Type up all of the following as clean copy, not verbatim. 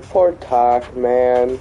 poor Talk, man.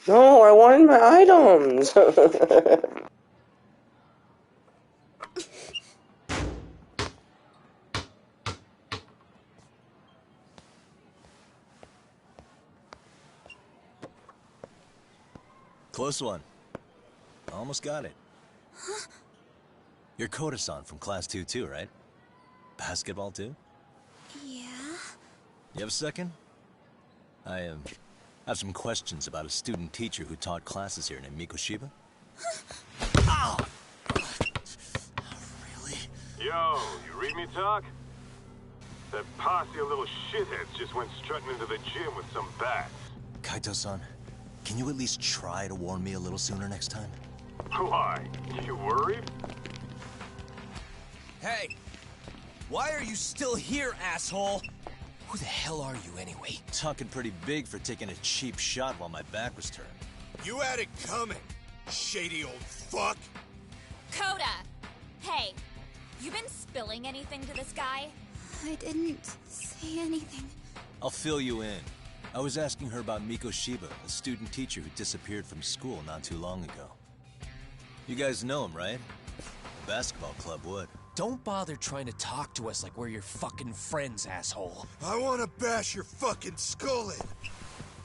No, I wanted my items! Close one. Almost got it. Huh? You're Koda-san from Class 2 too, right? Basketball too? Yeah? You have a second? I have some questions about a student teacher who taught classes here named Mikoshiba. Ow! Really? Yo, you read me talk? That posse of little shitheads just went strutting into the gym with some bats. Kaito-san, can you at least try to warn me a little sooner next time? Why? You worried? Hey! Why are you still here, asshole? Who the hell are you anyway? Talking pretty big for taking a cheap shot while my back was turned. You had it coming, shady old fuck. Coda! Hey, you been spilling anything to this guy? I didn't say anything. I'll fill you in. I was asking her about Miko Shiba, a student teacher who disappeared from school not too long ago. You guys know him, right? The basketball club would. Don't bother trying to talk to us like we're your fucking friends, asshole. I wanna bash your fucking skull in.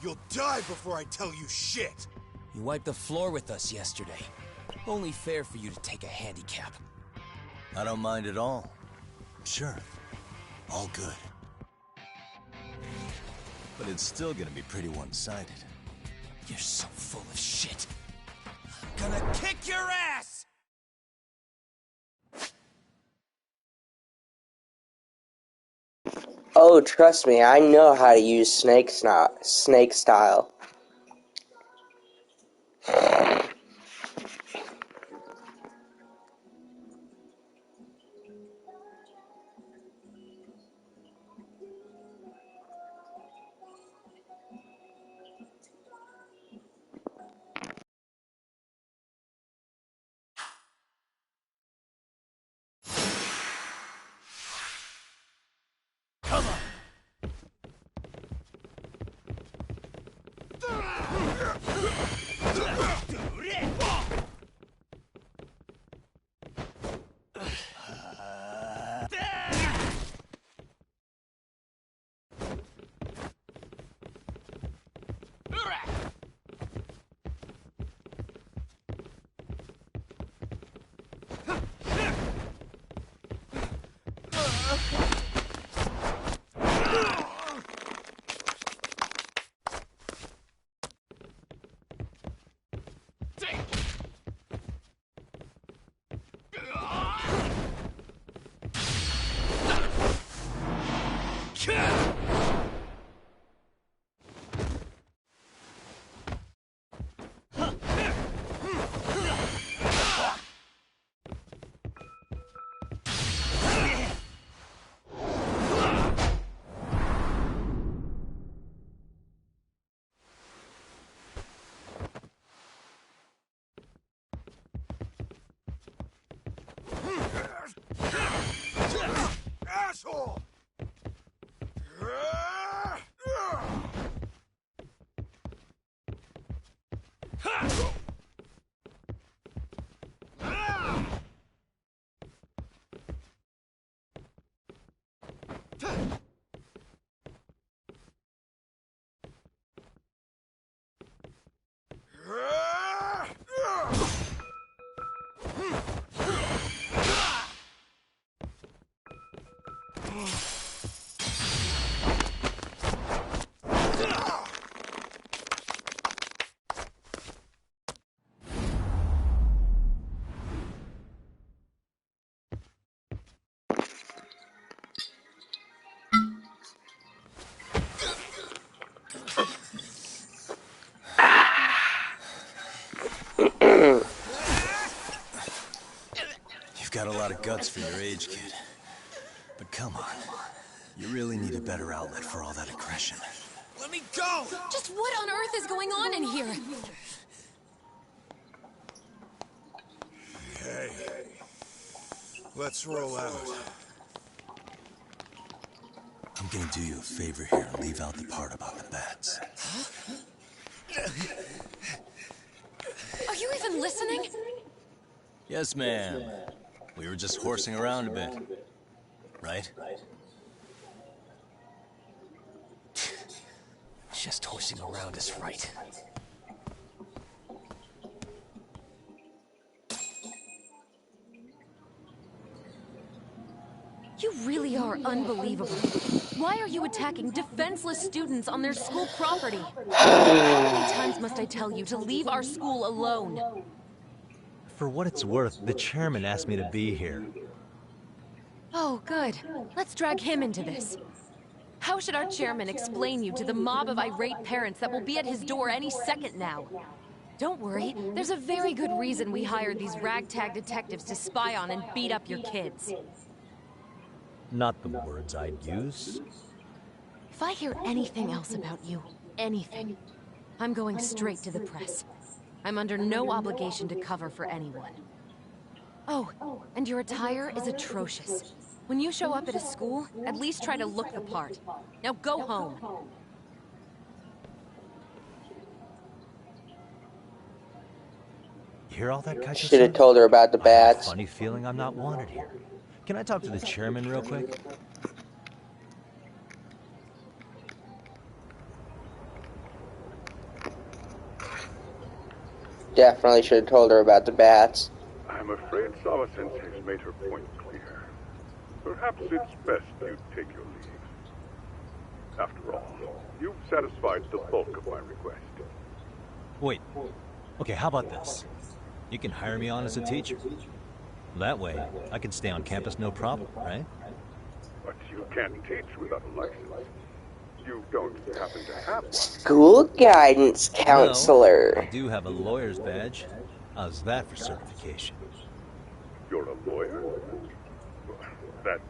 You'll die before I tell you shit. You wiped the floor with us yesterday. Only fair for you to take a handicap. I don't mind at all. Sure. All good. But it's still gonna be pretty one-sided. You're so full of shit. I'm gonna kick your ass! Oh, trust me, I know how to use snake style. Asshole! You've got a lot of guts for your age, kid. But come on. You really need a better outlet for all that aggression. Let me go! Just what on earth is going on in here? Hey. Let's roll out. I'm gonna do you a favor here and leave out the part about the bats. Are you even listening? Yes, ma'am. We were just horsing around a bit. Right? Just horsing around is right. You really are unbelievable. Why are you attacking defenseless students on their school property? How many times must I tell you to leave our school alone? For what it's worth, the chairman asked me to be here. Oh, good. Let's drag him into this. How should our chairman explain you to the mob of irate parents that will be at his door any second now? Don't worry, there's a very good reason we hired these ragtag detectives to spy on and beat up your kids. Not the words I'd use. If I hear anything else about you, anything, I'm going straight to the press. I'm under no obligation to cover for anyone. Oh, and your attire is atrocious. When you show up at a school, at least try to look the part. Now go home. You hear all that, Kaito-san? Should have told her about the I have a bats. funny feeling I'm not wanted here. Can I talk to the chairman real quick? Definitely should have told her about the bats. I'm afraid Sawa-sensei's made her point clear. Perhaps it's best you take your leave. After all, you've satisfied the bulk of my request. Wait. Okay, how about this? You can hire me on as a teacher. That way, I can stay on campus no problem, right? But you can't teach without a license. You don't happen to have one. School guidance counselor. No, I do have a lawyer's badge. How's that for certification? You're a lawyer? That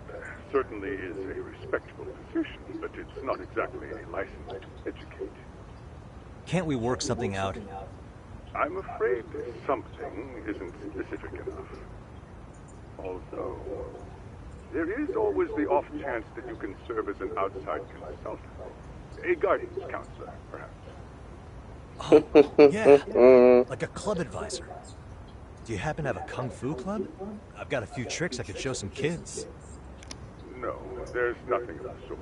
certainly is a respectable position, but it's not exactly a license to educate. Can't we work something out? I'm afraid something isn't specific enough. Although, there is always the off chance that you can serve as an outside consultant. A guidance counselor, perhaps. Oh, yeah. Like a club advisor. Do you happen to have a kung fu club? I've got a few tricks I could show some kids. No, there's nothing of the sort.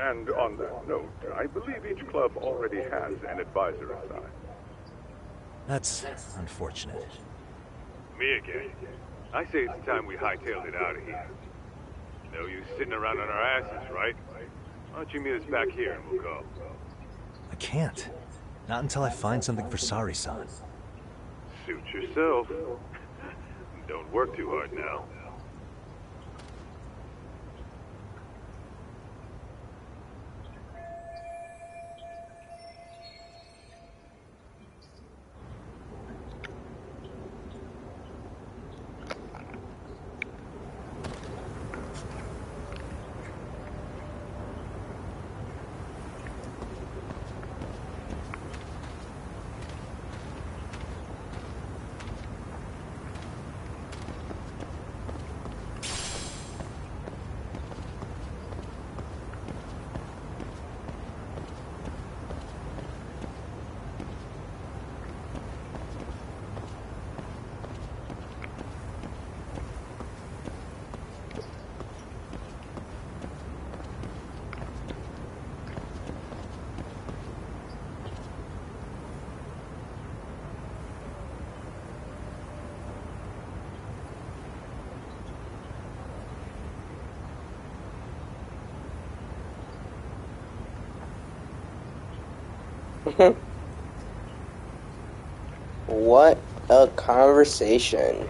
And on that note, I believe each club already has an advisor assigned. That's unfortunate. Me again. I say it's time we hightailed it out of here. No use sitting around on our asses, right? Why don't you meet us back here and we'll go? I can't. Not until I find something for Sari-san. Suit yourself. Don't work too hard now. What a conversation.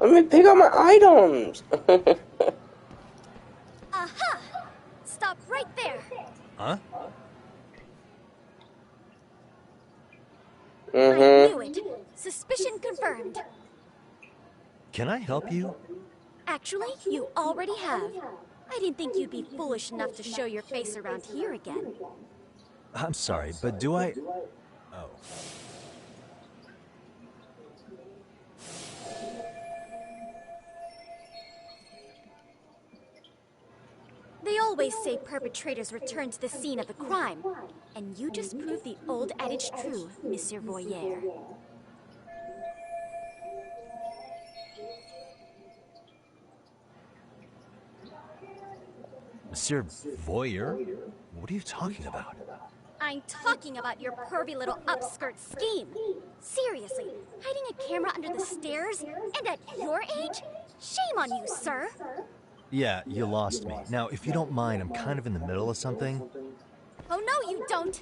Let me pick up my items. Aha! Stop right there. Huh? I knew it. Suspicion confirmed. Can I help you? Actually, you already have. I didn't think you'd be foolish enough to show your face around here again. I'm sorry, but do I... Oh. They always say perpetrators return to the scene of the crime, and you just proved the old adage true, Monsieur Voyeur. Monsieur Voyeur? What are you talking about? I'm talking about your pervy little upskirt scheme. Seriously, hiding a camera under the stairs? And at your age? Shame on you, sir. Yeah, you lost me. Now, if you don't mind, I'm kind of in the middle of something. Oh, no, you don't.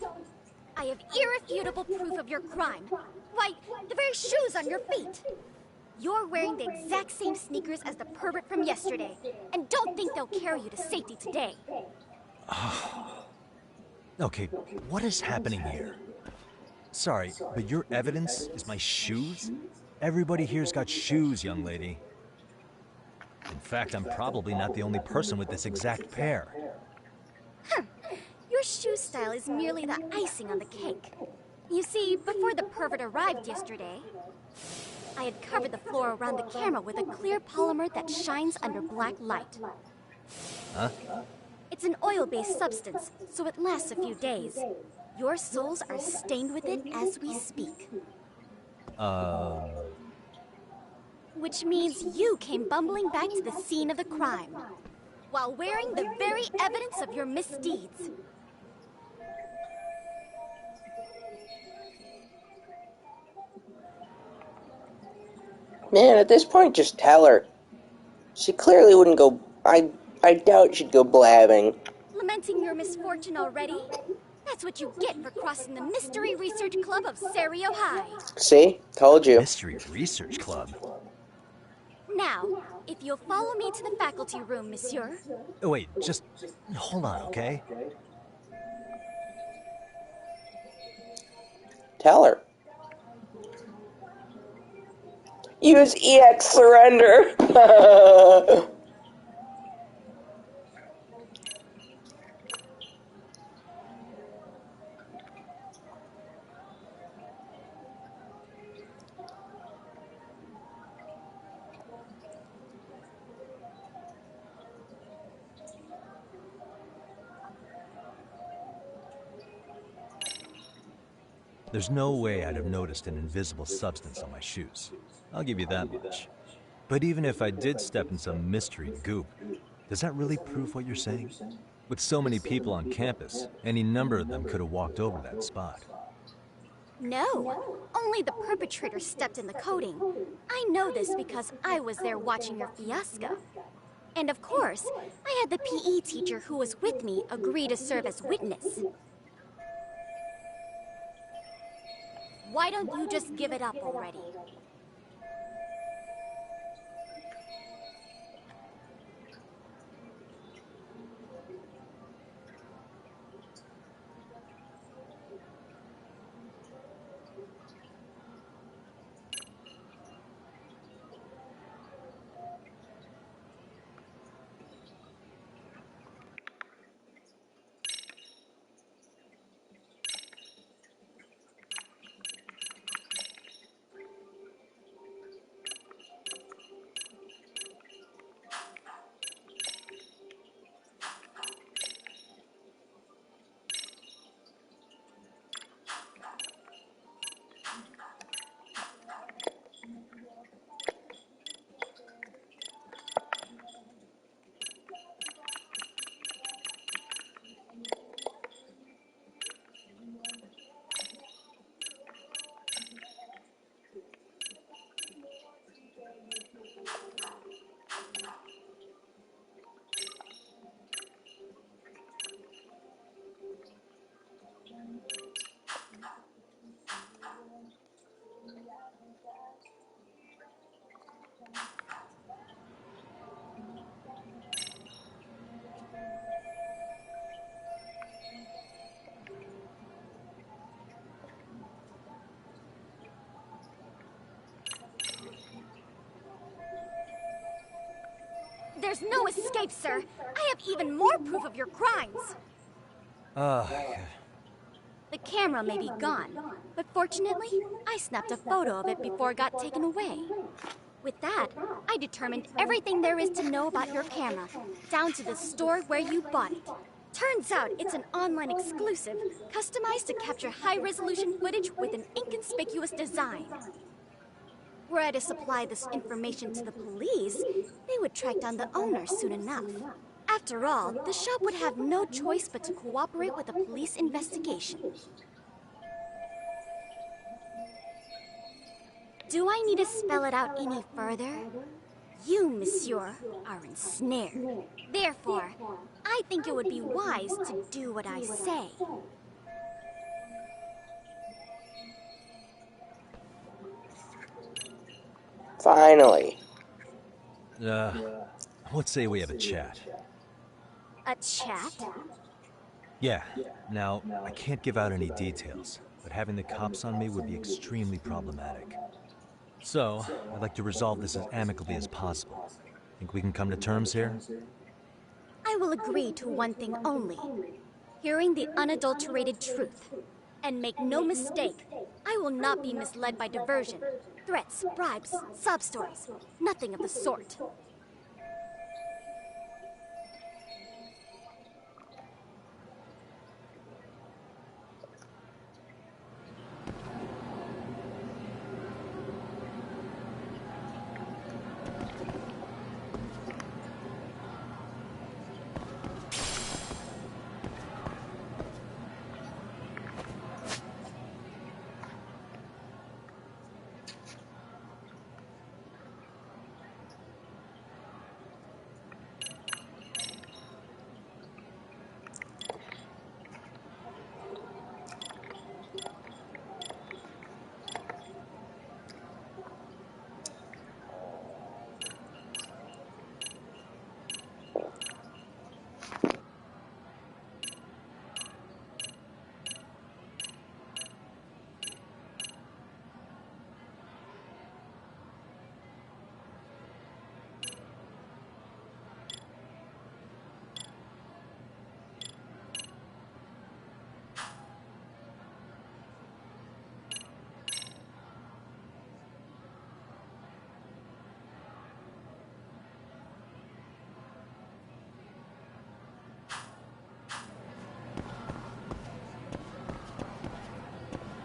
I have irrefutable proof of your crime. Why, the very shoes on your feet. You're wearing the exact same sneakers as the pervert from yesterday, and don't think they'll carry you to safety today. Okay, what is happening here? Sorry, but your evidence is my shoes? Everybody here's got shoes, young lady. In fact, I'm probably not the only person with this exact pair. Your shoe style is merely the icing on the cake. You see, before the pervert arrived yesterday, I had covered the floor around the camera with a clear polymer that shines under black light. Huh? It's an oil-based substance, so it lasts a few days. Your soles are stained with it as we speak. Which means you came bumbling back to the scene of the crime, while wearing the very evidence of your misdeeds. Man, at this point, just tell her. She clearly wouldn't go... I doubt she'd go blabbing. Lamenting your misfortune already? That's what you get for crossing the Mystery Research Club of Serio High. See? Told you. Mystery Research Club? Now, if you'll follow me to the faculty room, monsieur. Oh, wait, just hold on, okay? Tell her. Use EX surrender. There's no way I'd have noticed an invisible substance on my shoes. I'll give you that much. But even if I did step in some mystery goop, does that really prove what you're saying? With so many people on campus, any number of them could have walked over that spot. No, only the perpetrator stepped in the coating. I know this because I was there watching your fiasco. And of course, I had the PE teacher who was with me agree to serve as witness. Why don't you just give it up already? There's no escape, sir. I have even more proof of your crimes. The camera may be gone, but fortunately, I snapped a photo of it before it got taken away. With that, I determined everything there is to know about your camera, down to the store where you bought it. Turns out it's an online exclusive, customized to capture high-resolution footage with an inconspicuous design. Were I to supply this information to the police, they would track down the owner soon enough. After all, the shop would have no choice but to cooperate with the police investigation. Do I need to spell it out any further? You, monsieur, are ensnared. Therefore, I think it would be wise to do what I say. Finally. Let's say we have a chat. A chat? Yeah. Now, I can't give out any details, but having the cops on me would be extremely problematic. So, I'd like to resolve this as amicably as possible. Think we can come to terms here? I will agree to one thing only. Hearing the unadulterated truth. And make no mistake, I will not be misled by diversion, threats, bribes, sob stories. Nothing of the sort.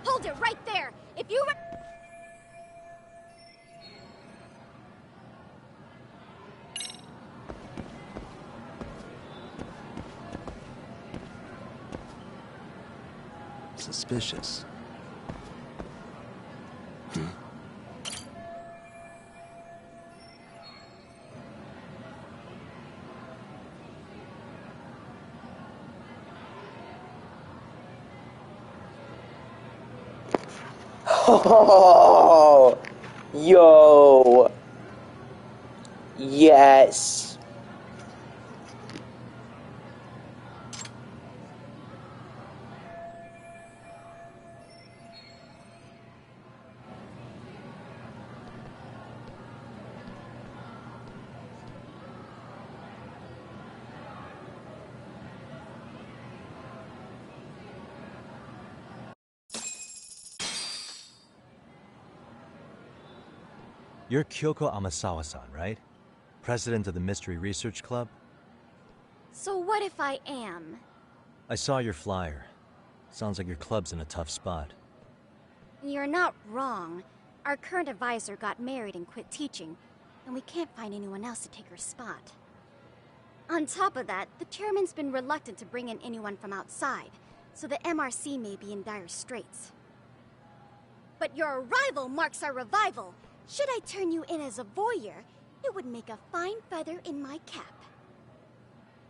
Hold it right there! If you Suspicious. Oh, yo. Yes. You're Kyoko Amasawa-san, right? President of the Mystery Research Club? So what if I am? I saw your flyer. Sounds like your club's in a tough spot. You're not wrong. Our current advisor got married and quit teaching, and we can't find anyone else to take her spot. On top of that, the chairman's been reluctant to bring in anyone from outside, so the MRC may be in dire straits. But your arrival marks our revival. Should I turn you in as a voyeur, it would make a fine feather in my cap.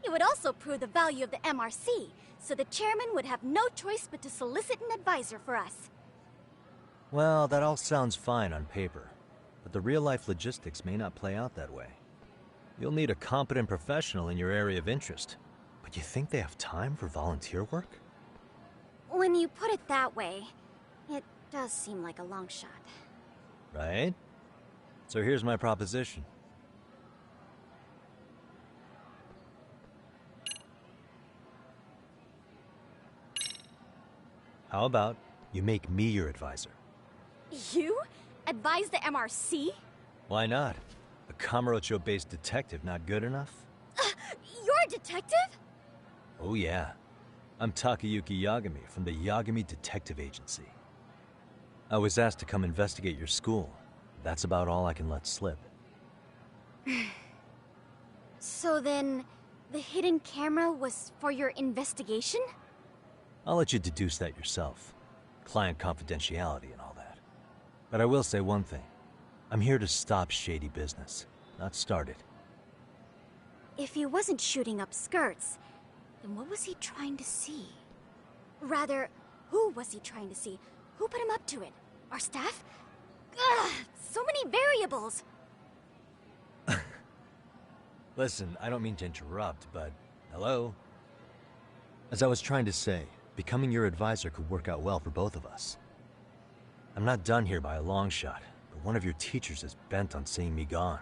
It would also prove the value of the MRC, so the chairman would have no choice but to solicit an advisor for us. Well, that all sounds fine on paper, but the real-life logistics may not play out that way. You'll need a competent professional in your area of interest, but you think they have time for volunteer work? When you put it that way, it does seem like a long shot. Right? So here's my proposition. How about you make me your advisor? You? Advise the MRC? Why not? A Kamurocho-based detective not good enough? You're a detective? Oh yeah. I'm Takayuki Yagami from the Yagami Detective Agency. I was asked to come investigate your school. That's about all I can let slip. So then, the hidden camera was for your investigation? I'll let you deduce that yourself. Client confidentiality and all that. But I will say one thing. I'm here to stop shady business, not start it. If he wasn't shooting up skirts, then what was he trying to see? Rather, who was he trying to see? Who put him up to it? Our staff? Ugh, so many variables! Listen, I don't mean to interrupt, but hello? As I was trying to say, becoming your advisor could work out well for both of us. I'm not done here by a long shot, but one of your teachers is bent on seeing me gone.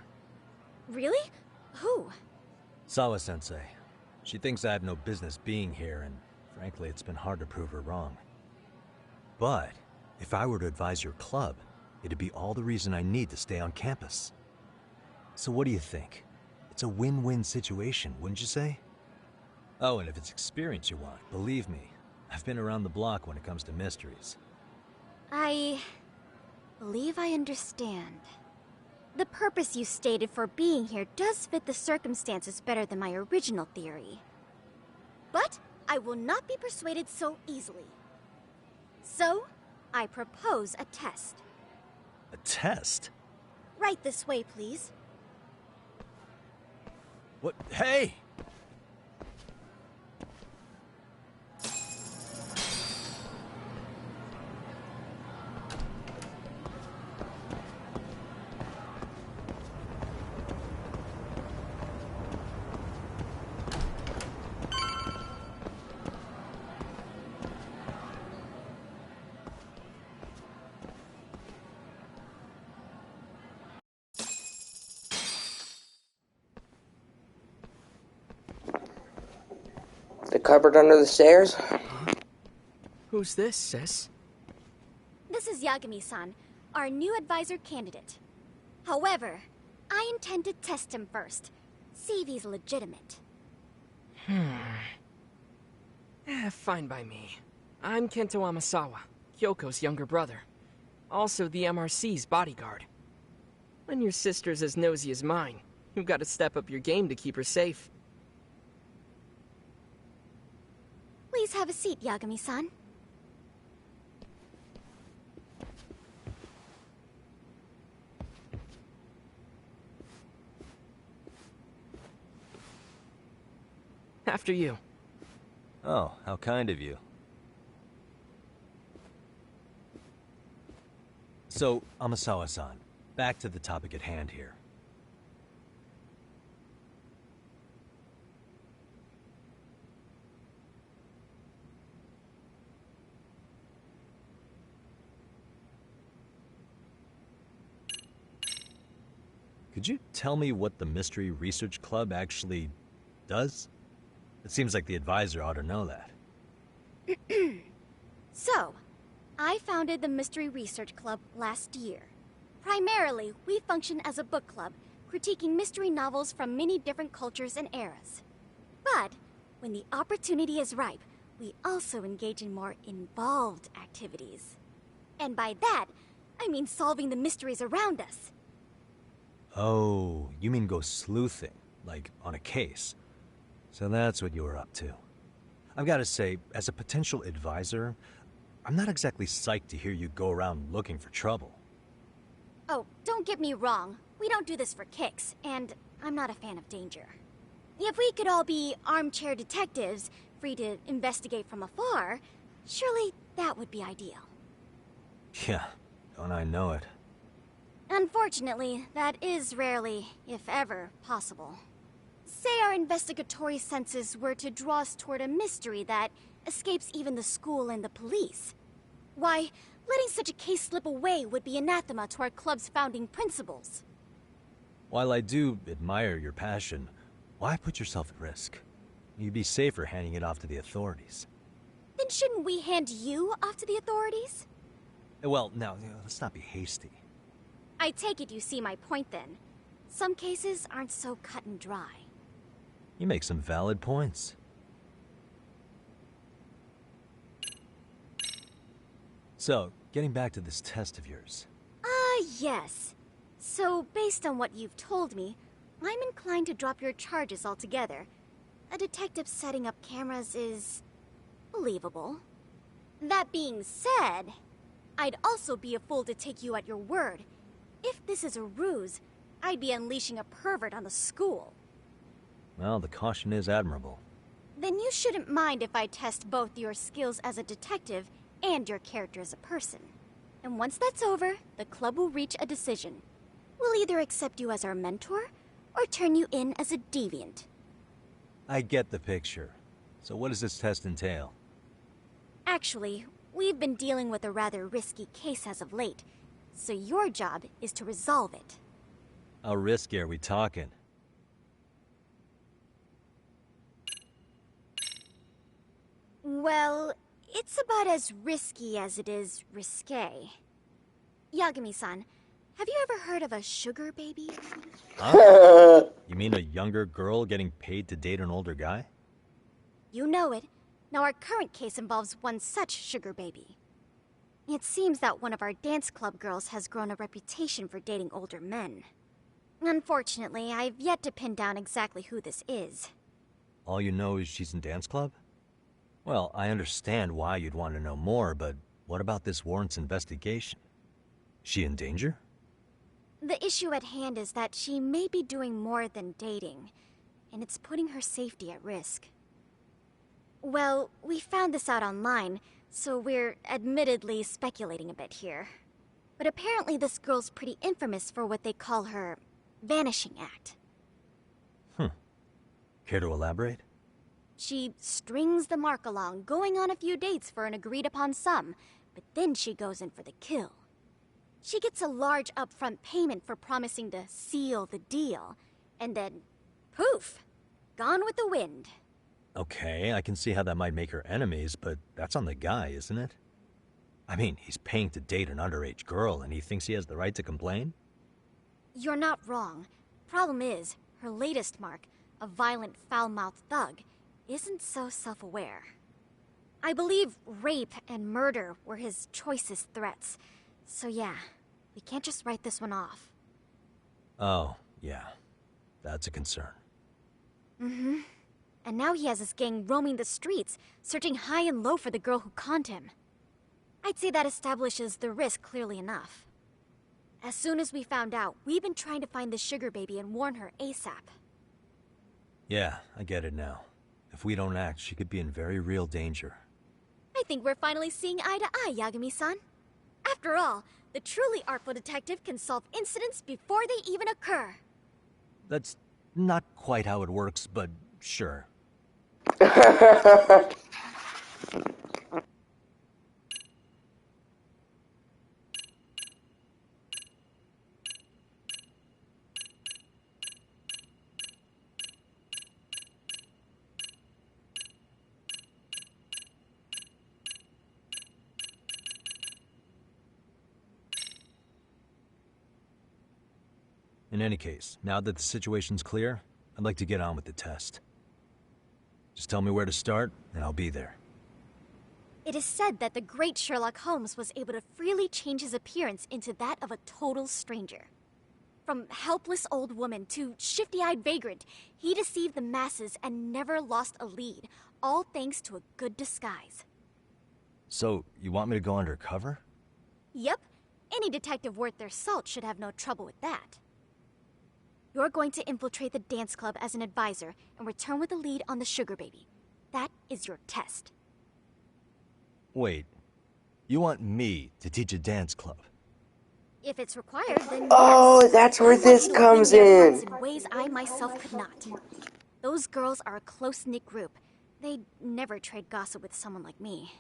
Really? Who? Sawa-sensei. She thinks I have no business being here, and frankly, it's been hard to prove her wrong. But if I were to advise your club, it'd be all the reason I need to stay on campus. So what do you think? It's a win-win situation, wouldn't you say? Oh, and if it's experience you want, believe me, I've been around the block when it comes to mysteries. I believe I understand. The purpose you stated for being here does fit the circumstances better than my original theory. But I will not be persuaded so easily. So, I propose a test. A test? Right this way, please. What? Hey! The cupboard under the stairs? Who's this, sis? This is Yagami-san, our new advisor candidate. However, I intend to test him first. See if he's legitimate. Fine by me. I'm Kento Amasawa, Kyoko's younger brother. Also the MRC's bodyguard. When your sister's as nosy as mine, you've got to step up your game to keep her safe. Please have a seat, Yagami-san. After you. Oh, how kind of you. So, Amasawa-san, back to the topic at hand here. Could you tell me what the Mystery Research Club actually does? It seems like the advisor ought to know that. So, I founded the Mystery Research Club last year. Primarily, we function as a book club, critiquing mystery novels from many different cultures and eras. But, when the opportunity is ripe, we also engage in more involved activities. And by that, I mean solving the mysteries around us. Oh, you mean go sleuthing, like on a case. So that's what you were up to. I've got to say, as a potential advisor, I'm not exactly psyched to hear you go around looking for trouble. Oh, don't get me wrong. We don't do this for kicks, and I'm not a fan of danger. If we could all be armchair detectives, free to investigate from afar, surely that would be ideal. Yeah, don't I know it. Unfortunately, that is rarely, if ever, possible. Say our investigatory senses were to draw us toward a mystery that escapes even the school and the police. Why, letting such a case slip away would be anathema to our club's founding principles. While I do admire your passion, why put yourself at risk? You'd be safer handing it off to the authorities. Then shouldn't we hand you off to the authorities? Well, now, let's not be hasty. I take it you see my point then. Some cases aren't so cut and dry. You make some valid points. So, getting back to this test of yours. Yes. So, based on what you've told me, I'm inclined to drop your charges altogether. A detective setting up cameras is believable. That being said, I'd also be a fool to take you at your word. If this is a ruse, I'd be unleashing a pervert on the school. Well, the caution is admirable. Then you shouldn't mind if I test both your skills as a detective and your character as a person. And once that's over, the club will reach a decision. We'll either accept you as our mentor, or turn you in as a deviant. I get the picture. So what does this test entail? Actually, we've been dealing with a rather risky case as of late, so your job is to resolve it. How risky are we talking? Well, it's about as risky as it is risque. Yagami-san, have you ever heard of a sugar baby? Huh? You mean a younger girl getting paid to date an older guy? You know it. Now our current case involves one such sugar baby. It seems that one of our dance club girls has grown a reputation for dating older men. Unfortunately, I've yet to pin down exactly who this is. All you know is she's in dance club? Well, I understand why you'd want to know more, but what about this warrants investigation? She in danger? The issue at hand is that she may be doing more than dating, and it's putting her safety at risk. Well, we found this out online, so we're admittedly speculating a bit here. But apparently this girl's pretty infamous for what they call her vanishing act. Care to elaborate? She strings the mark along, going on a few dates for an agreed-upon sum, but then she goes in for the kill. She gets a large upfront payment for promising to seal the deal, and then, poof, gone with the wind. Okay, I can see how that might make her enemies, but that's on the guy, isn't it? I mean, he's paying to date an underage girl, and he thinks he has the right to complain? You're not wrong. Problem is, her latest mark, a violent, foul-mouthed thug, isn't so self-aware. I believe rape and murder were his choicest threats. So yeah, we can't just write this one off. Oh, yeah. That's a concern. Mm-hmm. And now he has his gang roaming the streets, searching high and low for the girl who conned him. I'd say that establishes the risk clearly enough. As soon as we found out, we've been trying to find the sugar baby and warn her ASAP. Yeah, I get it now. If we don't act, she could be in very real danger. I think we're finally seeing eye to eye, Yagami-san. After all, the truly artful detective can solve incidents before they even occur. That's not quite how it works, but sure. In any case, now that the situation's clear, I'd like to get on with the test. Just tell me where to start, and I'll be there. It is said that the great Sherlock Holmes was able to freely change his appearance into that of a total stranger. From helpless old woman to shifty-eyed vagrant, he deceived the masses and never lost a lead, all thanks to a good disguise. So, you want me to go undercover? Yep, any detective worth their salt should have no trouble with that. You're going to infiltrate the dance club as an advisor and return with a lead on the sugar baby. That is your test. Wait, you want me to teach a dance club? If it's required, then Oh, yes. that's where I this want you to comes win their in. hearts in ways I myself could not. Those girls are a close-knit group. They'd never trade gossip with someone like me.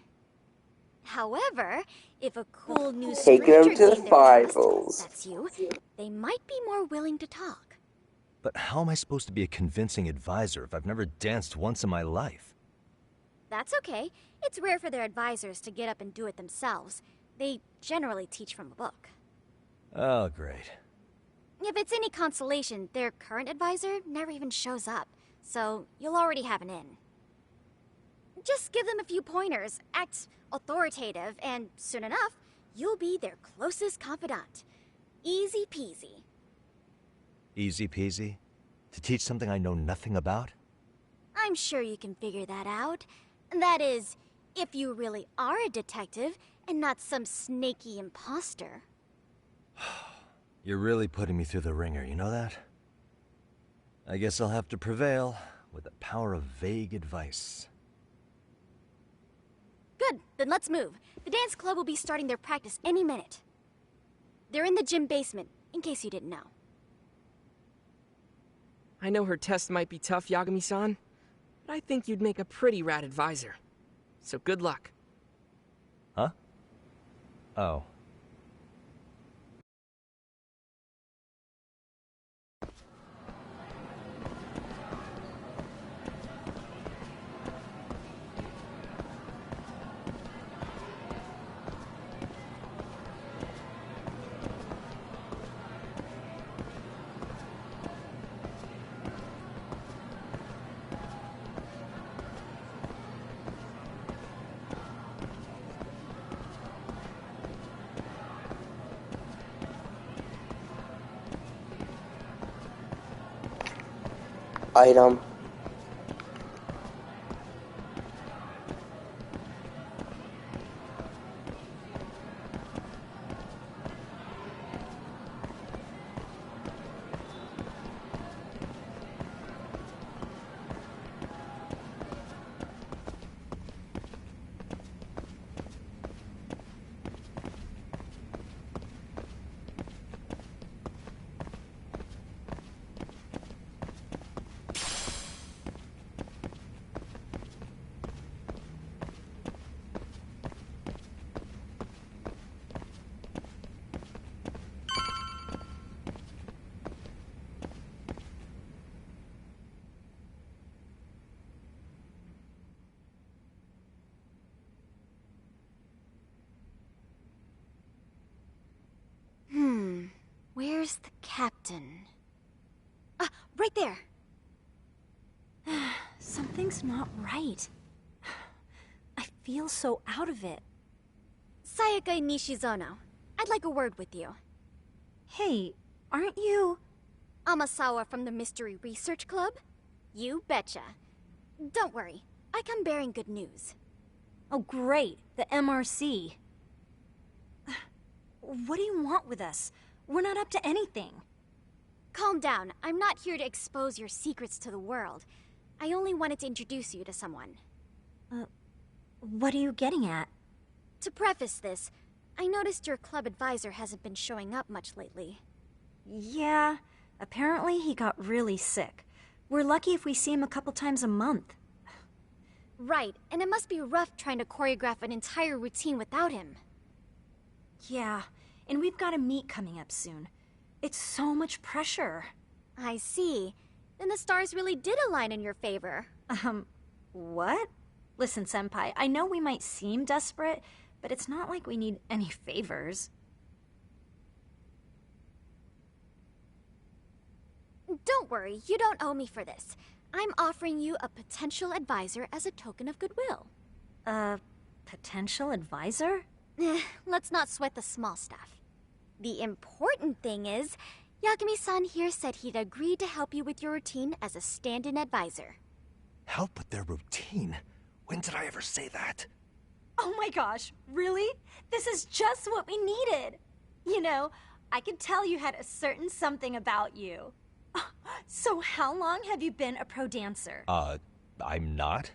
However, if a cool new Taking stranger them to the gained their trust, finals. that's you, they might be more willing to talk. But how am I supposed to be a convincing advisor if I've never danced once in my life? That's okay. It's rare for their advisors to get up and do it themselves. They generally teach from a book. Oh, great. If it's any consolation, their current advisor never even shows up, so you'll already have an in. Just give them a few pointers, act authoritative, and soon enough, you'll be their closest confidant. Easy peasy. Easy peasy? To teach something I know nothing about? I'm sure you can figure that out. That is, if you really are a detective and not some snaky imposter. You're really putting me through the ringer, you know that? I guess I'll have to prevail with the power of vague advice. Good, then let's move. The dance club will be starting their practice any minute. They're in the gym basement, in case you didn't know. I know her test might be tough, Yagami-san, but I think you'd make a pretty rad advisor. So good luck. Huh? Oh. Item. Where's the captain? Ah, right there! Something's not right. I feel so out of it. Sayaka Nishizono, I'd like a word with you. Hey, aren't you... Amasawa from the Mystery Research Club? You betcha. Don't worry, I come bearing good news. Oh great, the MRC. What do you want with us? We're not up to anything. Calm down, I'm not here to expose your secrets to the world. I only wanted to introduce you to someone. What are you getting at? To preface this, I noticed your club advisor hasn't been showing up much lately. Yeah, apparently he got really sick. We're lucky if we see him a couple times a month. Right, and it must be rough trying to choreograph an entire routine without him. Yeah, and we've got a meet coming up soon. It's so much pressure. I see. Then the stars really did align in your favor. What? Listen, Senpai, I know we might seem desperate, but it's not like we need any favors. Don't worry, you don't owe me for this. I'm offering you a potential advisor as a token of goodwill. Potential advisor? Let's not sweat the small stuff. The important thing is, Yagami-san here said he'd agreed to help you with your routine as a stand-in advisor. Help with their routine? When did I ever say that? Oh my gosh, really? This is just what we needed. You know, I could tell you had a certain something about you. So how long have you been a pro dancer? I'm not?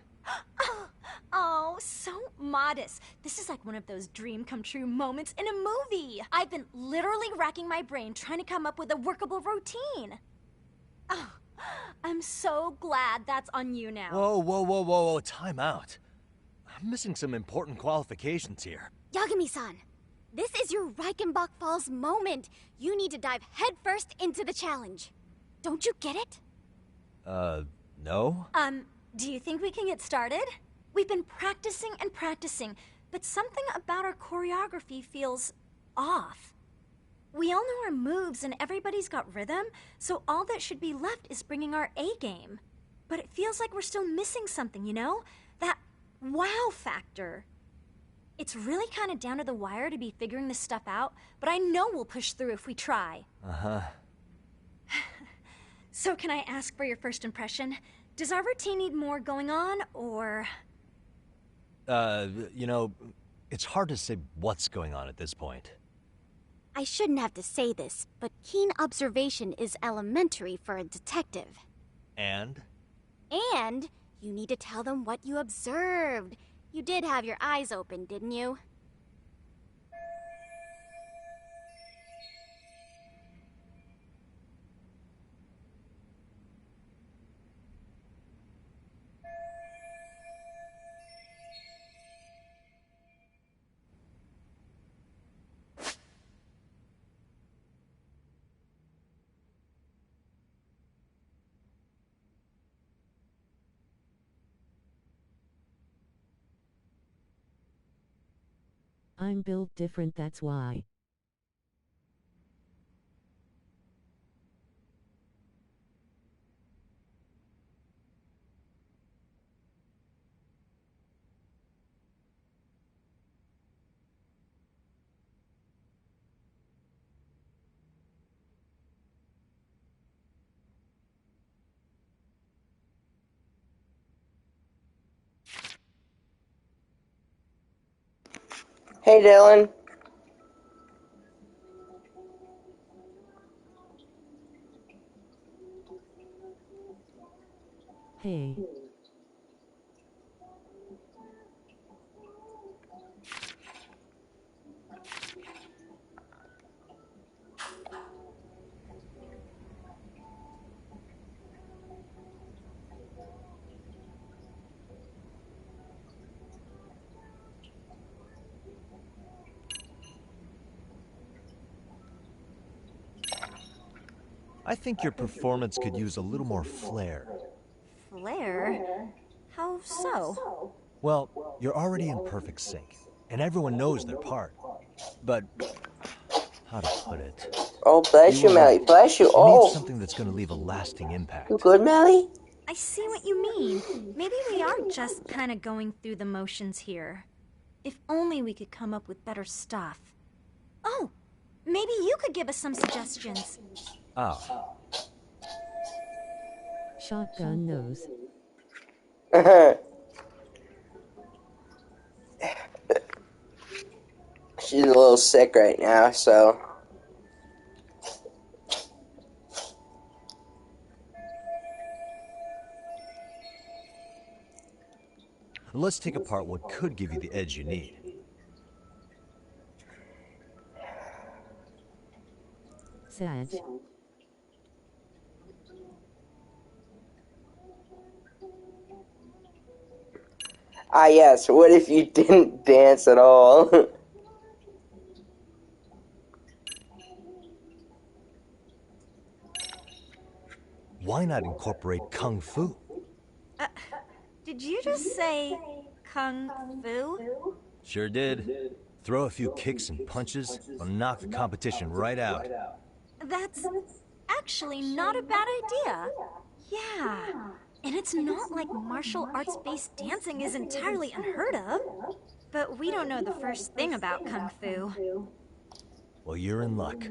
Oh, so modest. This is like one of those dream come true moments in a movie. I've been literally racking my brain trying to come up with a workable routine. Oh, I'm so glad that's on you now. Whoa, time out. I'm missing some important qualifications here. Yagami-san, this is your Reichenbach Falls moment. You need to dive headfirst into the challenge. Don't you get it? No? Do you think we can get started? We've been practicing and practicing, but something about our choreography feels off. We all know our moves and everybody's got rhythm, so all that should be left is bringing our A game. But it feels like we're still missing something, you know? That wow factor. It's really kind of down to the wire to be figuring this stuff out, but I know we'll push through if we try. Uh-huh. So can I ask for your first impression? Does our routine need more going on, or...? You know, it's hard to say what's going on at this point. I shouldn't have to say this, but keen observation is elementary for a detective. And? And you need to tell them what you observed. You did have your eyes open, didn't you? I'm built different, that's why. Hey, Dylan. Hey. I think your performance could use a little more flair. Flair? How so? Well, you're already in perfect sync, and everyone knows their part. But, how to put it? Oh, bless you, Melly. Bless you. You Oh. need something that's going to leave a lasting impact. You good, Melly? I see what you mean. Maybe we are just kind of going through the motions here. If only we could come up with better stuff. Oh, maybe you could give us some suggestions. Oh. Shotgun nose. She's a little sick right now, so... Let's take apart what could give you the edge you need. Sag. Ah, yes, what if you didn't dance at all? Why not incorporate Kung Fu? Did you just say Kung Fu? Sure did. Throw a few kicks and punches, will knock the competition right out. That's actually not a bad idea. Yeah. And it's not like martial arts-based dancing is entirely unheard of. But we don't know the first thing about Kung Fu. Well, you're in luck.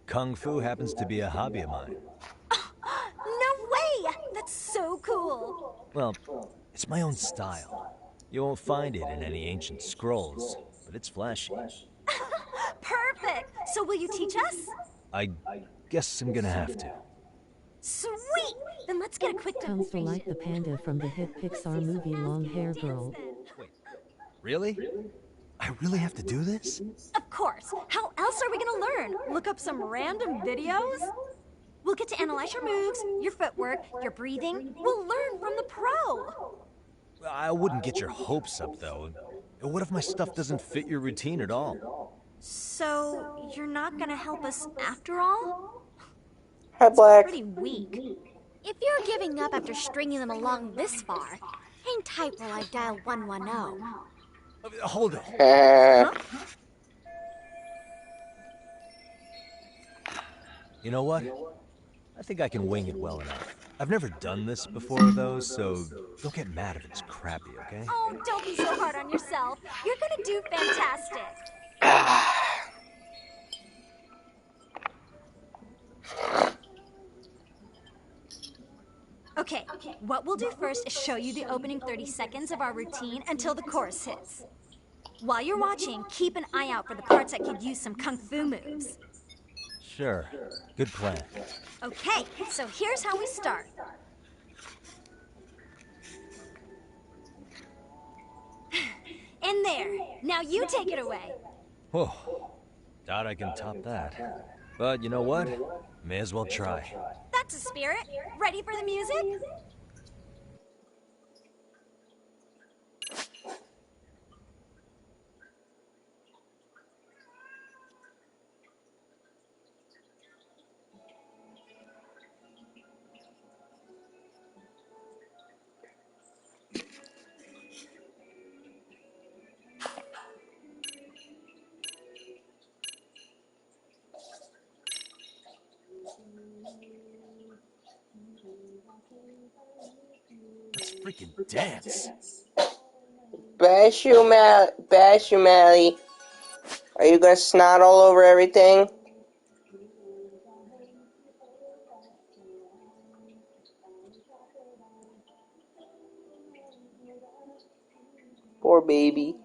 Kung Fu happens to be a hobby of mine. No way! That's so cool! Well, it's my own style. You won't find it in any ancient scrolls, but it's flashy. Perfect! So will you teach us? I guess I'm gonna have to. Sweet! Then let's get a quick Sounds so like the panda from the hit Pixar movie Long Hair Girl. Wait, really? I really have to do this? Of course! How else are we gonna learn? Look up some random videos? We'll get to analyze your moves, your footwork, your breathing. We'll learn from the pro! I wouldn't get your hopes up, though. What if my stuff doesn't fit your routine at all? So, you're not gonna help us after all? Hi, Black. Pretty weak. If you're giving up after stringing them along this far, Hang tight while I dial 110. Hold it. Huh? You know what? I think I can wing it well enough. I've never done this before, though, so don't get mad if it's crappy, okay? Oh, don't be so hard on yourself. You're gonna do fantastic. Okay, what we'll do first is show you the opening 30 seconds of our routine until the chorus hits. While you're watching, keep an eye out for the parts that could use some kung fu moves. Sure. Good plan. Okay, so here's how we start. In there. Now you take it away. Whoa. Doubt I can top that. But you know what? May as well try. That's a spirit. Ready for the music? Let's freaking dance. Bash you, Mally. Are you gonna snot all over everything? Poor baby.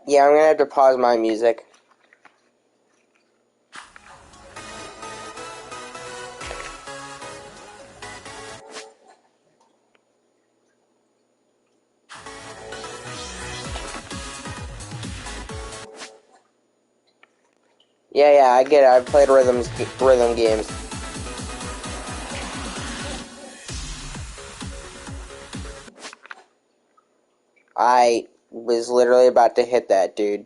Yeah, I'm gonna have to pause my music. Yeah, I get it. I've played rhythm games. I was literally about to hit that, dude.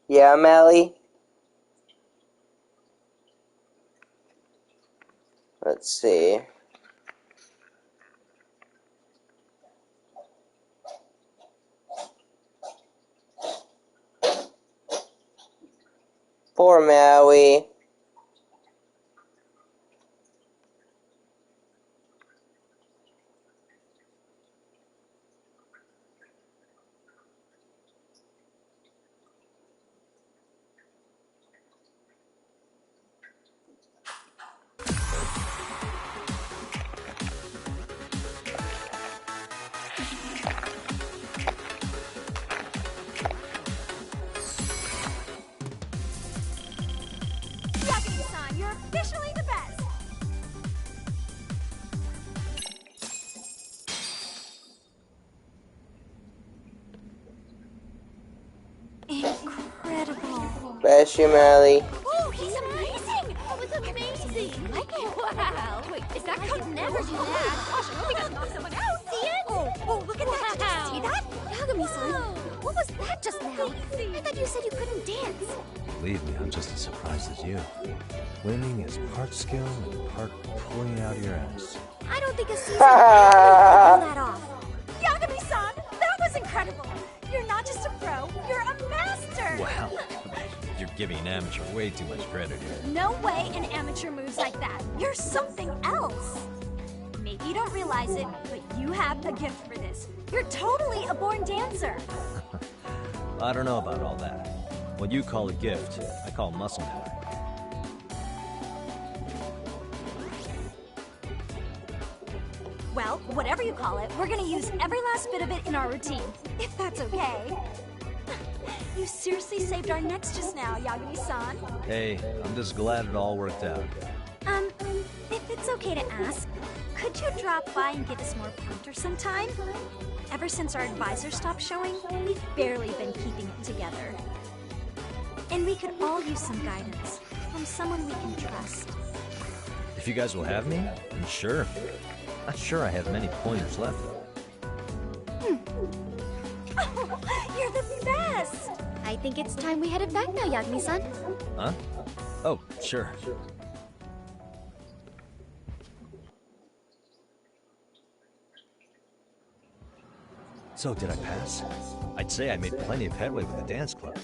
Yeah, Mally? Let's see. Poor Maui. Yagami-san, you're officially the best. Incredible. Bless you, Mally. Oh, he's amazing! That was amazing! You like it? Wow! Wait, is that coat never do that? Gosh, I hope he doesn't knock someone out. See it? Oh, look at that! Did you see that? Yagami-san, what was that just now? I thought you said you couldn't dance. Believe me, I'm just as surprised as you. Winning is part skill and part pulling it out of your ass. I don't think a seasoned athlete can pull that off. Yagami-san, that was incredible! You're not just a pro, you're a master! Wow. You're giving an amateur way too much credit here. No way an amateur moves like that. You're something else. Maybe you don't realize it, but you have a gift for this. You're totally a born dancer. I don't know about all that. What you call a gift, I call muscle memory. Well, whatever you call it, we're gonna use every last bit of it in our routine, if that's okay. You seriously saved our necks just now, Yagami-san. Hey, I'm just glad it all worked out. If it's okay to ask, could you drop by and give us more pointers sometime? Ever since our advisor stopped showing, we've barely been keeping it together. And we could all use some guidance from someone we can trust. If you guys will have me, then sure. Not sure I have many pointers left, though. Oh, you're the best! I think it's time we headed back now, Yagami-san. Huh? Oh, sure. So, did I pass? I'd say I made plenty of headway with the dance club.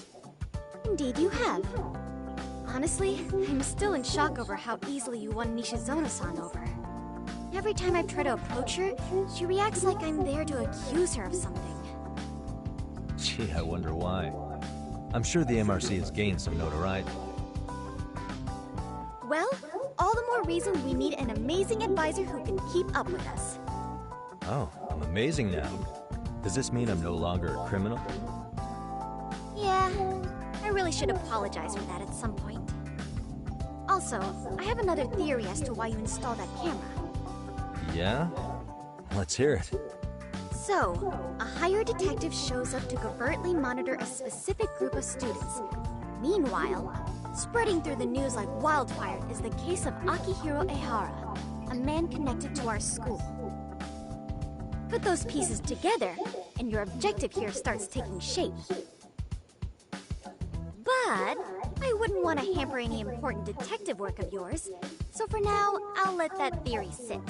Indeed you have. Honestly, I'm still in shock over how easily you won Nishizono-san over. Every time I've tried to approach her, she reacts like I'm there to accuse her of something. Gee, I wonder why. I'm sure the MRC has gained some notoriety. Well, all the more reason we need an amazing advisor who can keep up with us. Oh, I'm amazing now. Does this mean I'm no longer a criminal? Yeah, I really should apologize for that at some point. Also, I have another theory as to why you installed that camera. Yeah? Let's hear it. So, a hired detective shows up to covertly monitor a specific group of students. Meanwhile, spreading through the news like wildfire is the case of Akihiro Ehara, a man connected to our school. Put those pieces together, and your objective here starts taking shape. But I wouldn't want to hamper any important detective work of yours, so for now, I'll let that theory sit.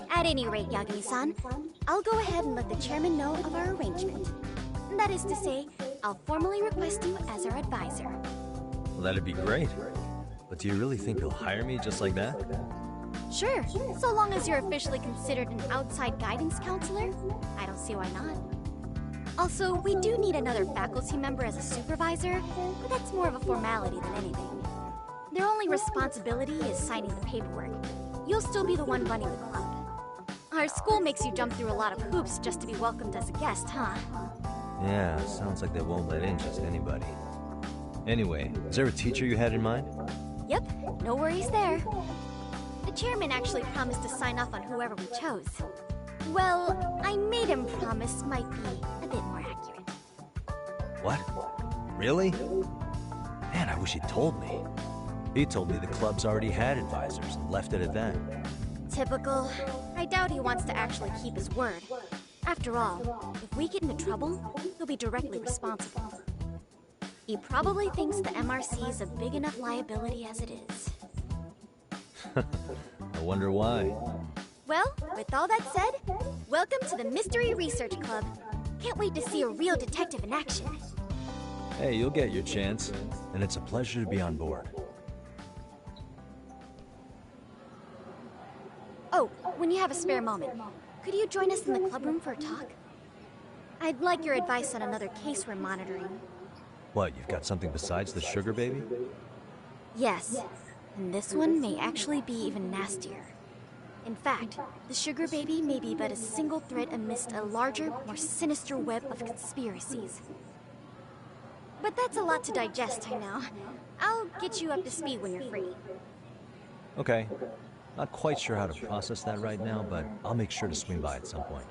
At any rate, Yagami-san, I'll go ahead and let the chairman know of our arrangement. That is to say, I'll formally request you as our advisor. Well, that'd be great. But do you really think you'll hire me just like that? Sure, so long as you're officially considered an outside guidance counselor, I don't see why not. Also, we do need another faculty member as a supervisor, but that's more of a formality than anything. Their only responsibility is signing the paperwork. You'll still be the one running the club. Our school makes you jump through a lot of hoops just to be welcomed as a guest, huh? Yeah, sounds like they won't let in just anybody. Anyway, is there a teacher you had in mind? Yep, no worries there. The chairman actually promised to sign off on whoever we chose. Well, I made him promise might be a bit more accurate. What? Really? Man, I wish he'd told me. He told me the club's already had advisors and left it at that. Typical. I doubt he wants to actually keep his word. After all, if we get into trouble, he'll be directly responsible. He probably thinks the MRC is a big enough liability as it is. I wonder why. Well, with all that said, welcome to the Mystery Research Club. Can't wait to see a real detective in action. Hey, you'll get your chance, and it's a pleasure to be on board. Oh, when you have a spare moment, could you join us in the club room for a talk? I'd like your advice on another case we're monitoring. What, you've got something besides the sugar baby? Yes, and this one may actually be even nastier. In fact, the sugar baby may be but a single thread amidst a larger, more sinister web of conspiracies. But that's a lot to digest, I know. I'll get you up to speed when you're free. Okay. Not quite sure how to process that right now, but I'll make sure to swing by at some point.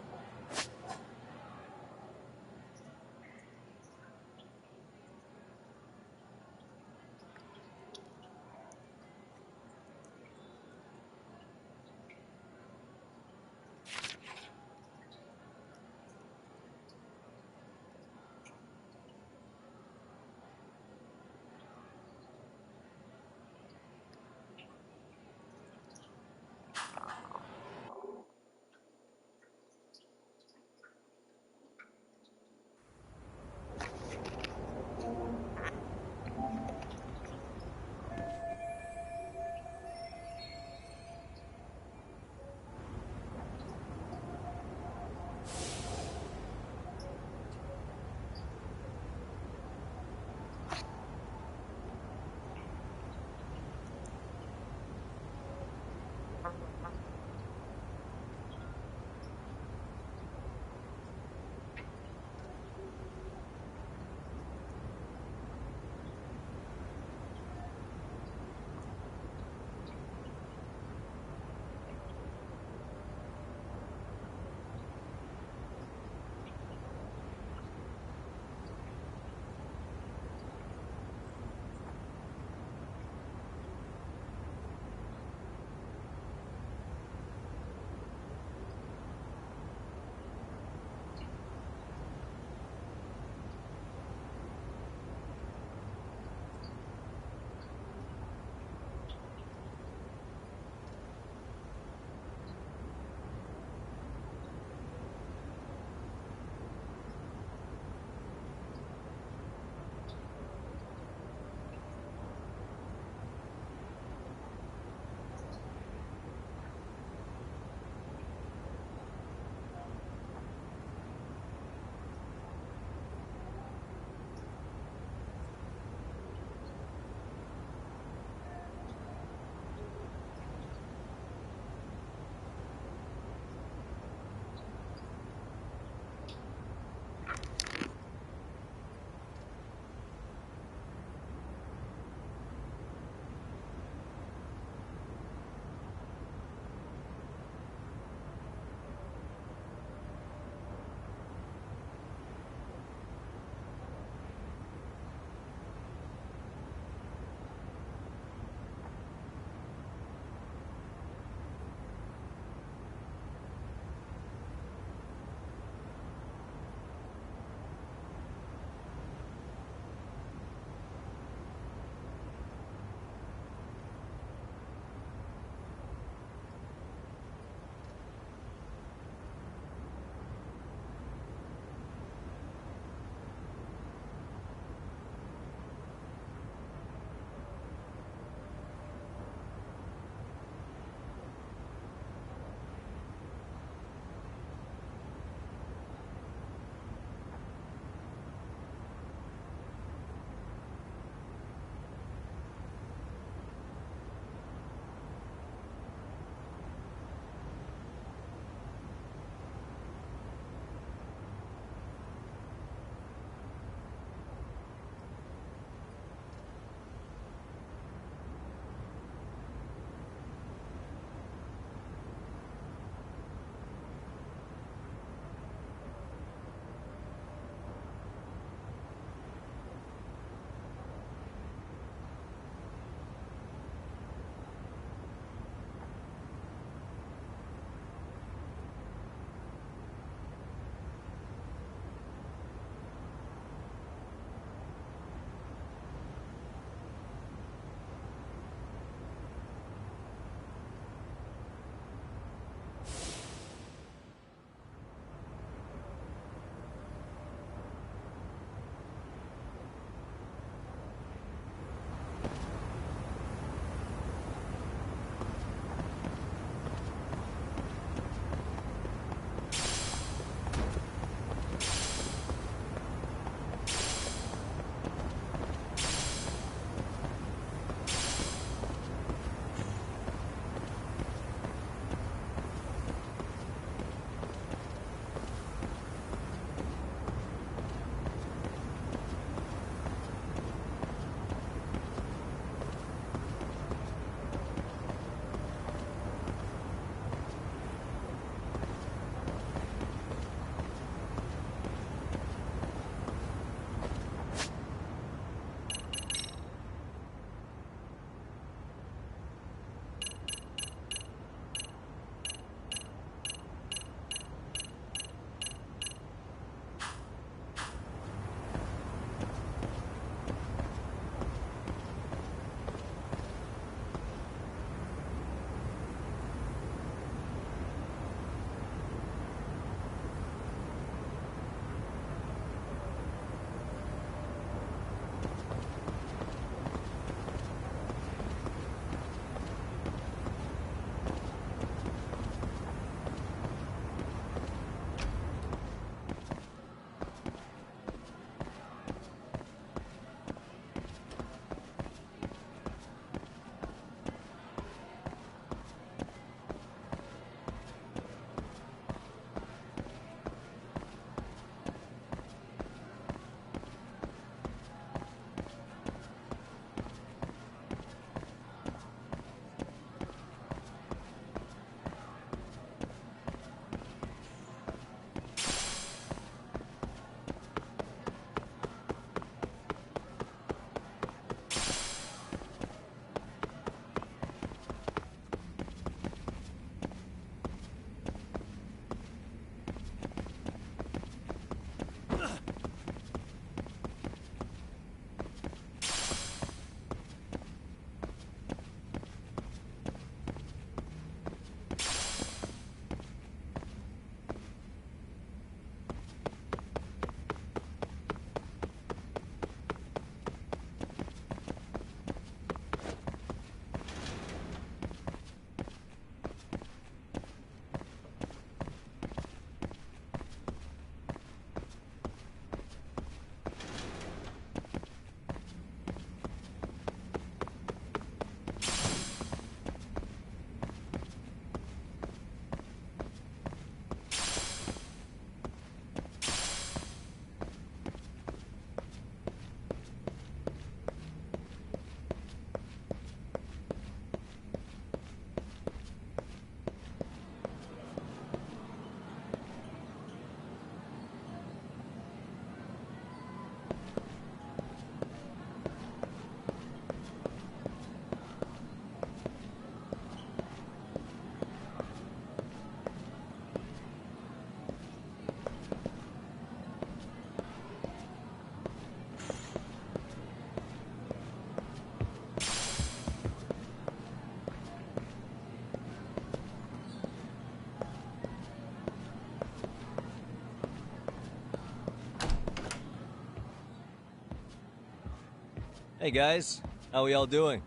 Hey guys, how we all doing?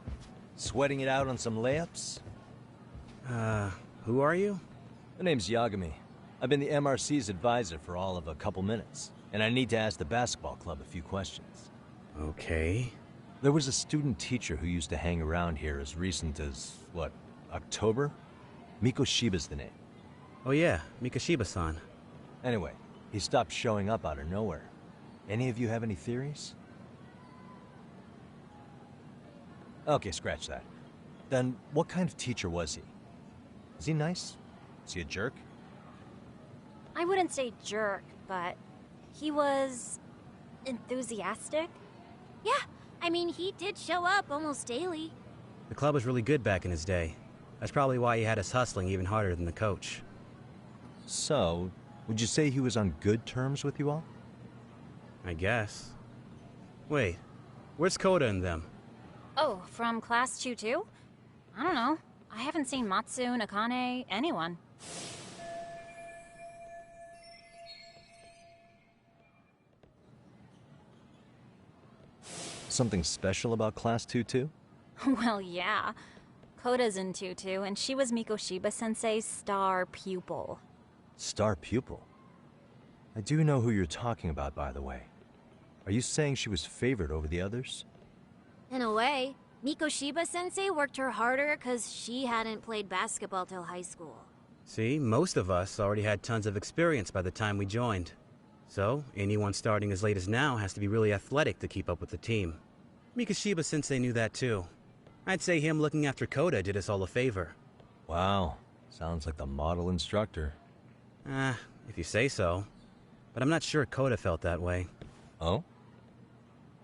Sweating it out on some layups? Who are you? My name's Yagami. I've been the MRC's advisor for all of a couple minutes, and I need to ask the basketball club a few questions. Okay. There was a student teacher who used to hang around here as recent as, what, October? Mikoshiba's the name. Oh yeah, Mikoshiba-san. Anyway, he stopped showing up out of nowhere. Any of you have any theories? Okay, scratch that. Then, what kind of teacher was he? Is he nice? Is he a jerk? I wouldn't say jerk, but he was enthusiastic. Yeah, I mean, he did show up almost daily. The club was really good back in his day. That's probably why he had us hustling even harder than the coach. So, would you say he was on good terms with you all? I guess. Wait, where's Koda and them? Oh, from class 2-2? I don't know. I haven't seen Matsu, Nakane, anyone. Something special about Class 2-2? Well, yeah. Koda's in 2-2, and she was Mikoshiba-sensei's star pupil. Star pupil? I do know who you're talking about, by the way. Are you saying she was favored over the others? In a way, Mikoshiba-sensei worked her harder because she hadn't played basketball till high school. See, most of us already had tons of experience by the time we joined. So, anyone starting as late as now has to be really athletic to keep up with the team. Mikoshiba-sensei knew that too. I'd say him looking after Koda did us all a favor. Wow, sounds like the model instructor. If you say so. But I'm not sure Koda felt that way. Oh?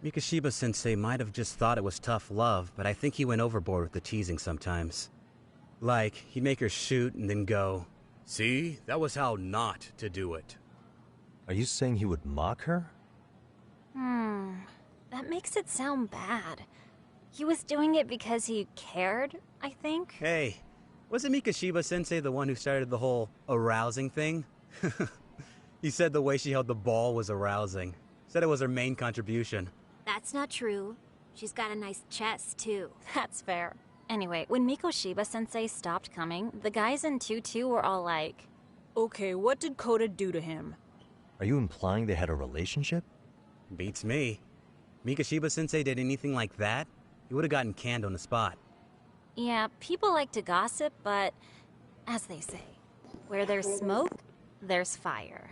Mikoshiba-sensei might have just thought it was tough love, but I think he went overboard with the teasing sometimes. Like, he'd make her shoot and then go, "See, that was how not to do it." Are you saying he would mock her? That makes it sound bad. He was doing it because he cared, I think. Hey, wasn't Mikoshiba-sensei the one who started the whole arousing thing? He said the way she held the ball was arousing. Said it was her main contribution. That's not true. She's got a nice chest, too. That's fair. Anyway, when Mikoshiba-sensei stopped coming, the guys in 2-2 were all like, "Okay, what did Koda do to him?" Are you implying they had a relationship? Beats me. Mikoshiba-sensei did anything like that, he would have gotten canned on the spot. yeah, people like to gossip, but as they say, where there's smoke, there's fire.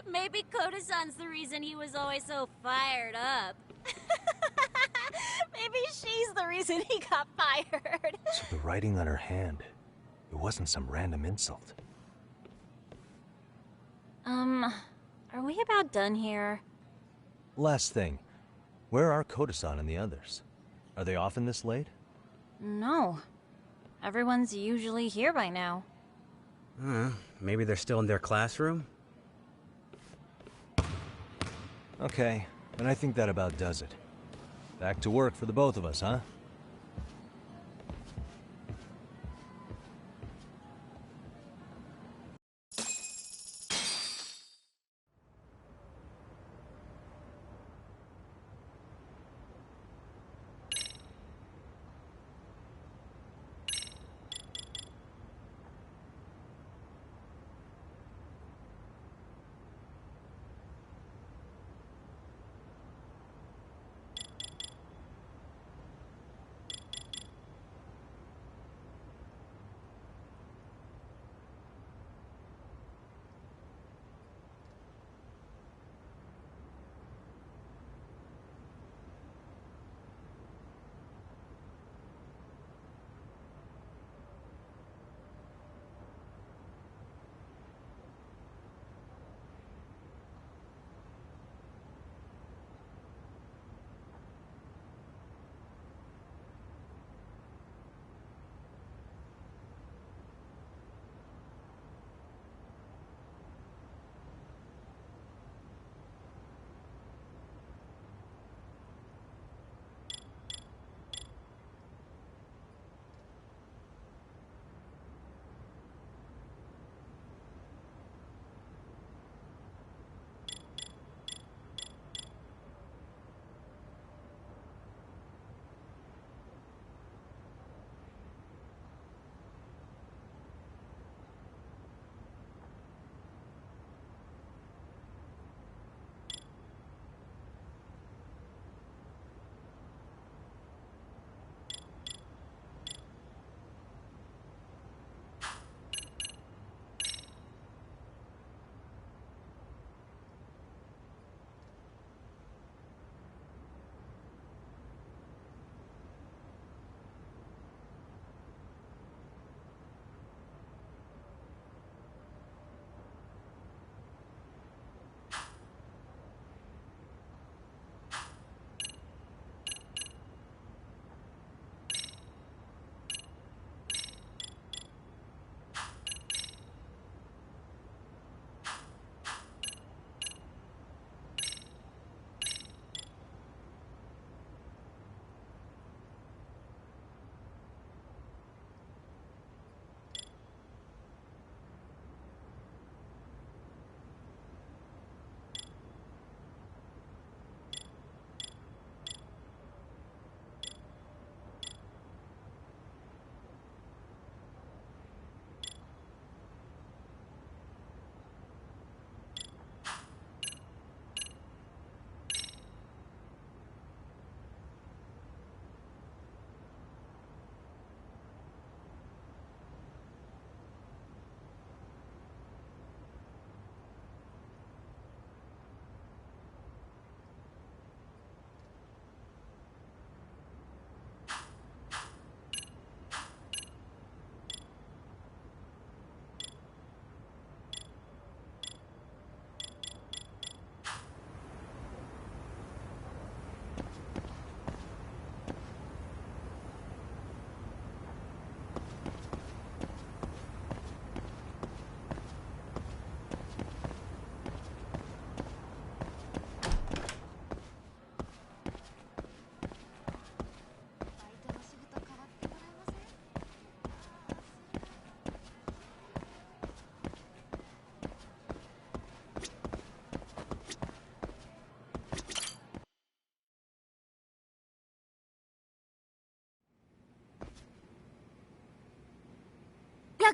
Maybe Koda-san's the reason he was always so fired up. Maybe she's the reason he got fired. So the writing on her hand, it wasn't some random insult. Are we about done here? Last thing, where are Koda-san and the others? Are they often this late? No. Everyone's usually here by now. Maybe they're still in their classroom? Okay, then I think that about does it. Back to work for the both of us, huh?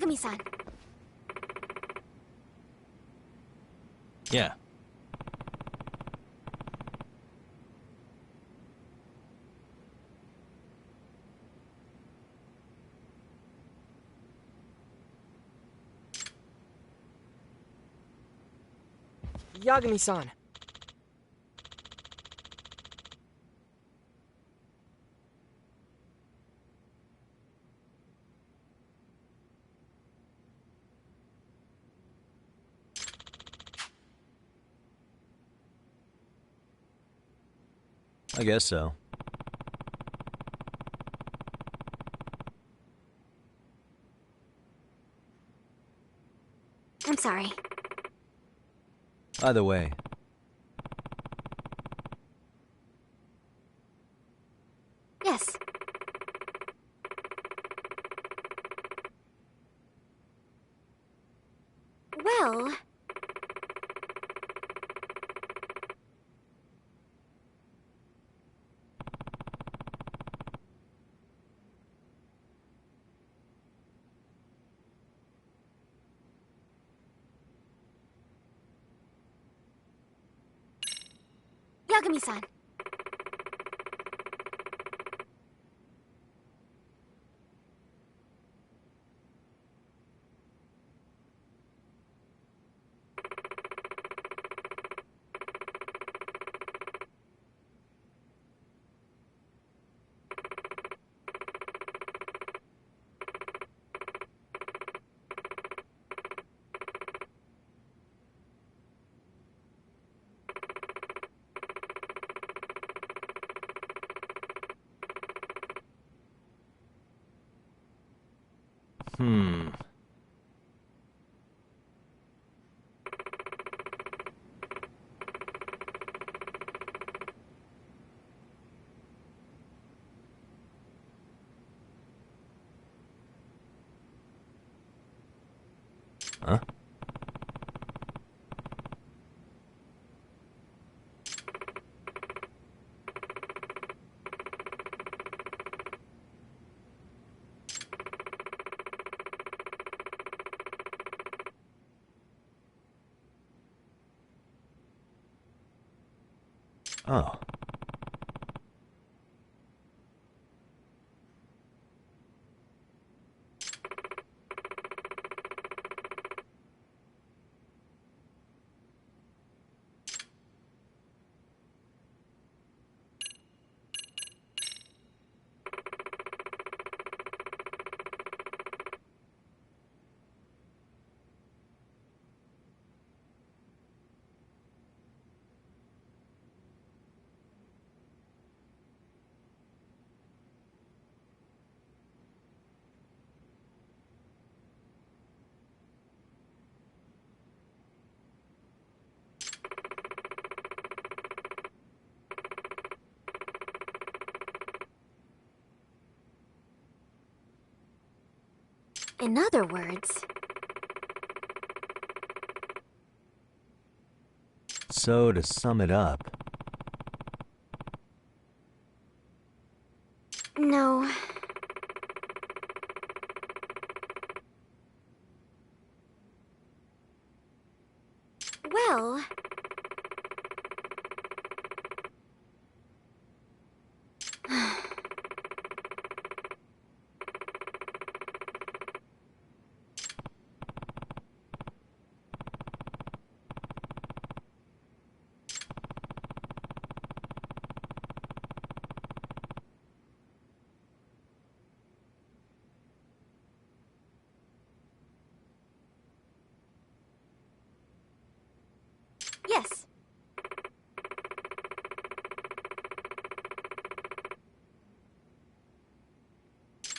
Yagami-san. Yeah. Yagami-san. I guess so. I'm sorry. Either way. Yes. Well... Yagami-san. Huh? Oh. In other words... So, to sum it up... No. Well... Yes.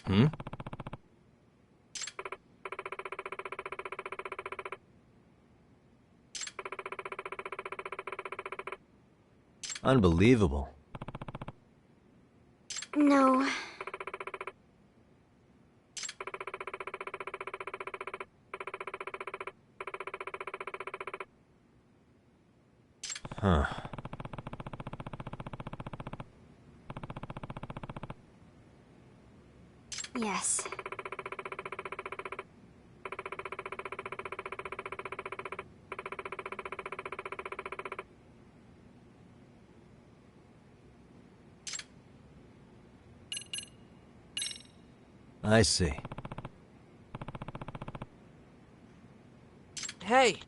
Hmm? Unbelievable. No. Huh. Yes. I see. Hey!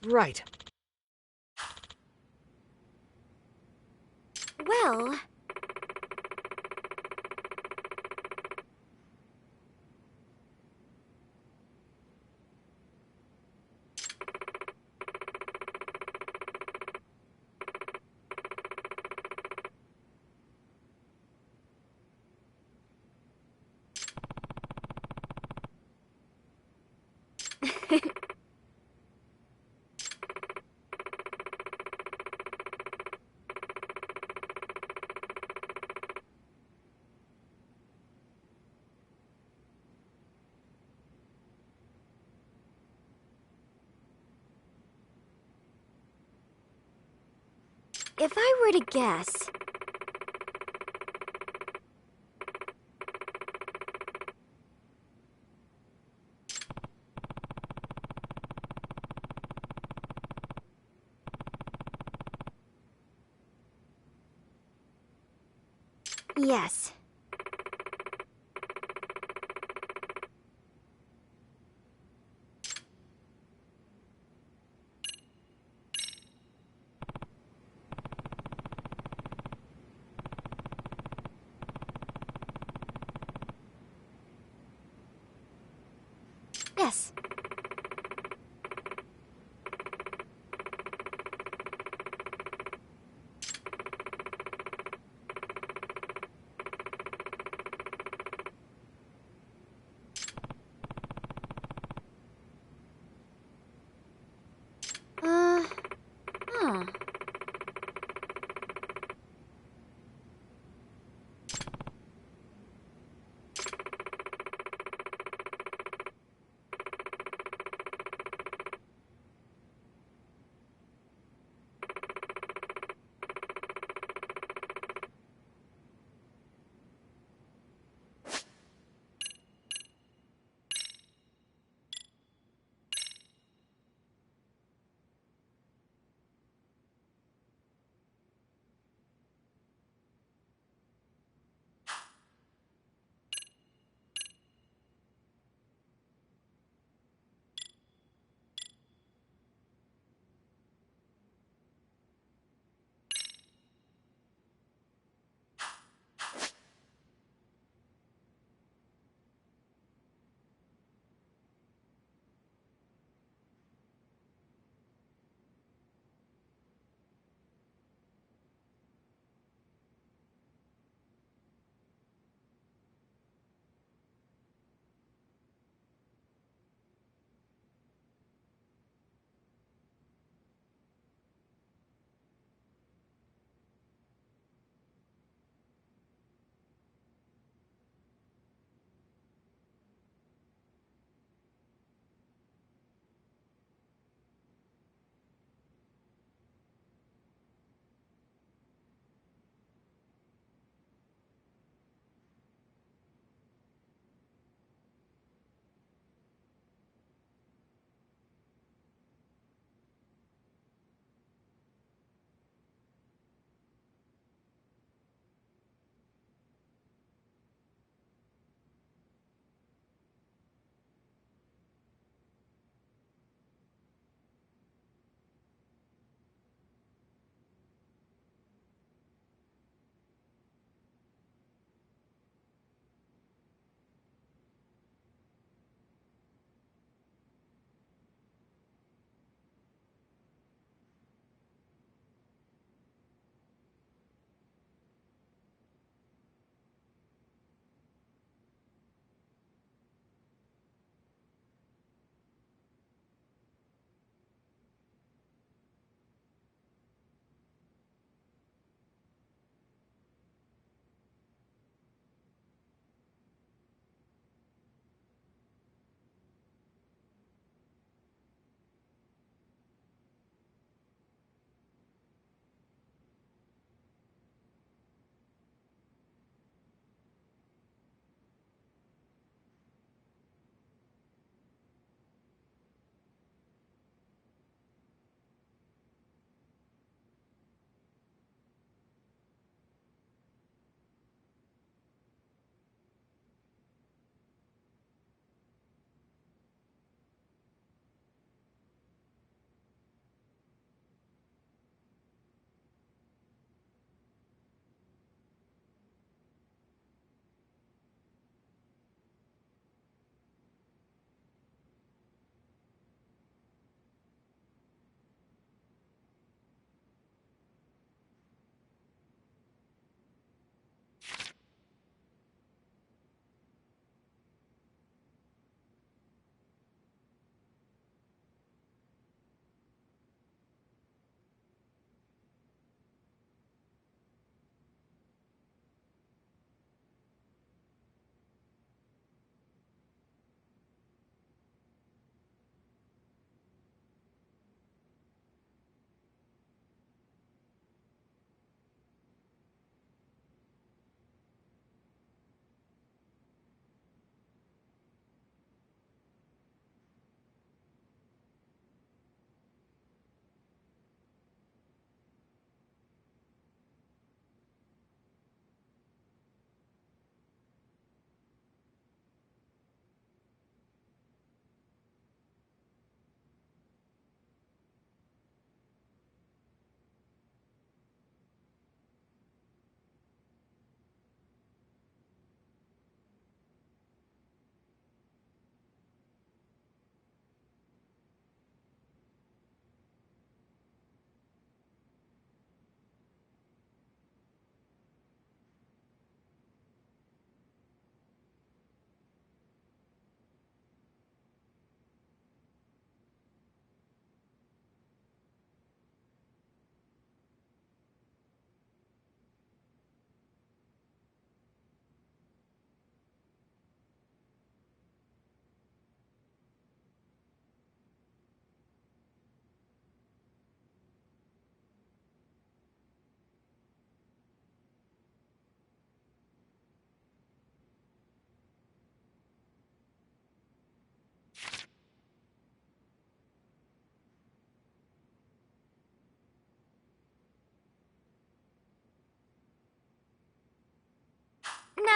Right. Well... If I were to guess... Yes. Yes. Huh.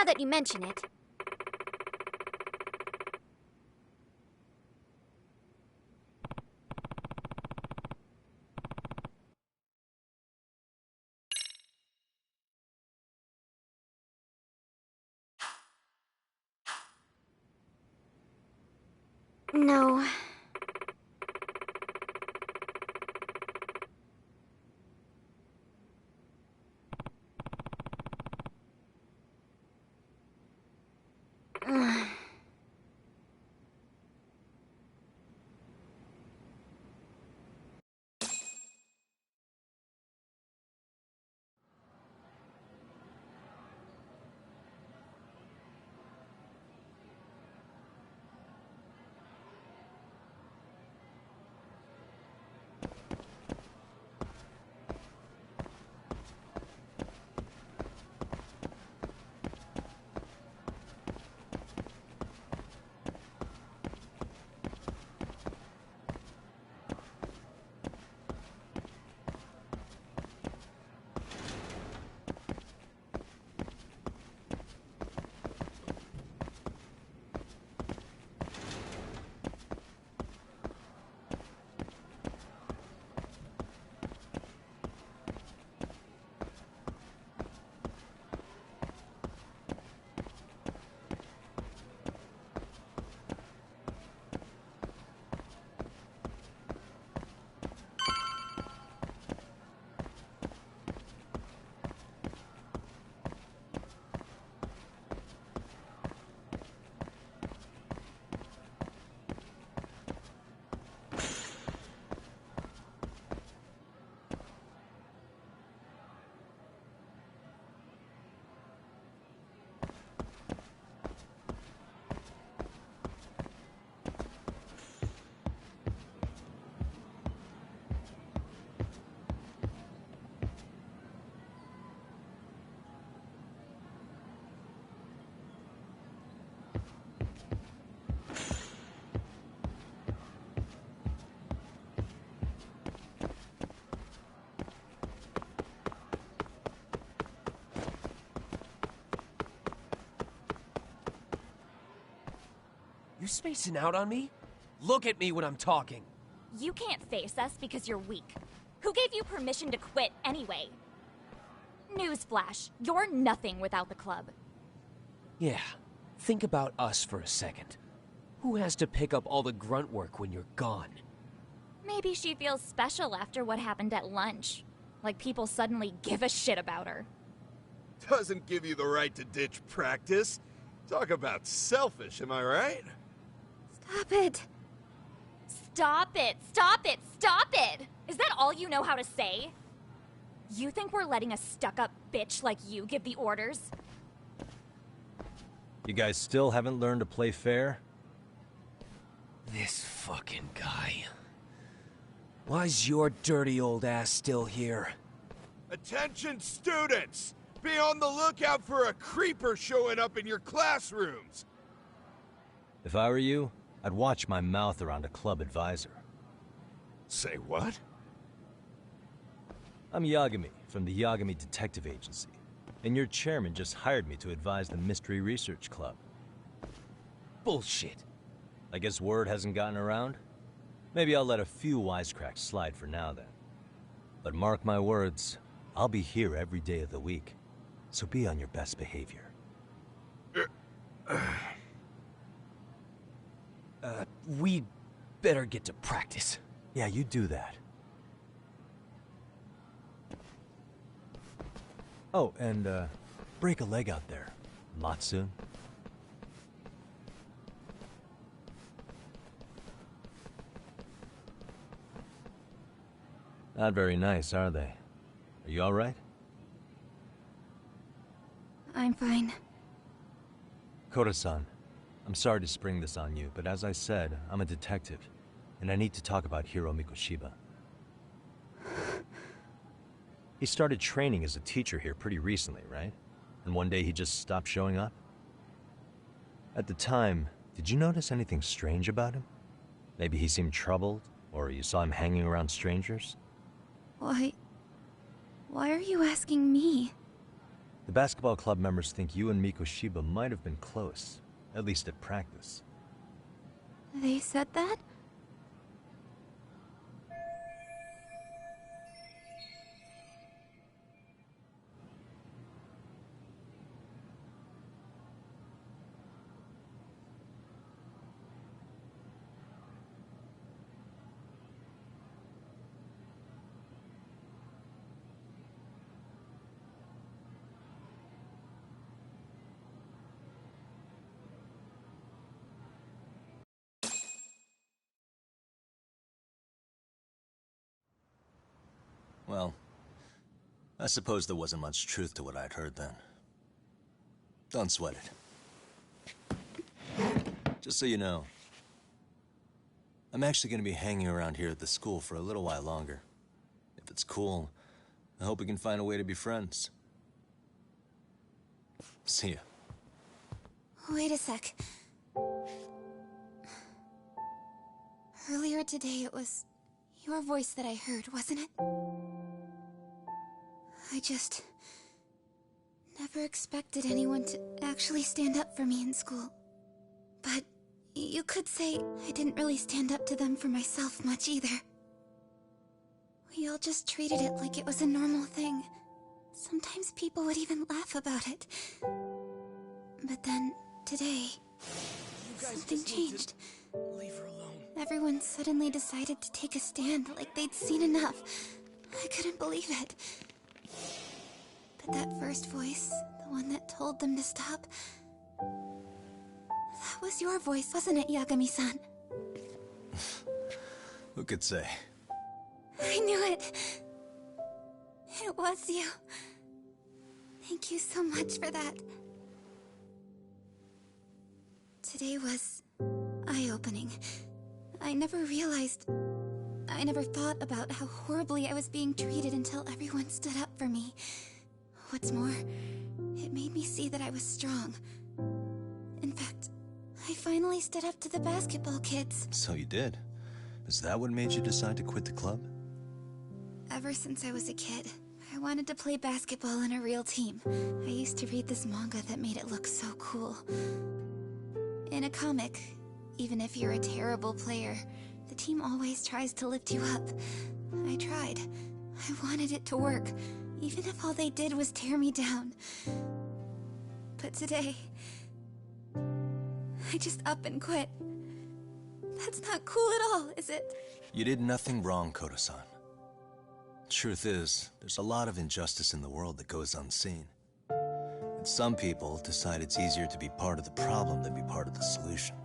Now that you mention it. No. You spacing out on me? Look at me when I'm talking. You can't face us because you're weak. Who gave you permission to quit anyway? Newsflash, you're nothing without the club. Yeah, think about us for a second. Who has to pick up all the grunt work when you're gone? Maybe she feels special after what happened at lunch. Like people suddenly give a shit about her. Doesn't give you the right to ditch practice. Talk about selfish, am I right? Stop it. Stop it! Stop it! Stop it! Is that all you know how to say? You think we're letting a stuck-up bitch like you give the orders? You guys still haven't learned to play fair? This fucking guy. Why's your dirty old ass still here? Attention students! Be on the lookout for a creeper showing up in your classrooms! If I were you, I'd watch my mouth around a club advisor. Say what? I'm Yagami, from the Yagami Detective Agency, and your chairman just hired me to advise the Mystery Research Club. Bullshit. I guess word hasn't gotten around? Maybe I'll let a few wisecracks slide for now then. But mark my words, I'll be here every day of the week, so be on your best behavior. We better get to practice. Yeah, you do that. Oh, and, break a leg out there. Not soon. Not very nice, are they? Are you alright? I'm fine. Koda-san, I'm sorry to spring this on you, but as I said, I'm a detective, and I need to talk about Hiro Mikoshiba. He started training as a teacher here pretty recently, right? And one day he just stopped showing up? At the time, did you notice anything strange about him? Maybe he seemed troubled, or you saw him hanging around strangers? Why are you asking me? The basketball club members think you and Miko Shiba might have been close, at least at practice. They said that? Well, I suppose there wasn't much truth to what I'd heard then. Don't sweat it. Just so you know, I'm actually going to be hanging around here at the school for a little while longer. If it's cool, I hope we can find a way to be friends. See ya. Wait a sec. Earlier today, it was your voice that I heard, wasn't it? I just never expected anyone to actually stand up for me in school. But you could say I didn't really stand up to them for myself much either. We all just treated it like it was a normal thing. Sometimes people would even laugh about it. But then, today, something changed. Leave her alone. Everyone suddenly decided to take a stand like they'd seen enough. I couldn't believe it. But that first voice, the one that told them to stop, that was your voice, wasn't it, Yagami-san? Who could say? I knew it. It was you. Thank you so much for that. Today was eye-opening. I never thought about how horribly I was being treated until everyone stood up for me. What's more, it made me see that I was strong. In fact, I finally stood up to the basketball kids. So you did. Is that what made you decide to quit the club? Ever since I was a kid, I wanted to play basketball on a real team. I used to read this manga that made it look so cool. In a comic, even if you're a terrible player, the team always tries to lift you up. I tried. I wanted it to work, even if all they did was tear me down. But today, I just up and quit. That's not cool at all, is it? You did nothing wrong, Koto-san. Truth is, there's a lot of injustice in the world that goes unseen. And some people decide it's easier to be part of the problem than be part of the solution.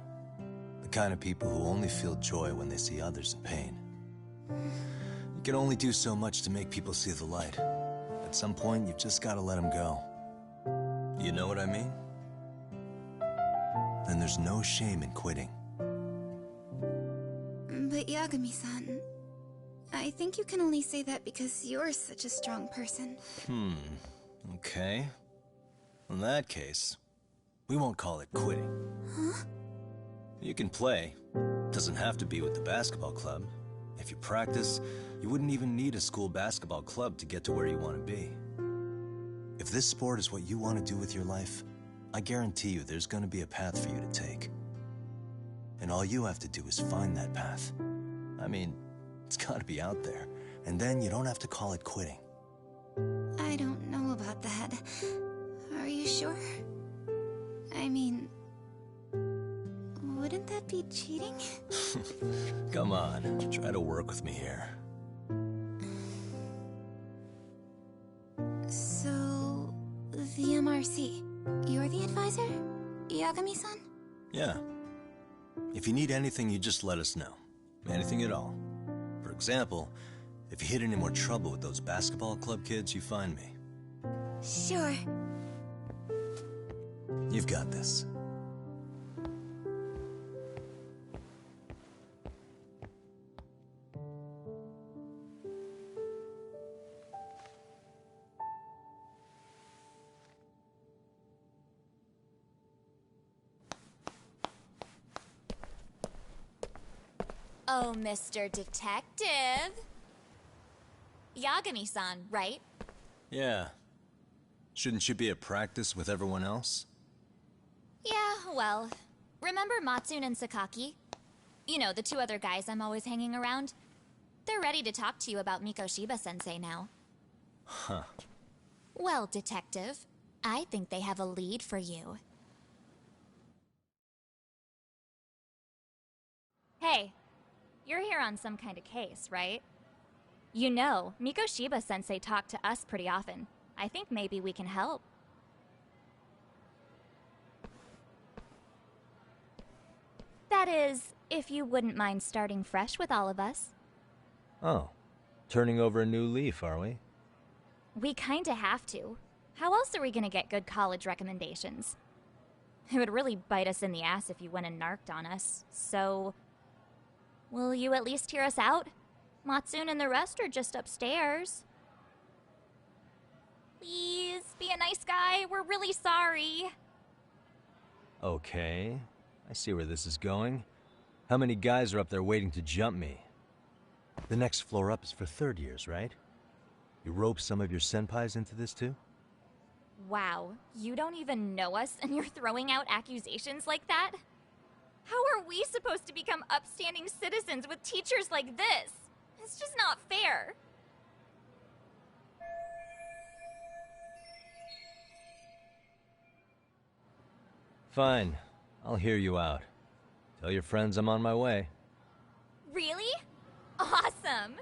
The kind of people who only feel joy when they see others in pain. You can only do so much to make people see the light. At some point, you've just gotta let them go. You know what I mean? Then there's no shame in quitting. But Yagami-san, I think you can only say that because you're such a strong person. Okay. In that case, we won't call it quitting. Huh? You can play. Doesn't have to be with the basketball club. If you practice, you wouldn't even need a school basketball club to get to where you want to be. If this sport is what you want to do with your life, I guarantee you there's going to be a path for you to take. And all you have to do is find that path. I mean, it's got to be out there. And then you don't have to call it quitting. I don't know about that. Are you sure? I mean, wouldn't that be cheating? Come on, try to work with me here. So, the MRC, you're the advisor? Yagami-san? Yeah. If you need anything, you just let us know. Anything at all. For example, if you hit any more trouble with those basketball club kids, you find me. Sure. You've got this. Oh, Mr. Detective. Yagami-san, right? Yeah. Shouldn't you be at practice with everyone else? Yeah, well, remember Matsune and Sakaki? You know, the two other guys I'm always hanging around? They're ready to talk to you about Mikoshiba-sensei now. Huh. Well, detective, I think they have a lead for you. Hey, you're here on some kind of case, right? You know, Mikoshiba-sensei talked to us pretty often. I think maybe we can help. That is, if you wouldn't mind starting fresh with all of us. Oh, turning over a new leaf, are we? We kinda have to. How else are we gonna get good college recommendations? It would really bite us in the ass if you went and narked on us, so... Will you at least hear us out? Matsune and the rest are just upstairs. Please, be a nice guy. We're really sorry. Okay, I see where this is going. How many guys are up there waiting to jump me? The next floor up is for third years, right? You rope some of your senpais into this too? Wow, you don't even know us and you're throwing out accusations like that? How are we supposed to become upstanding citizens with teachers like this? It's just not fair. Fine, I'll hear you out. Tell your friends I'm on my way. Really? Awesome!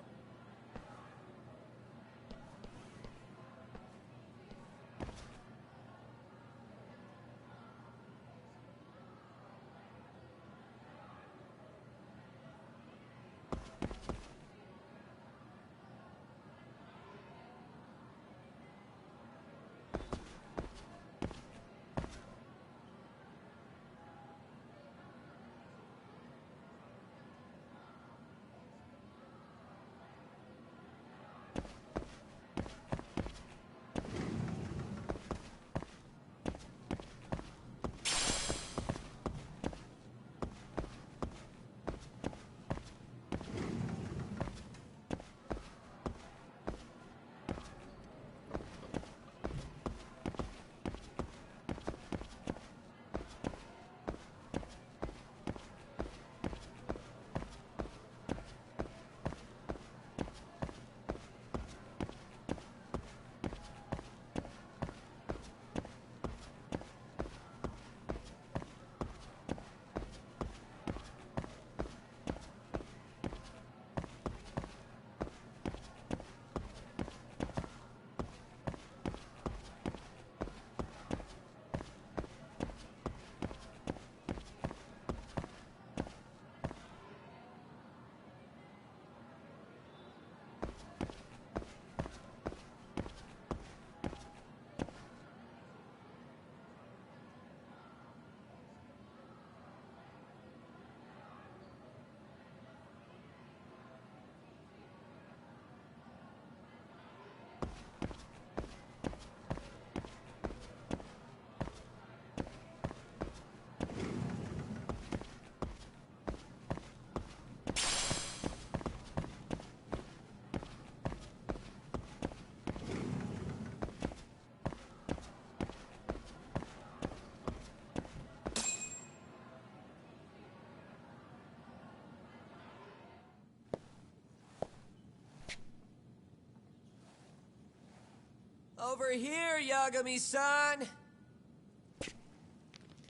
Over here, Yagami-san!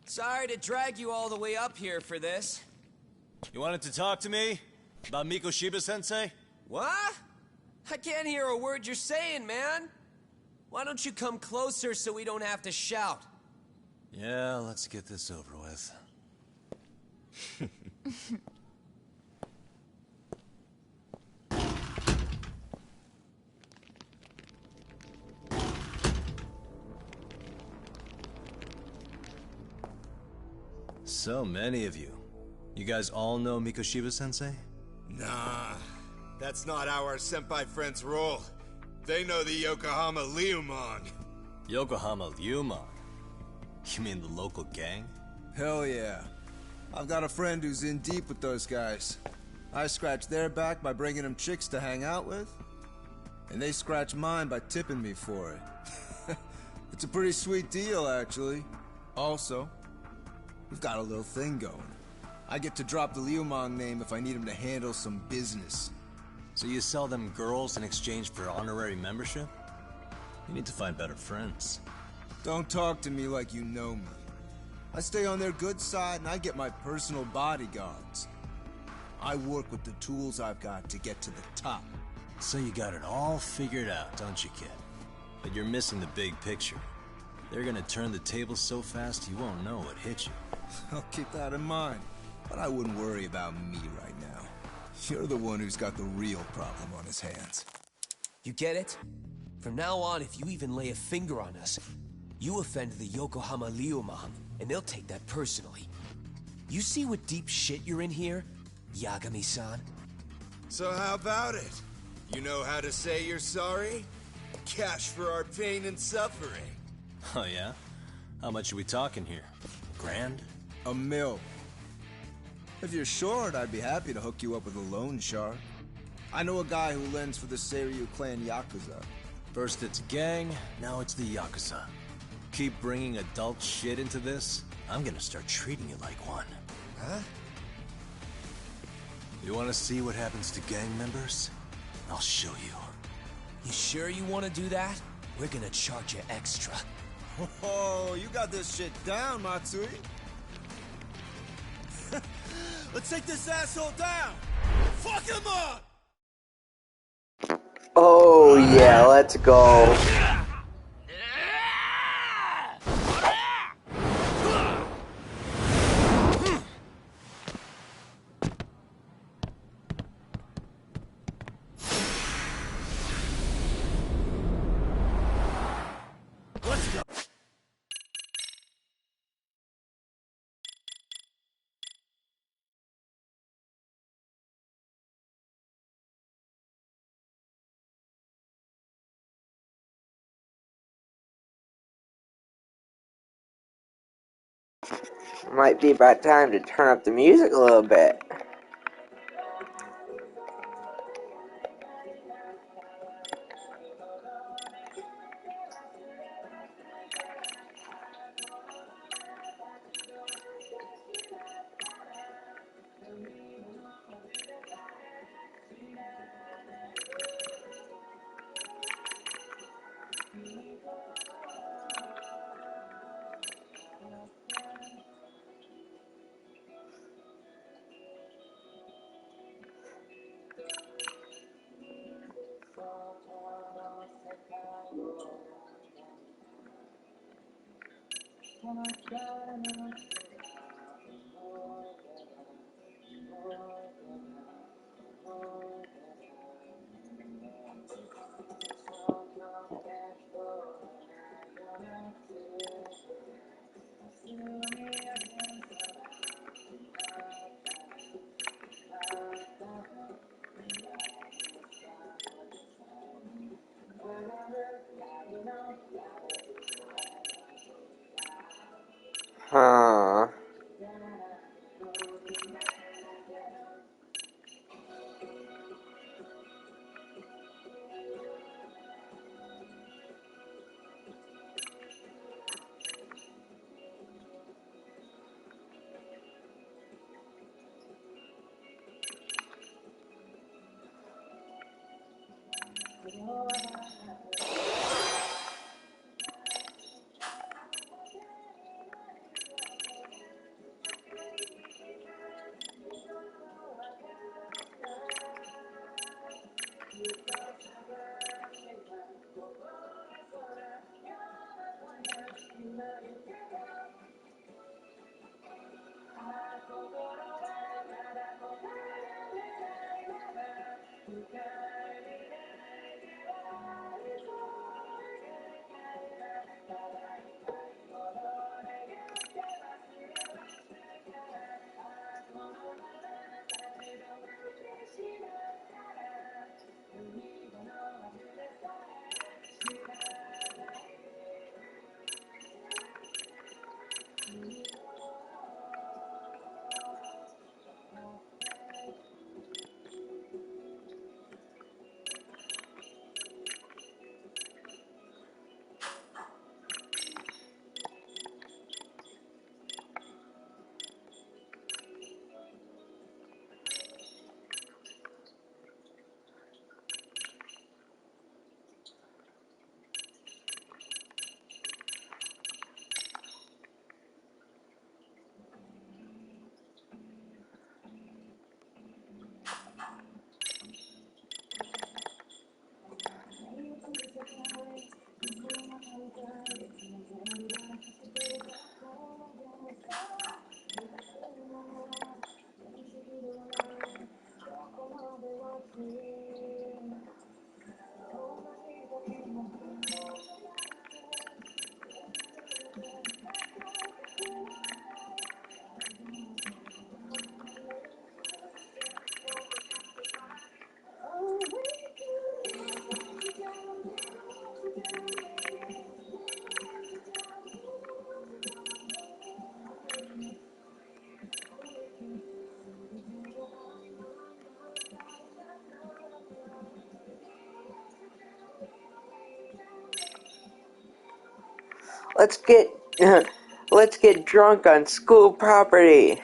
Sorry to drag you all the way up here for this. You wanted to talk to me? About Mikoshiba-sensei? What? I can't hear a word you're saying, man! Why don't you come closer so we don't have to shout? Yeah, let's get this over with. So many of you. You guys all know Mikoshiba-sensei? Nah, that's not how our senpai friends roll. They know the Yokohama Liumon. Yokohama Liumon? You mean the local gang? Hell yeah. I've got a friend who's in deep with those guys. I scratch their back by bringing them chicks to hang out with, and they scratch mine by tipping me for it. It's a pretty sweet deal, actually. Also, we've got a little thing going. I get to drop the Liumang name if I need him to handle some business. So you sell them girls in exchange for honorary membership? You need to find better friends. Don't talk to me like you know me. I stay on their good side and I get my personal bodyguards. I work with the tools I've got to get to the top. So you got it all figured out, don't you, kid? But you're missing the big picture. They're gonna turn the tables so fast you won't know what hit you. I'll keep that in mind. But I wouldn't worry about me right now. You're the one who's got the real problem on his hands. You get it? From now on, if you even lay a finger on us, you offend the Yokohama Liumang, and they'll take that personally. You see what deep shit you're in here, Yagami-san? So how about it? You know how to say you're sorry? Cash for our pain and suffering. Oh yeah? How much are we talking here? $1,000? $1 million. If you're short, I'd be happy to hook you up with a loan shark. I know a guy who lends for the Seiryu clan Yakuza. First it's a gang, now it's the Yakuza. Keep bringing adult shit into this, I'm gonna start treating you like one. Huh? You wanna see what happens to gang members? I'll show you. You sure you want to do that? We're gonna charge you extra. Oh, you got this shit down, Matsui. Let's take this asshole down! Fuck him up! Oh yeah, let's go. Might be about time to turn up the music a little bit. let's get drunk on school property.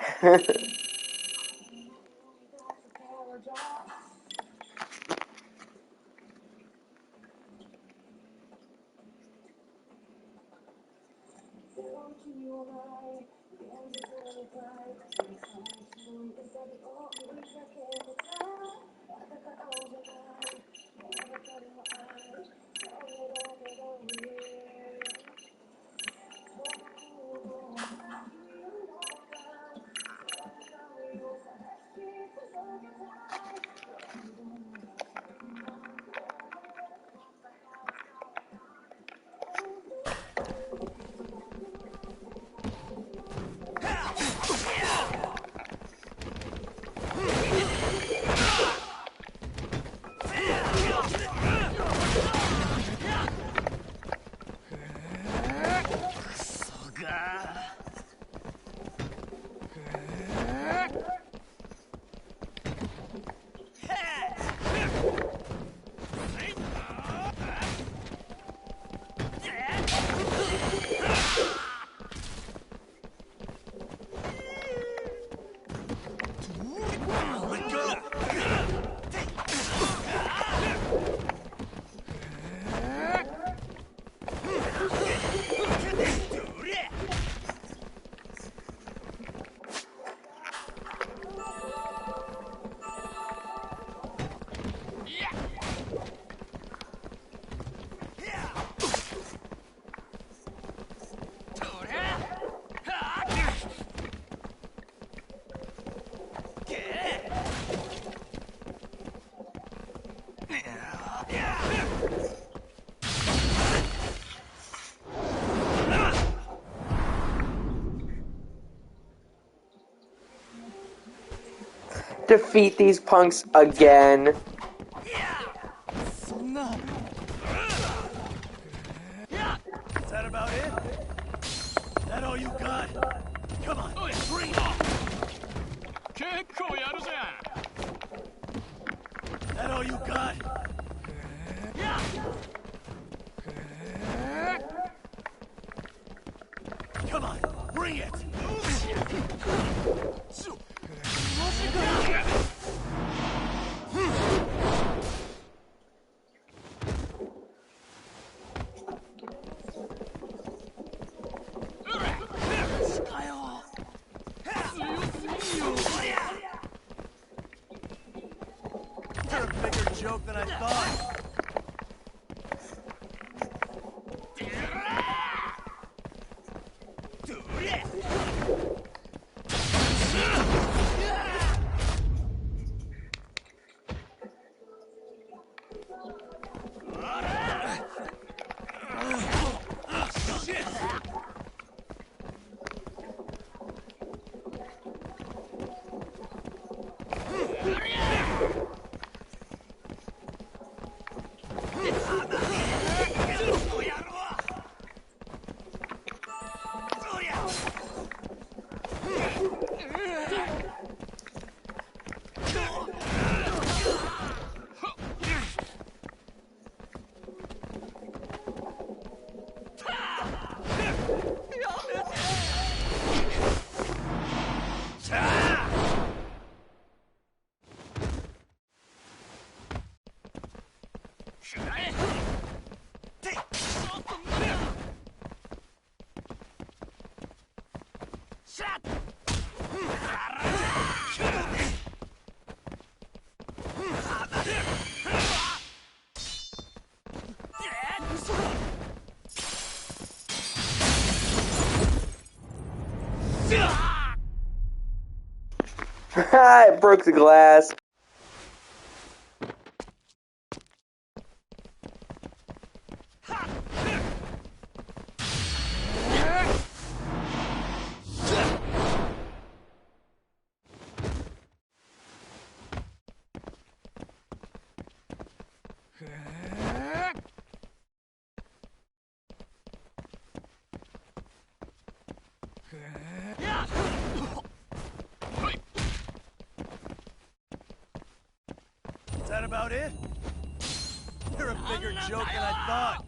Defeat these punks again. Is that about it? Is that all you got? Come on, bring it! Is that all you got? Come on, bring it! You're a bigger joke than I thought. It broke the glass. Is that about it? You're a bigger joke than I thought.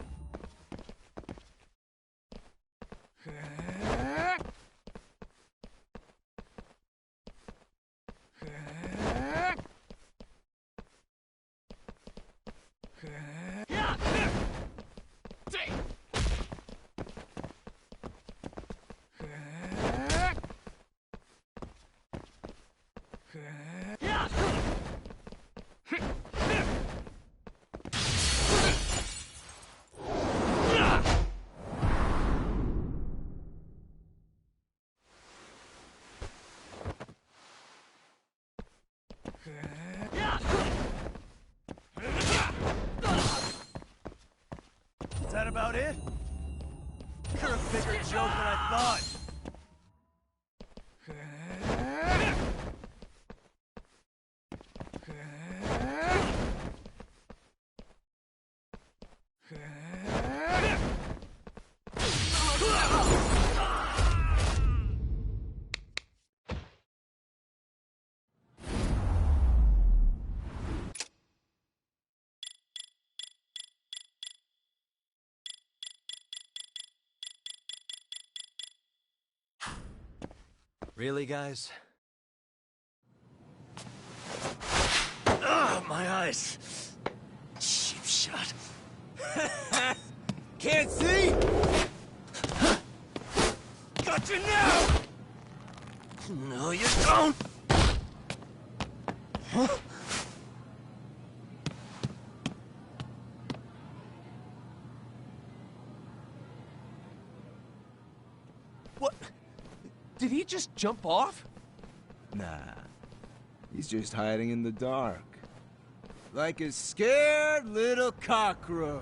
thought. Really, guys? Ugh, my eyes. Cheap shot. Can't see? Got you now! No, you don't! Huh? What? Did he just jump off? Nah. He's just hiding in the dark. Like a scared little cockroach.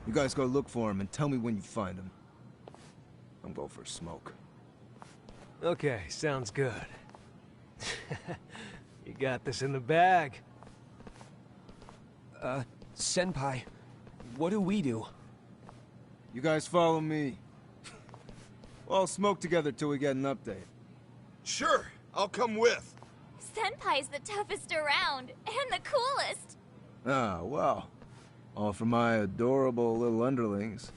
You guys go look for him and tell me when you find him. I'm going for a smoke. Okay, sounds good. You got this in the bag. Senpai, what do we do? You guys follow me. We'll all smoke together till we get an update. Sure, I'll come with. Senpai's the toughest around, and the coolest. Ah, well. All for my adorable little underlings.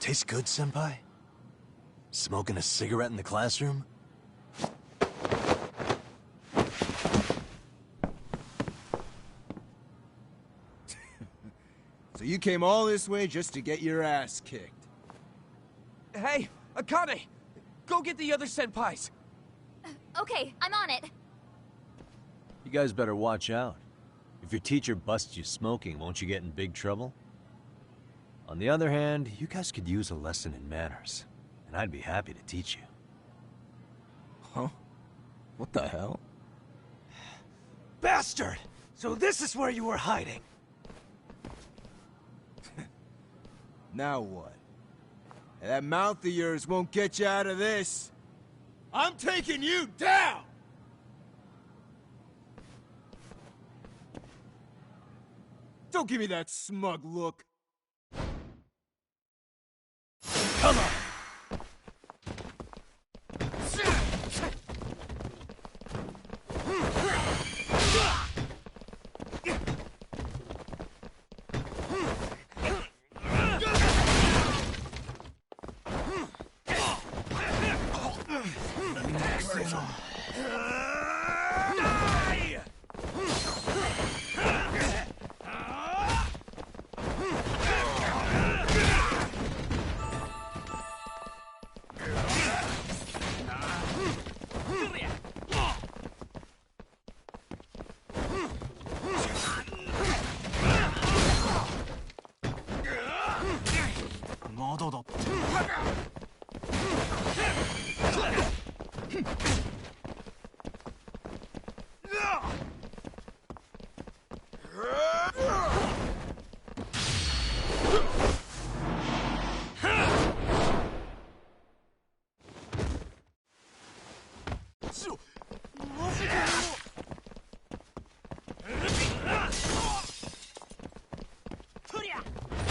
Tastes good, Senpai? Smoking a cigarette in the classroom? So you came all this way just to get your ass kicked? Hey, Akane! Go get the other senpais! Okay, I'm on it. You guys better watch out. If your teacher busts you smoking, won't you get in big trouble? On the other hand, you guys could use a lesson in manners, and I'd be happy to teach you. Huh? What the hell? Bastard! So this is where you were hiding. Now what? That mouth of yours won't get you out of this. I'm taking you down! Don't give me that smug look. Come on! Is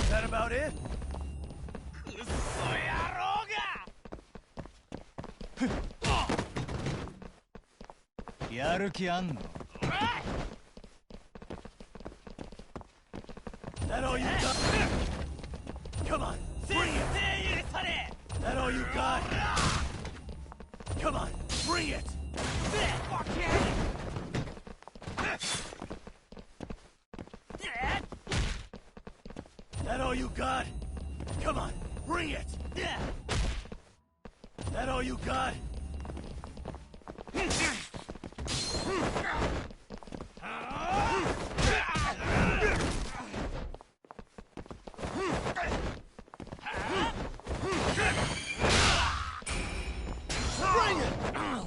that about it? That all you got? Come on, bring it! That all you got? Come on, bring it! That all you got? Come on, bring it! That all you got?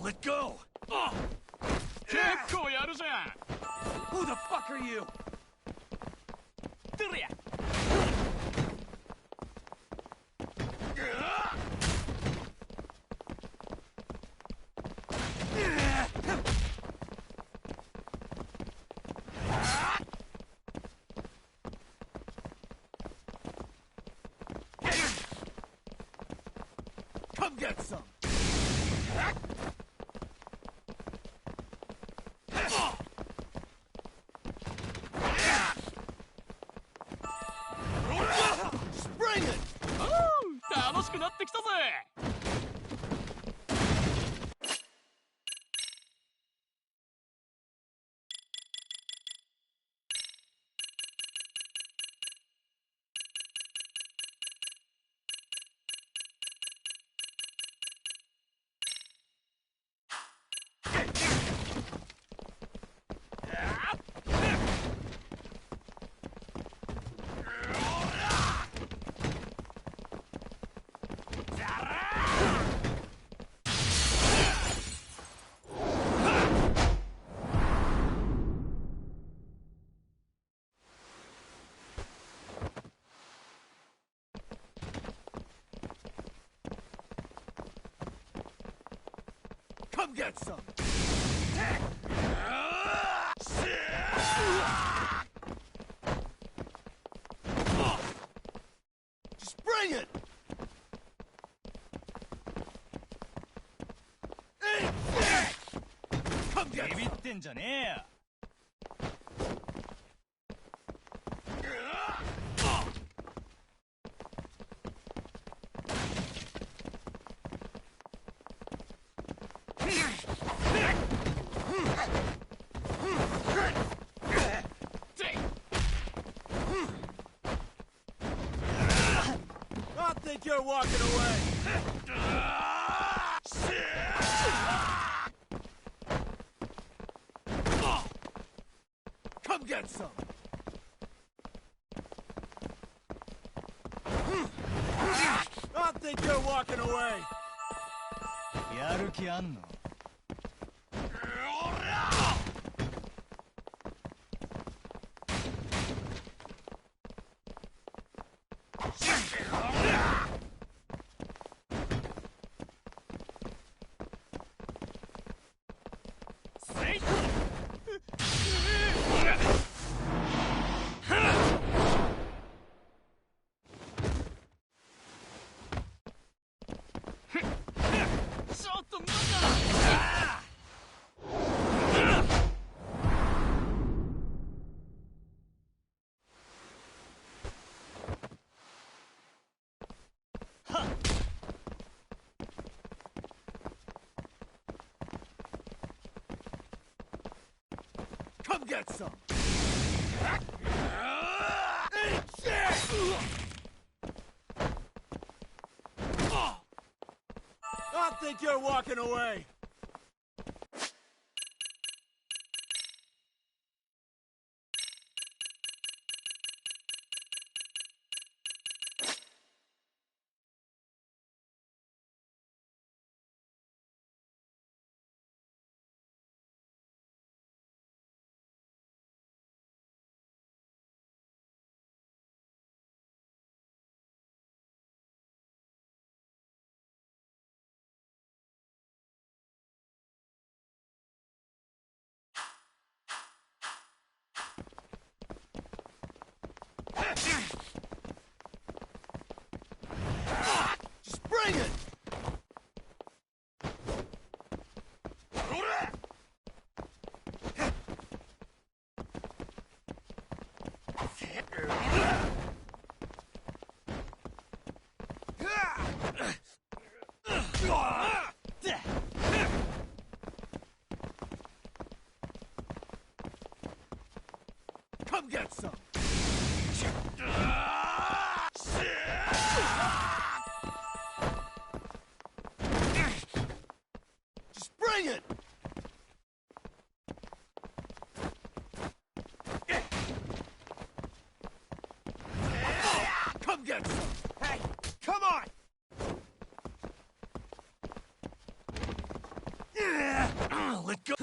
Let go! Who the fuck are you? Come get some! Spring it! 楽しくなってきたぜ。Come get some! Just bring it! Come get some! ビビってんじゃねえよ。I think you're walking away. Come get some. I think you're walking away. やる気あんの? Come get some! Eat shit! I think you're walking away! Just bring it! Come get some! Just bring it! Come get some! Hey, come on! Let go!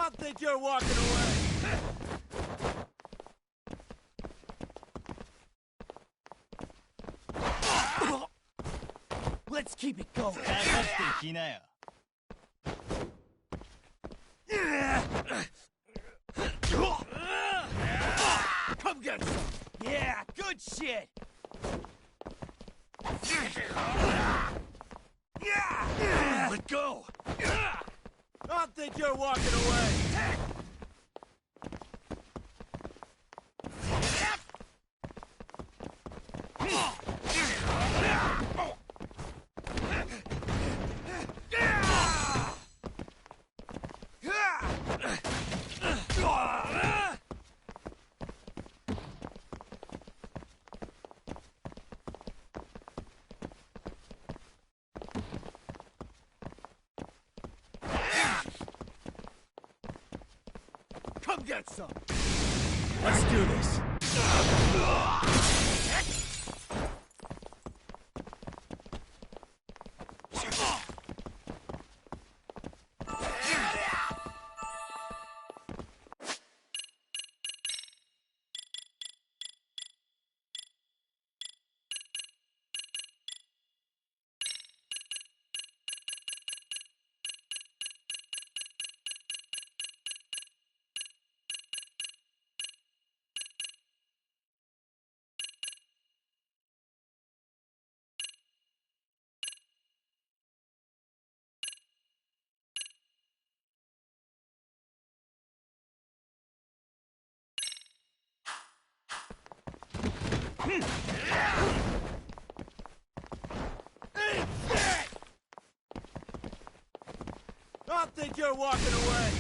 I think you're walking away. Let's keep it going. Come get some. Yeah, good shit. Let go. I think you're walking away. Come get some! Let's do this! I think you're walking away.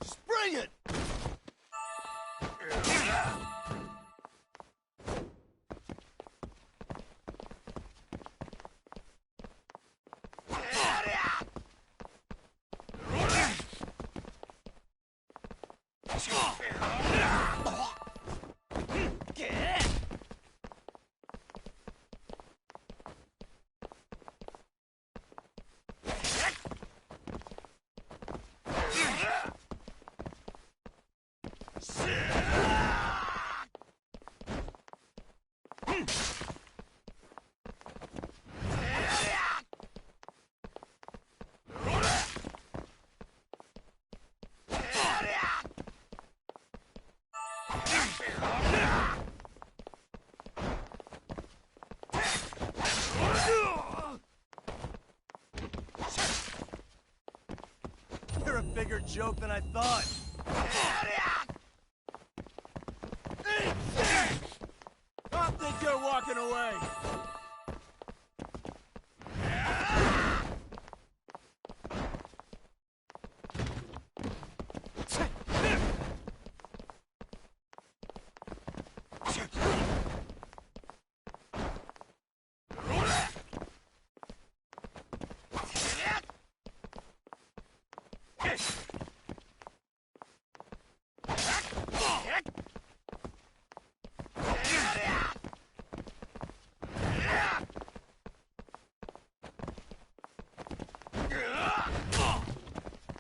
Just bring it. joke than I thought. I think you're walking away.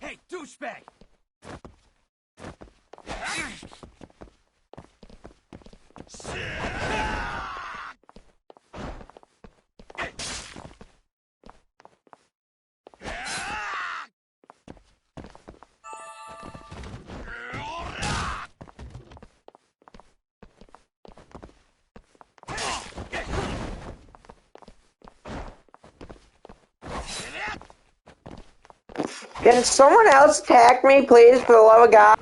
Hey, douchebag! Can someone else attack me, please, for the love of God?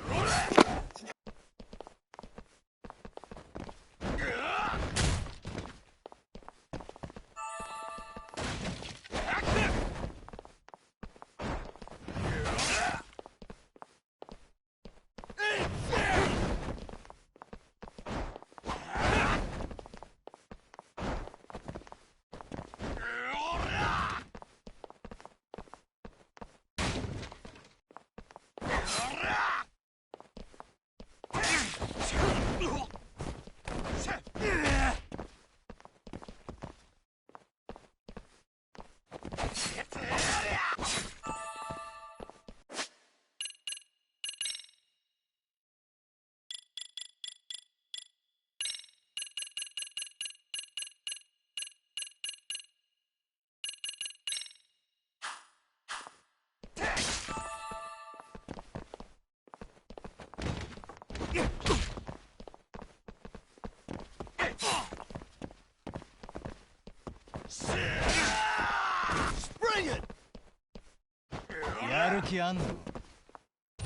Spring it!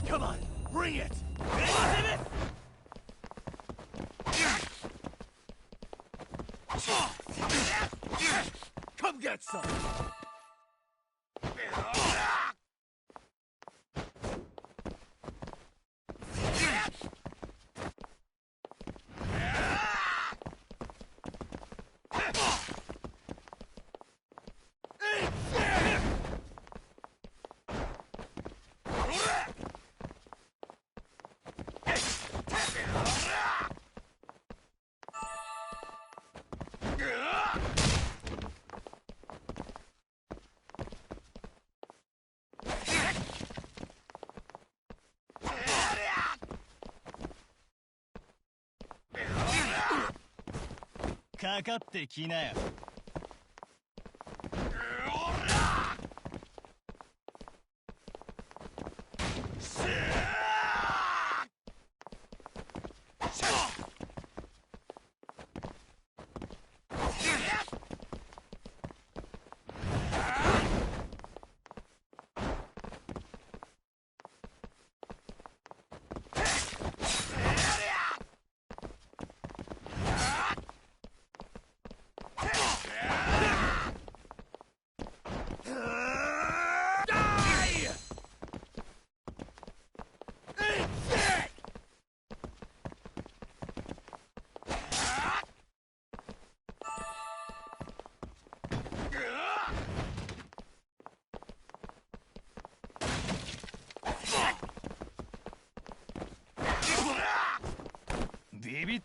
Come on, bring it! Come get some!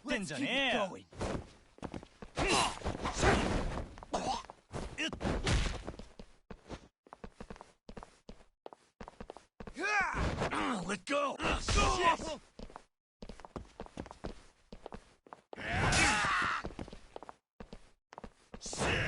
Let's keep it going. Let go! Shit!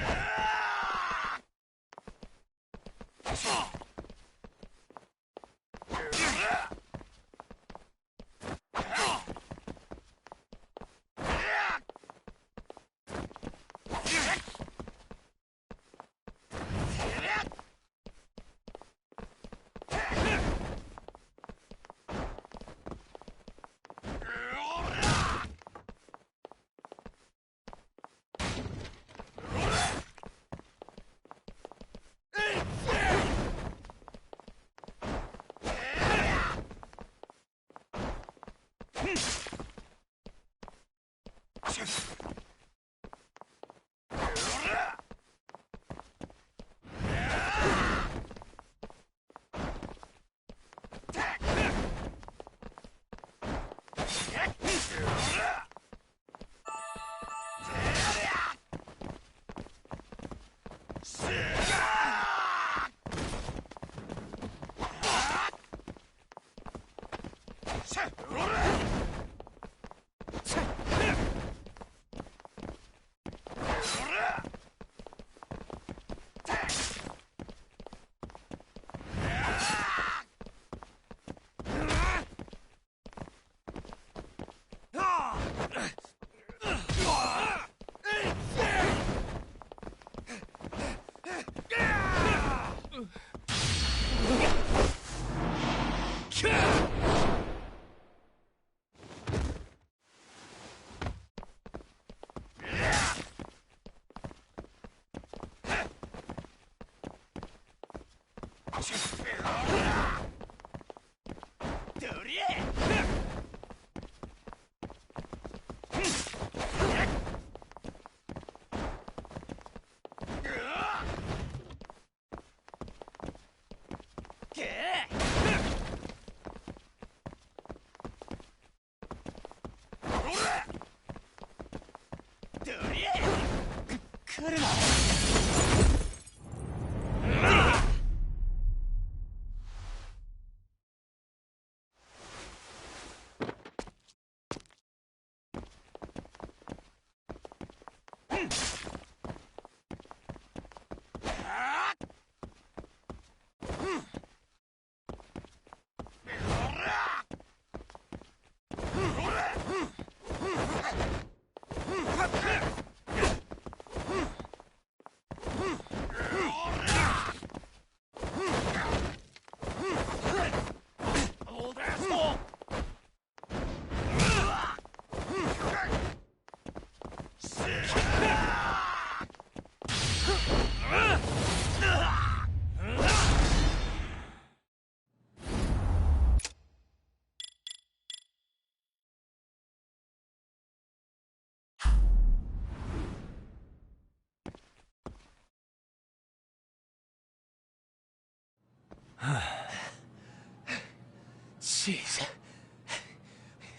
Jeez.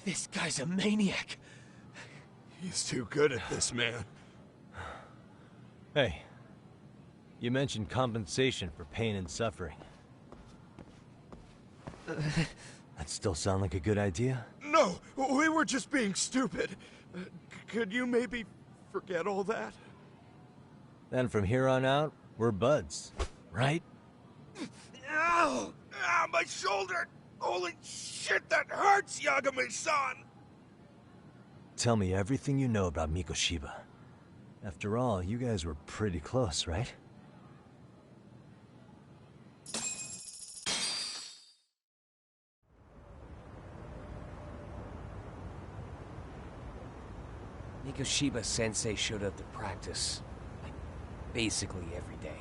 This guy's a maniac. He's too good at this, man. Hey, you mentioned compensation for pain and suffering. That still sound like a good idea? No, we were just being stupid. Could you maybe forget all that? Then from here on out, we're buds, right? Ow! Ah, my shoulder! Holy shit, that hurts, Yagami-san! Tell me everything you know about Mikoshiba. After all, you guys were pretty close, right? Mikoshiba Sensei showed up to practice, like, basically every day.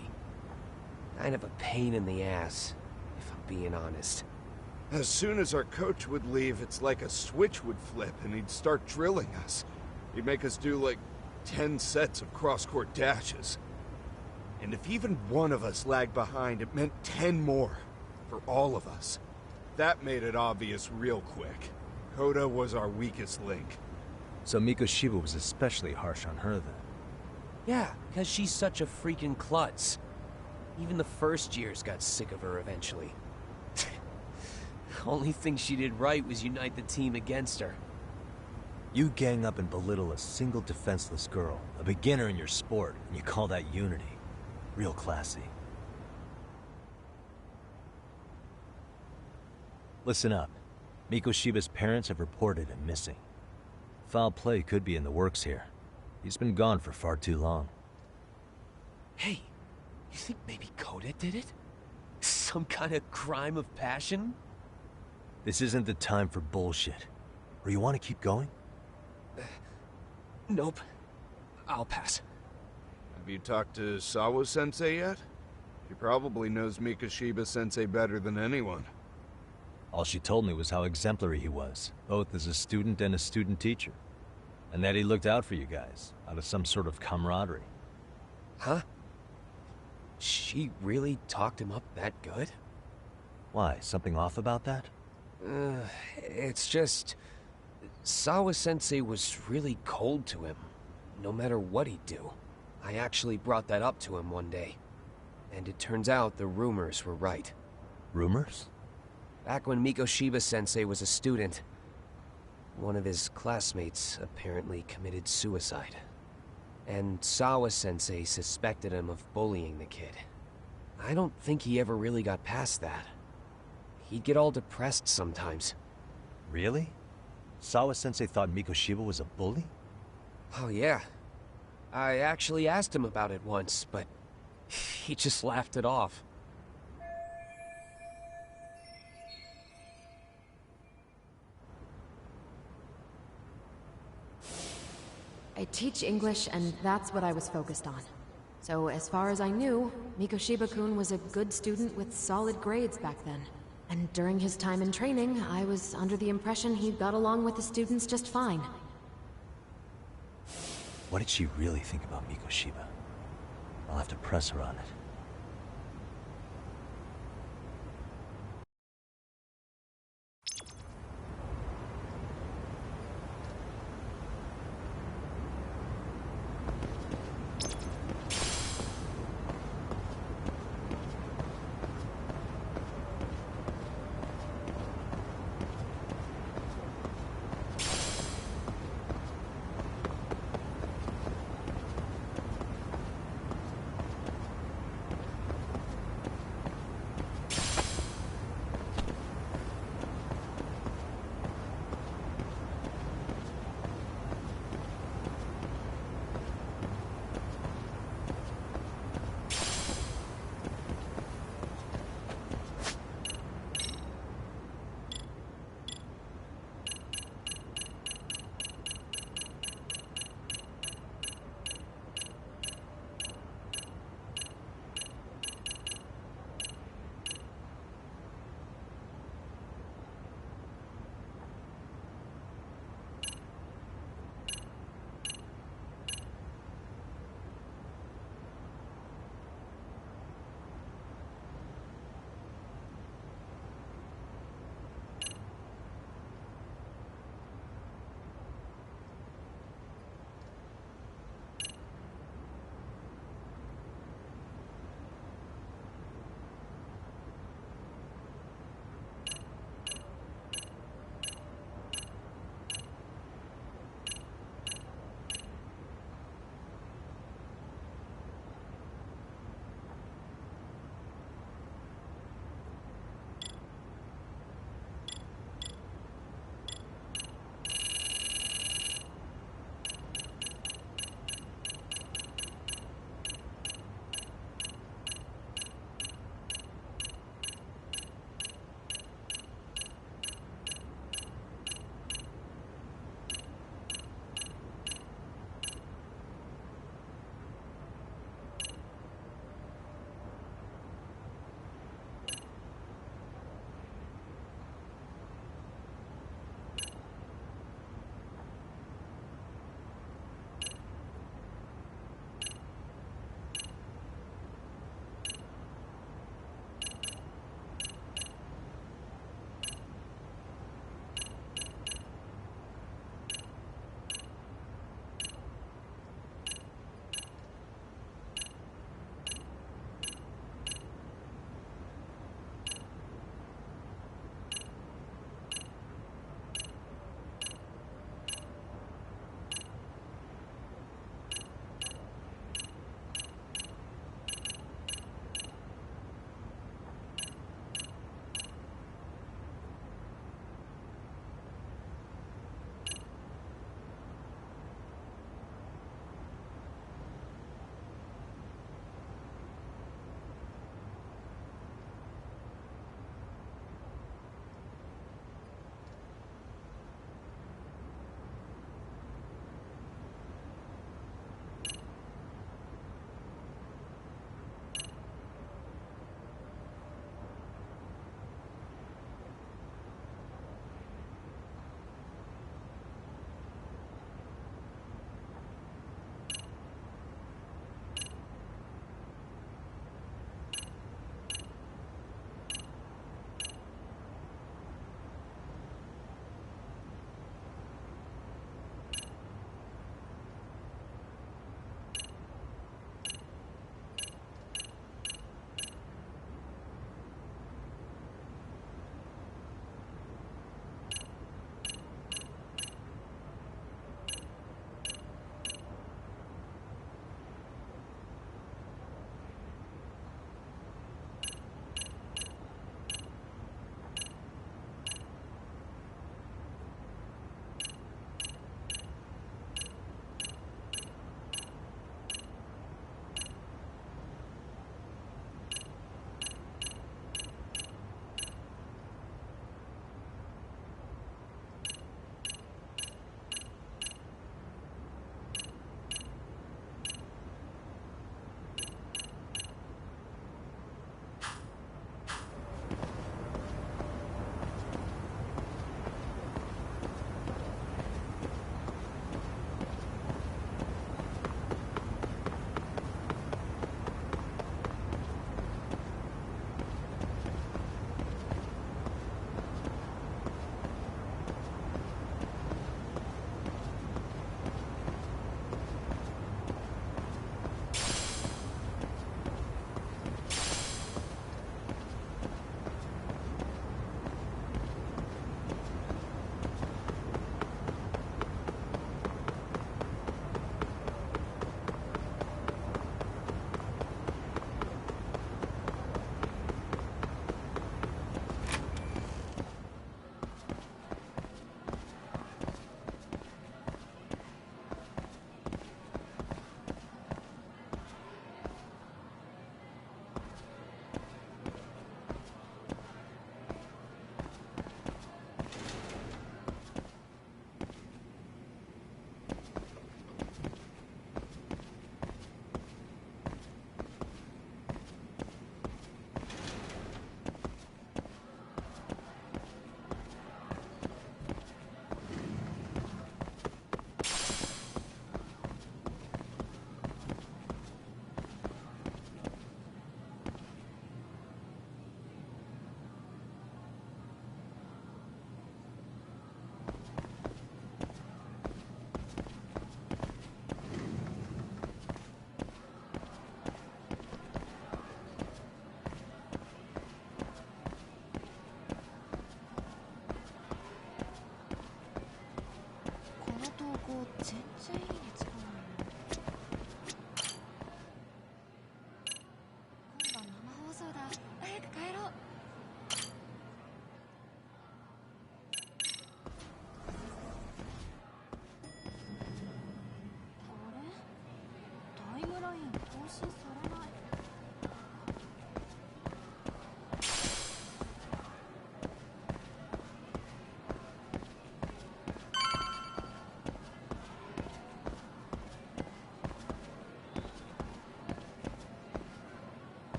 Kind of a pain in the ass, if I'm being honest. As soon as our coach would leave, it's like a switch would flip and he'd start drilling us. He'd make us do like 10 sets of cross-court dashes. And if even one of us lagged behind, it meant 10 more. For all of us. That made it obvious real quick. Koda was our weakest link. So Mikoshiba was especially harsh on her then? Yeah, because she's such a freaking klutz. Even the first years got sick of her eventually. Only thing she did right was unite the team against her. You gang up and belittle a single defenseless girl, a beginner in your sport, and you call that unity. Real classy. Listen up. Mikoshiba's parents have reported him missing. Foul play could be in the works here. He's been gone for far too long. Hey, you think maybe Koda did it? Some kind of crime of passion? This isn't the time for bullshit. Or you want to keep going? Nope. I'll pass. Have you talked to Sawa-sensei yet? She probably knows Mikoshiba-sensei better than anyone. All she told me was how exemplary he was, both as a student and a student teacher. And that he looked out for you guys, out of some sort of camaraderie. Huh? She really talked him up that good? Why, something off about that? It's just... Sawa-sensei was really cold to him, no matter what he'd do. I actually brought that up to him one day. And it turns out the rumors were right. Rumors? Back when Mikoshiba-sensei was a student, one of his classmates apparently committed suicide. And Sawa-sensei suspected him of bullying the kid. I don't think he ever really got past that. He'd get all depressed sometimes. Really? Sawa-sensei thought Mikoshiba was a bully? Oh yeah. I actually asked him about it once, but he just laughed it off. I teach English, and that's what I was focused on. So as far as I knew, Mikoshiba-kun was a good student with solid grades back then. And during his time in training, I was under the impression he got along with the students just fine. What did she really think about Mikoshiba? I'll have to press her on it.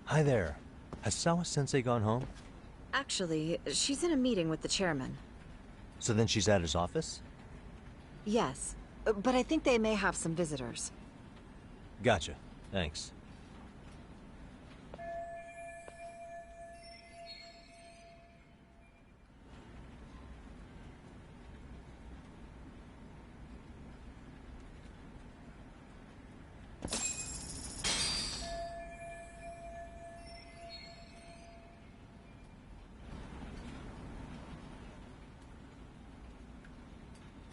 Hi there. Has Sawa-sensei gone home? Actually, she's in a meeting with the chairman. So then she's at his office? Yes, but I think they may have some visitors. Gotcha. Thanks.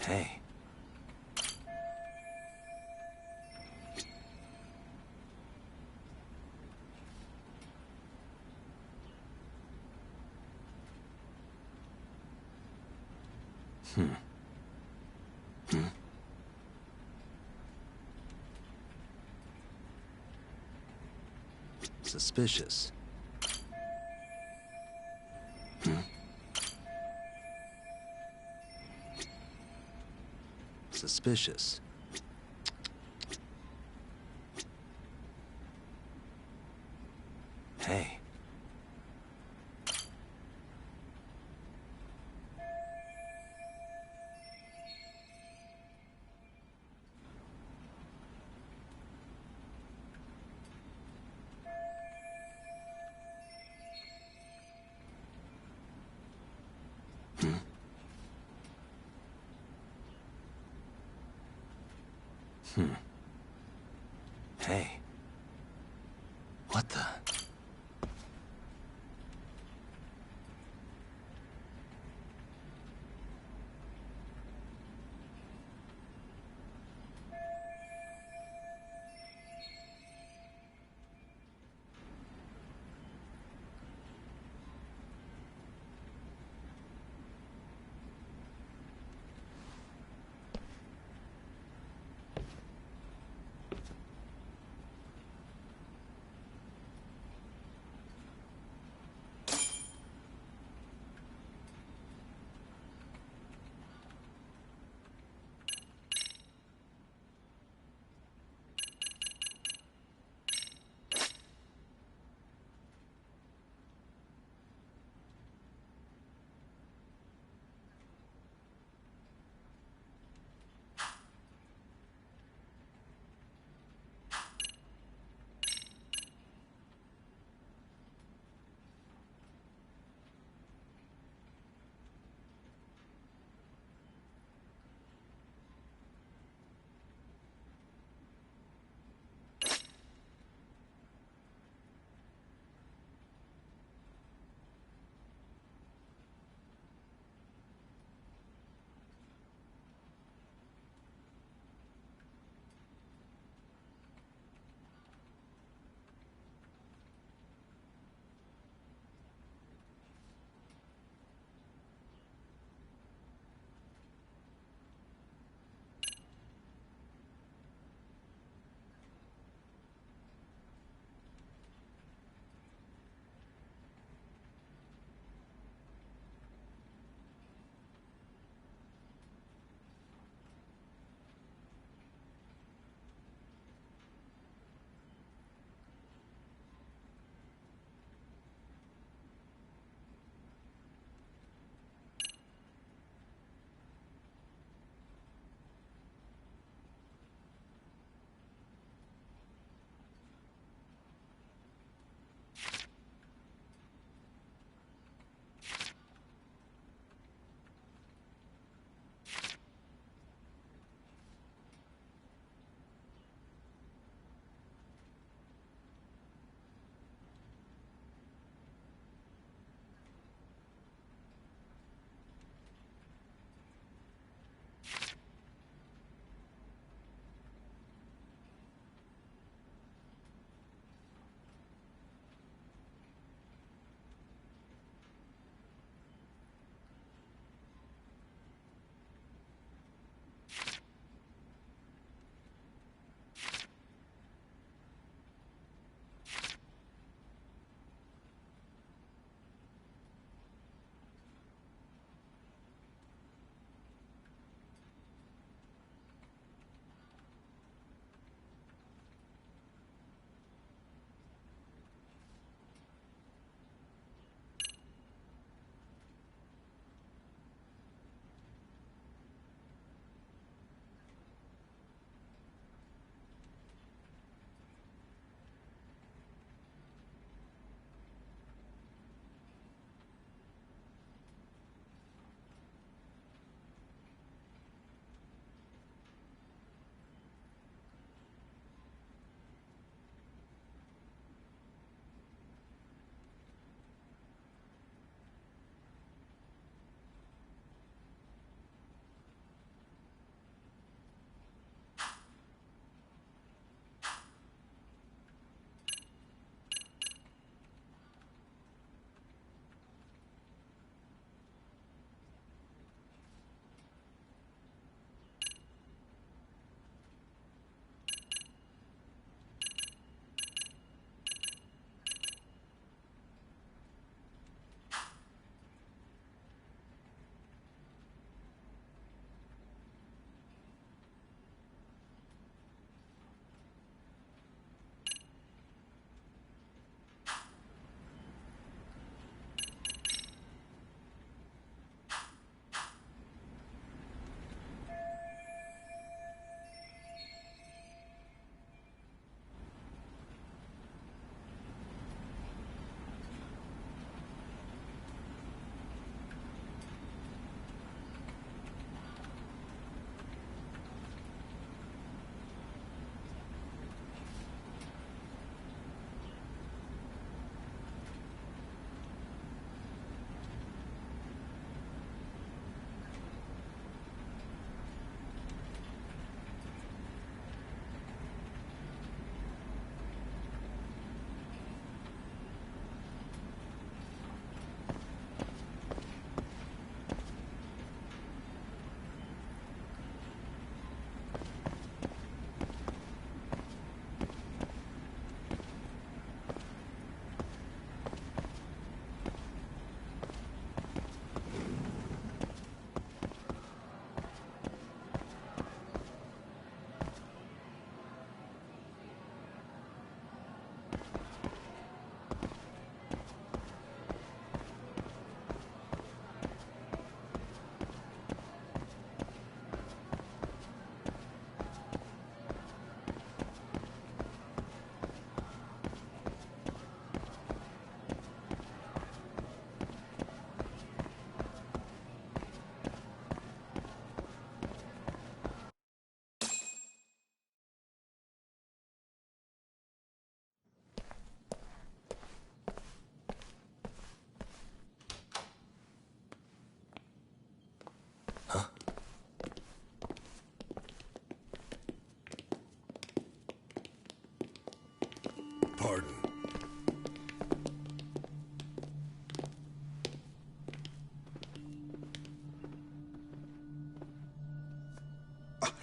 Hey. Suspicious. Suspicious. Hey. Hey. What the?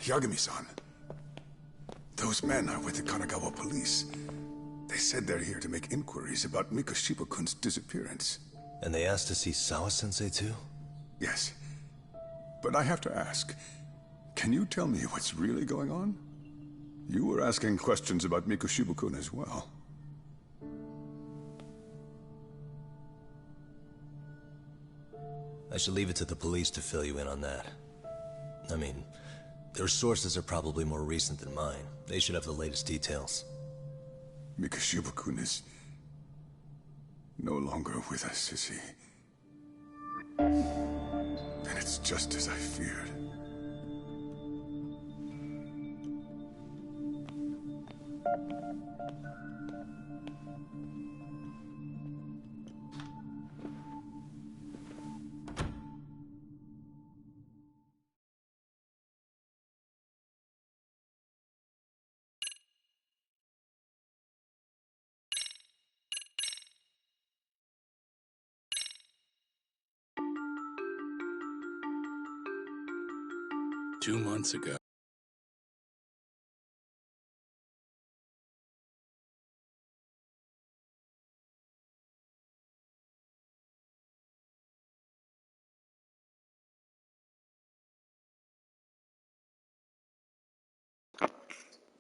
Yagami-san. Those men are with the Kanagawa police. They said they're here to make inquiries about Mikoshiba-kun's disappearance. And they asked to see Sawa-sensei too? Yes. But I have to ask, can you tell me what's really going on? You were asking questions about Mikoshiba-kun as well. I should leave it to the police to fill you in on that. I mean, their sources are probably more recent than mine. They should have the latest details. Mikoshiba-kun is no longer with us, is he? Then it's just as I feared. Two months ago.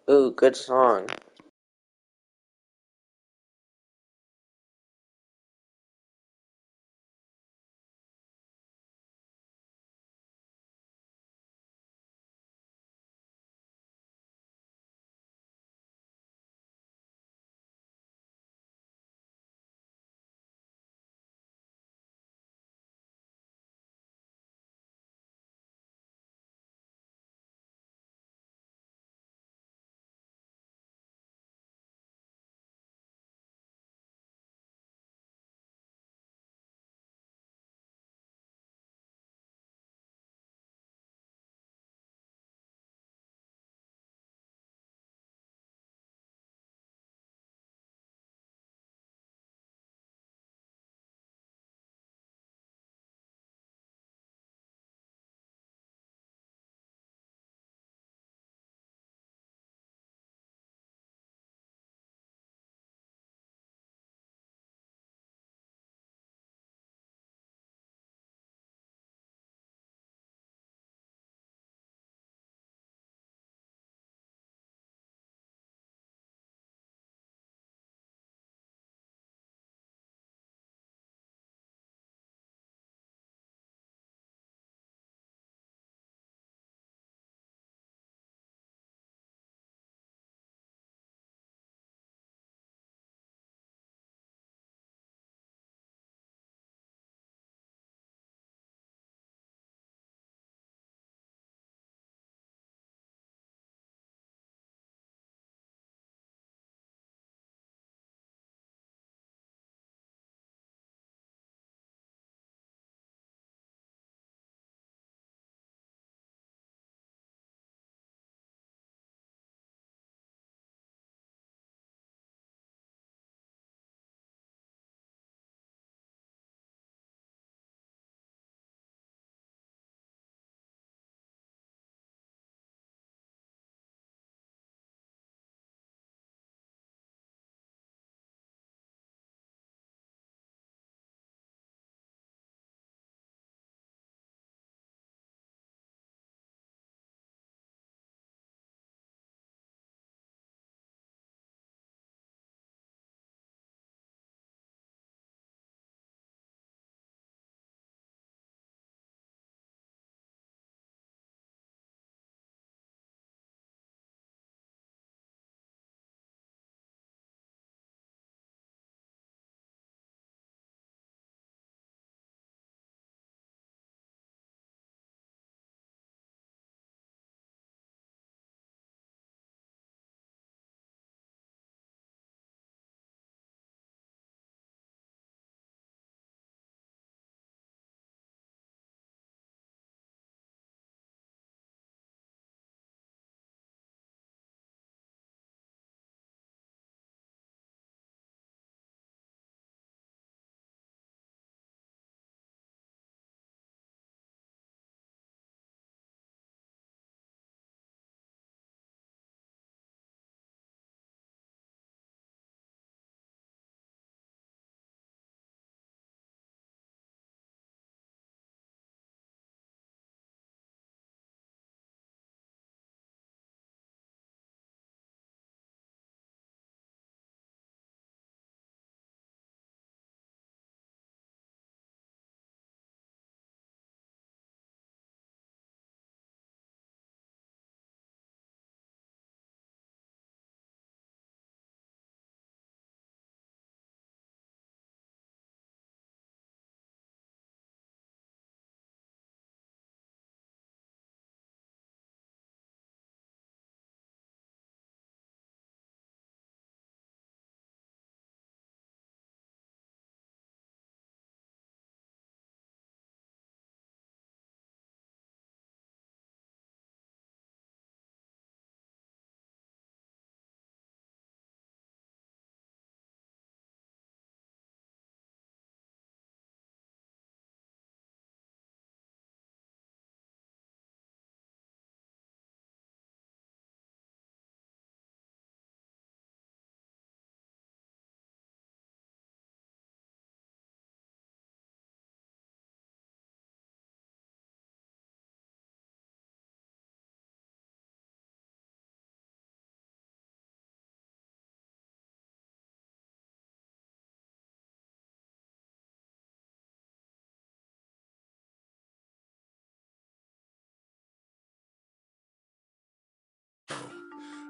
Ooh, good song.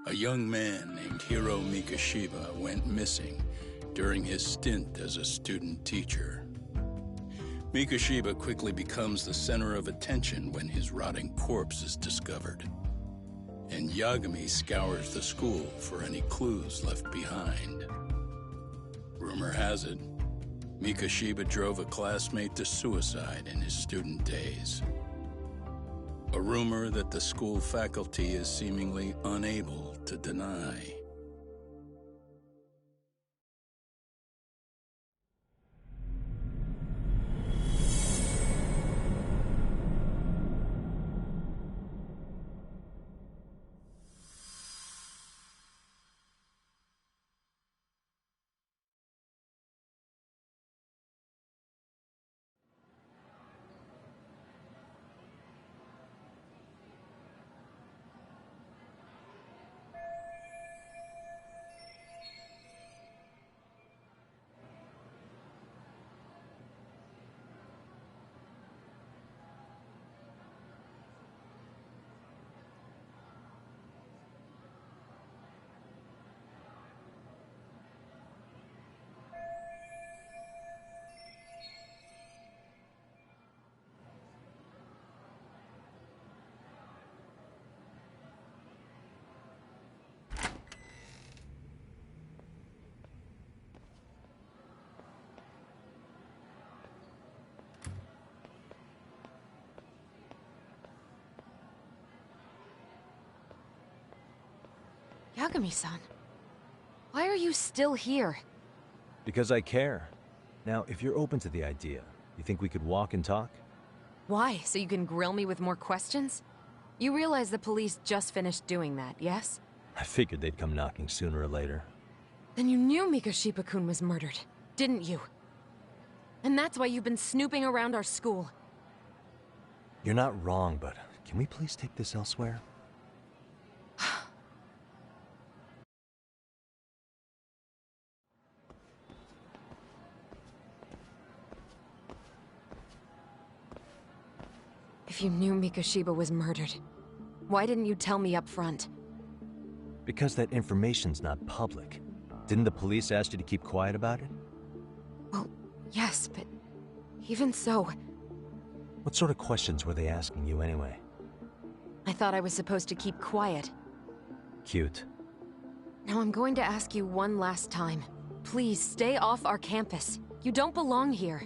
A young man named Hiro Mikashiba went missing during his stint as a student teacher. Mikashiba quickly becomes the center of attention when his rotting corpse is discovered. And Yagami scours the school for any clues left behind. Rumor has it, Mikashiba drove a classmate to suicide in his student days. A rumor that the school faculty is seemingly unable to deny. Yagami-san, why are you still here? Because I care. Now, if you're open to the idea, you think we could walk and talk? Why? So you can grill me with more questions? You realize the police just finished doing that, yes? I figured they'd come knocking sooner or later. Then you knew Mikashiba-kun was murdered, didn't you? And that's why you've been snooping around our school. You're not wrong, but can we please take this elsewhere? If you knew Mikashiba was murdered, why didn't you tell me up front? Because that information's not public. Didn't the police ask you to keep quiet about it? Well, yes, but even so... What sort of questions were they asking you anyway? I thought I was supposed to keep quiet. Cute. Now I'm going to ask you one last time. Please, stay off our campus. You don't belong here.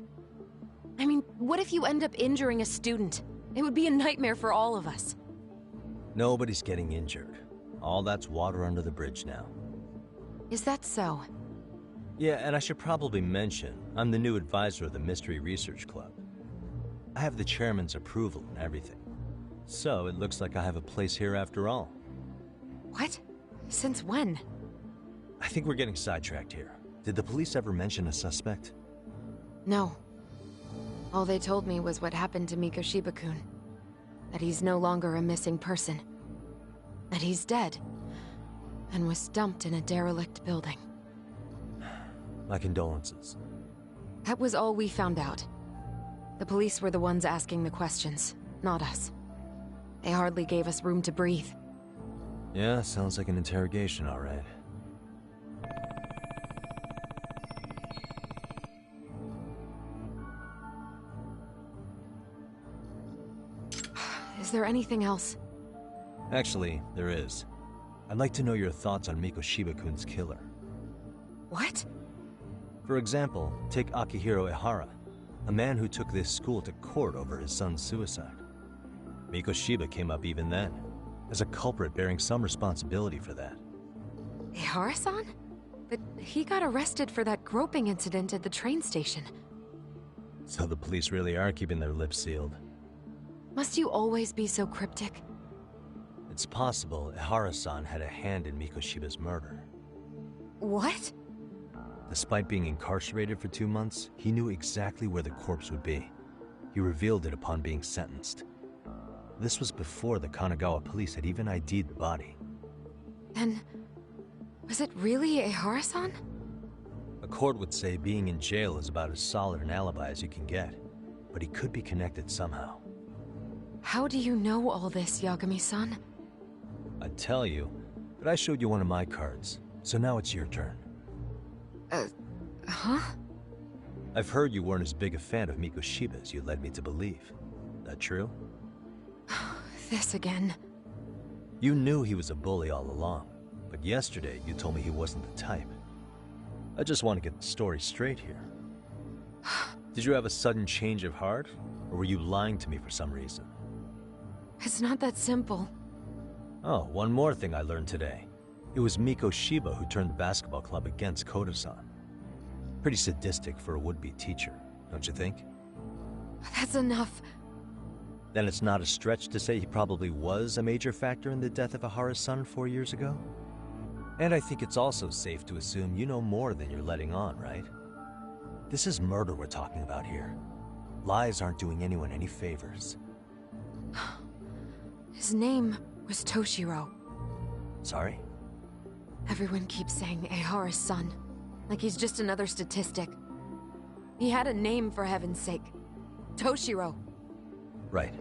I mean, what if you end up injuring a student? It would be a nightmare for all of us. Nobody's getting injured. All that's water under the bridge now. Is that so? Yeah, and I should probably mention, I'm the new advisor of the Mystery Research Club. I have the chairman's approval and everything. So it looks like I have a place here after all. What? Since when? I think we're getting sidetracked here. Did the police ever mention a suspect? No. All they told me was what happened to Mikashiba-kun. That he's no longer a missing person. That he's dead. And was dumped in a derelict building. My condolences. That was all we found out. The police were the ones asking the questions, not us. They hardly gave us room to breathe. Yeah, sounds like an interrogation, all right. Is there anything else? Actually, there is. I'd like to know your thoughts on Mikashiba-kun's killer. What? For example, take Akihiro Ehara, a man who took this school to court over his son's suicide. Mikashiba came up even then, as a culprit bearing some responsibility for that. Ehara-san? But he got arrested for that groping incident at the train station. So the police really are keeping their lips sealed. Must you always be so cryptic? It's possible Ehara-san had a hand in Mikashiba's murder. What? Despite being incarcerated for 2 months, he knew exactly where the corpse would be. He revealed it upon being sentenced. This was before the Kanagawa police had even ID'd the body. Then, was it really Ehara-san? A court would say being in jail is about as solid an alibi as you can get, but he could be connected somehow. How do you know all this, Yagami-san? I'd tell you, But I showed you one of my cards, so now it's your turn. Huh? I've heard you weren't as big a fan of Mikoshiba as you led me to believe. That true? This again. You knew he was a bully all along, but yesterday you told me he wasn't the type. I just want to get the story straight here. Did you have a sudden change of heart, or were you lying to me for some reason? It's not that simple. Oh, one more thing I learned today. It was Mikoshiba who turned the basketball club against Koto-san. Pretty sadistic for a would-be teacher, don't you think? That's enough. Then it's not a stretch to say he probably was a major factor in the death of Ahara's son 4 years ago? And I think it's also safe to assume you know more than you're letting on, right? This is murder we're talking about here. Lies aren't doing anyone any favors. His name was Toshiro. Sorry? Everyone keeps saying Ahara's son, like he's just another statistic. He had a name, for heaven's sake. Toshiro. Right.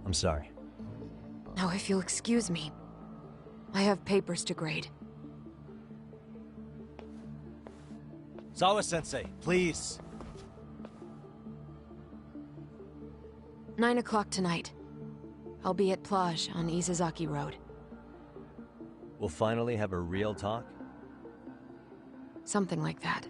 I'm sorry. Now, if you'll excuse me, I have papers to grade. Sawa-sensei, please. 9 o'clock tonight. I'll be at Plage on Isazaki Road. We'll finally have a real talk? Something like that.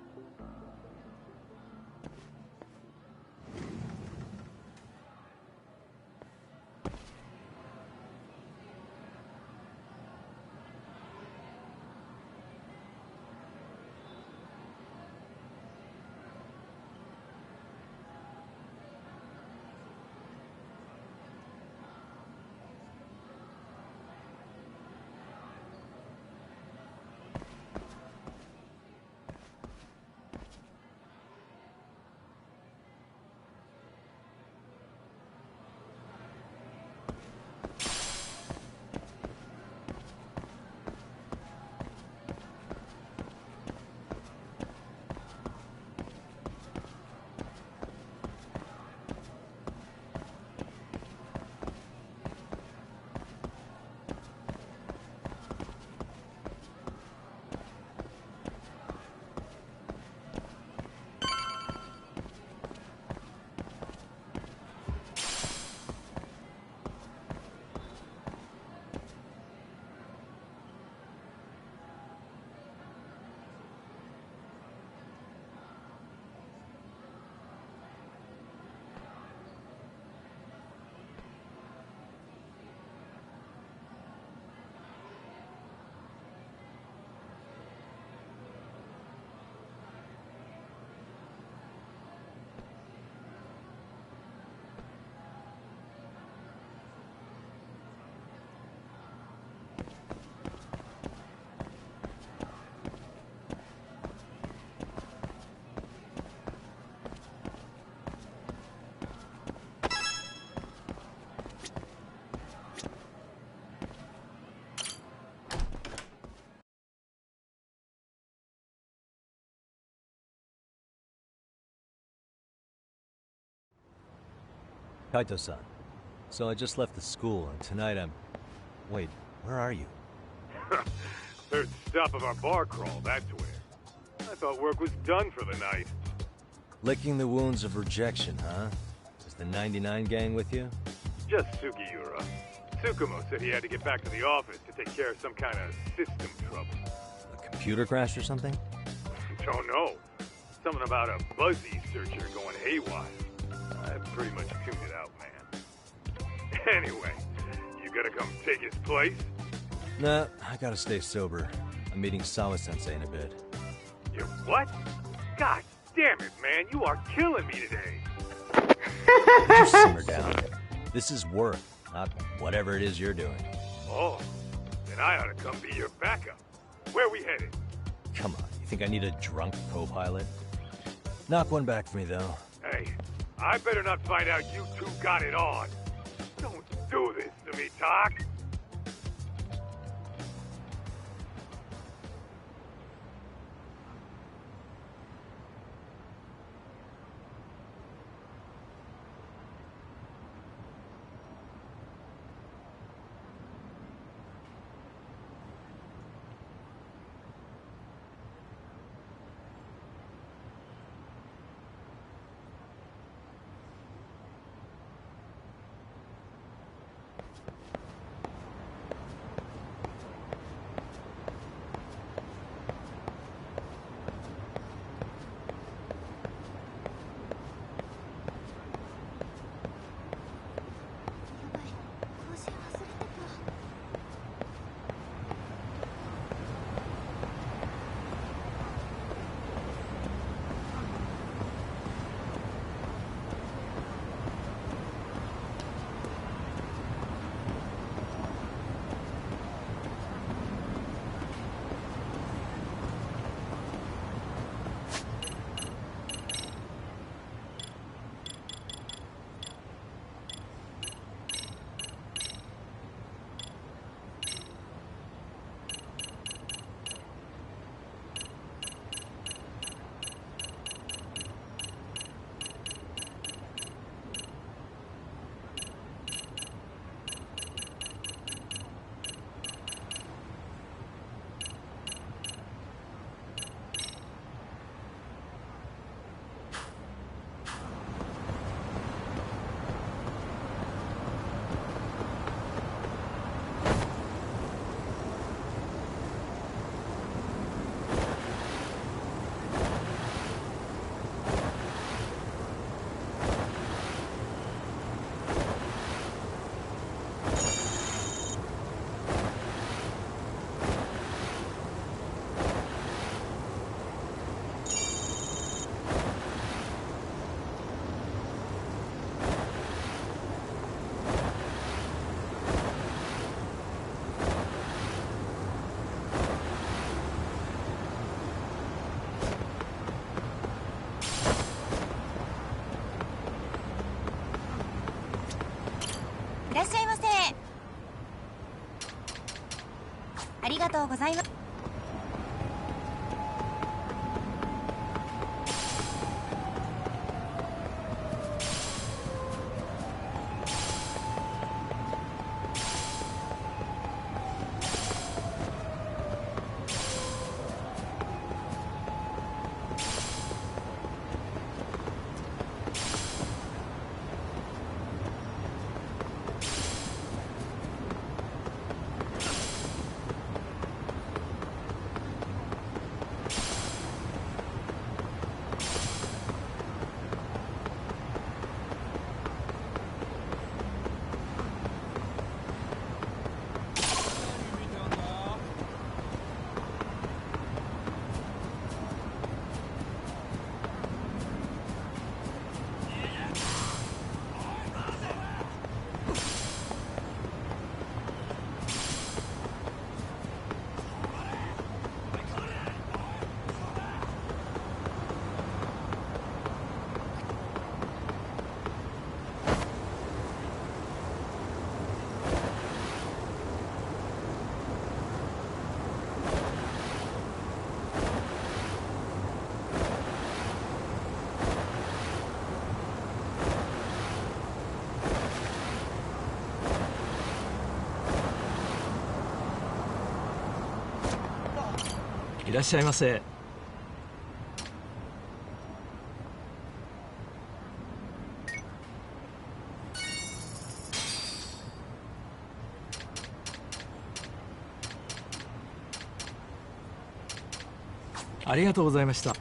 Kaito-san. So I just left the school, and tonight I'm... Wait, where are you? Third stop of our bar crawl, that's where. I thought work was done for the night. Licking the wounds of rejection, huh? Is the 99 gang with you? Just Sugiura. Tsukumo said he had to get back to the office to take care of some kind of system trouble. A computer crash or something? Don't know. Something about a Buzzy searcher going haywire. I pretty much tuned it out, man. Anyway, you gonna come take his place? Nah, I gotta stay sober. I'm meeting Sawa-sensei in a bit. You what? God damn it, man, you are killing me today. Just simmer down. This is work, not whatever it is you're doing. Oh, then I ought to come be your backup. Where we headed? Come on, you think I need a drunk co-pilot? Knock one back for me, though. Hey, I better not find out you two got it on. Don't do this to me, Doc. らっしゃいませ。ありがとうございます。いらっしゃいませ。ありがとうございました。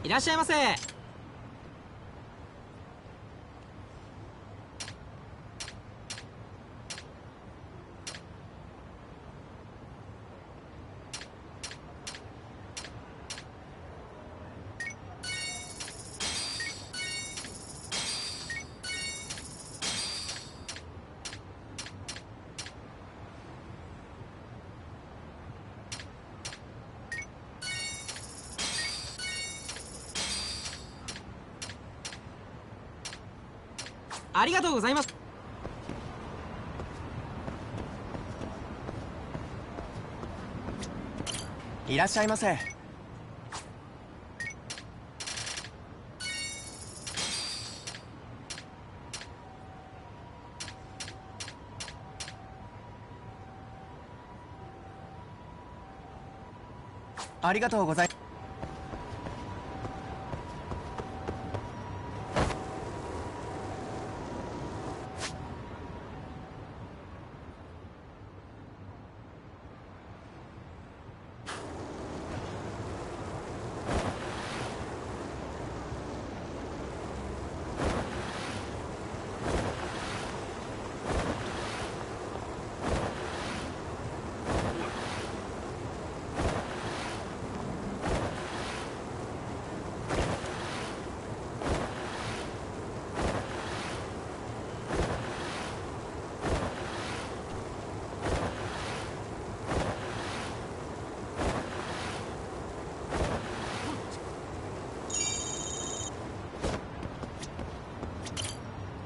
いらっしゃいませ。ありがとうございます。いらっしゃいませ。ありがとうございます。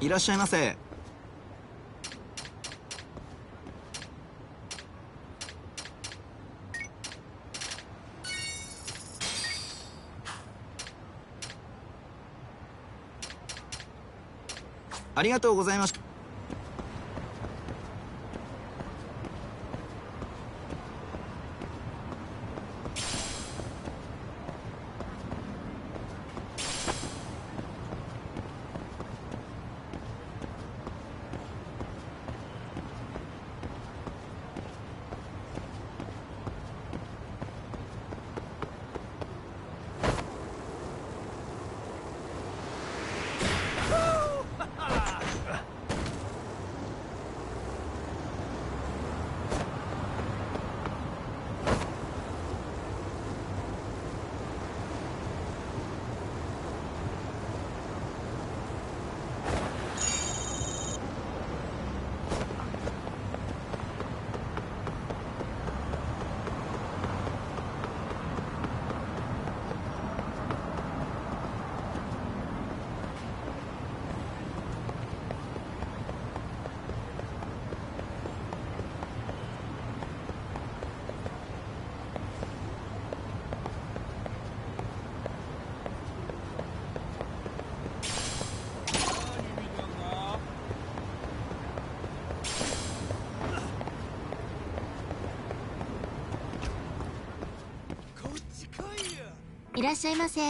いらっしゃいませ。ありがとうございました。いらっしゃいませ。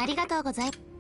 ありがとうございます。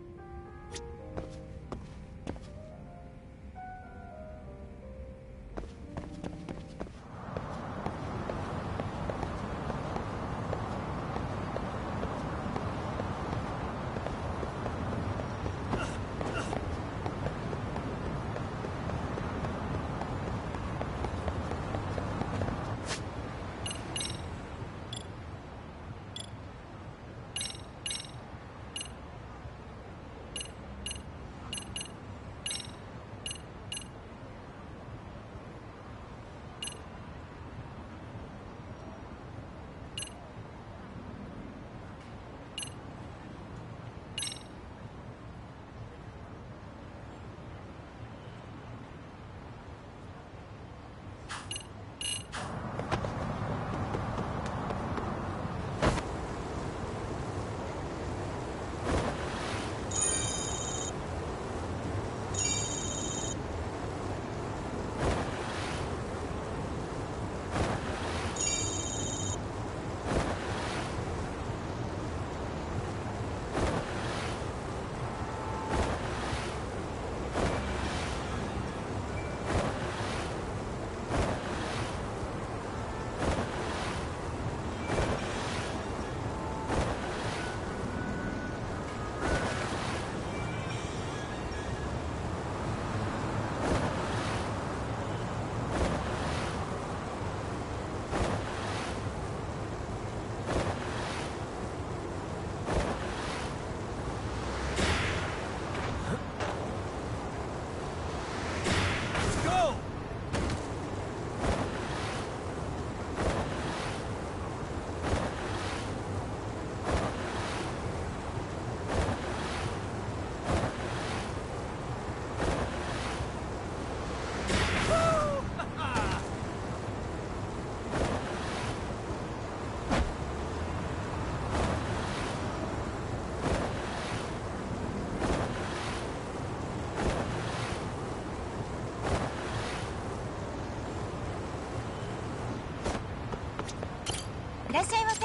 いらっしゃいませ。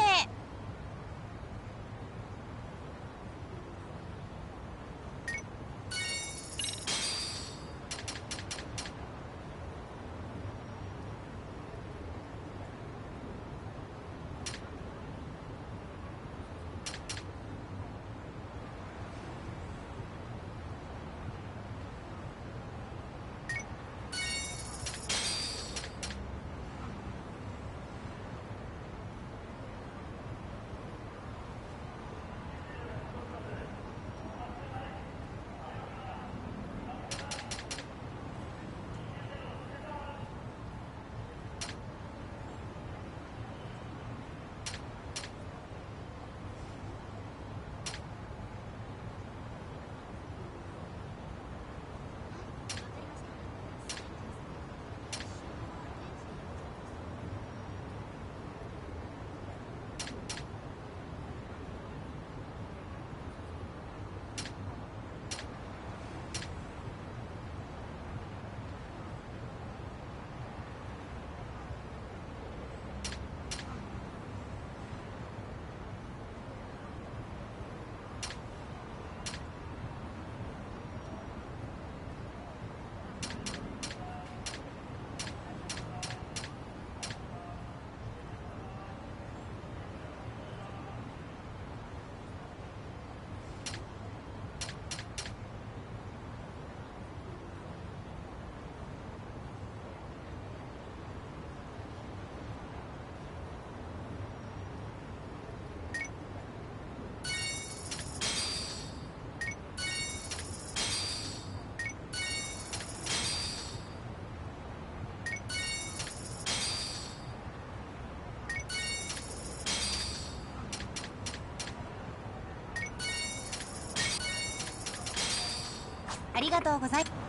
ありがとうございます。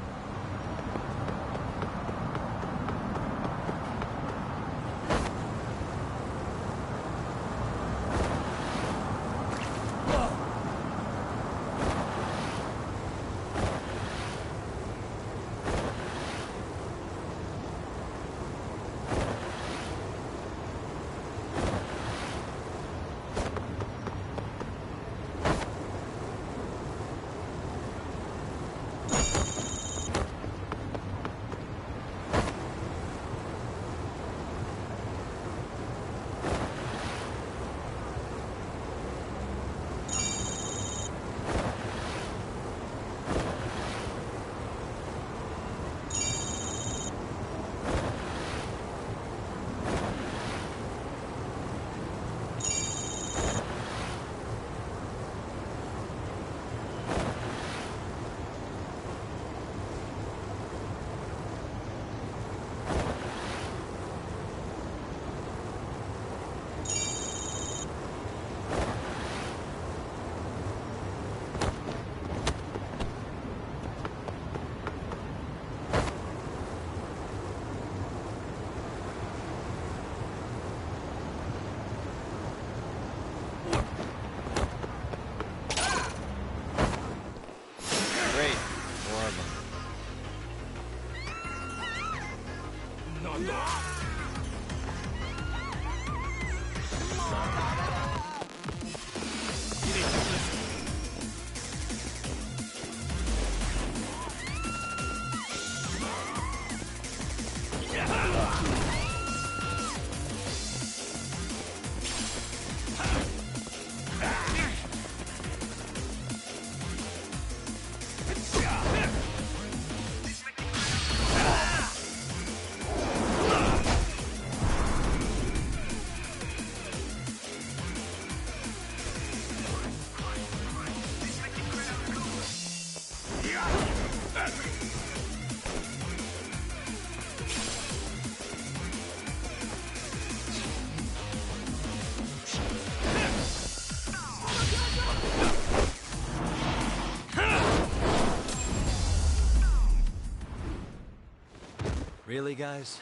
Really, guys?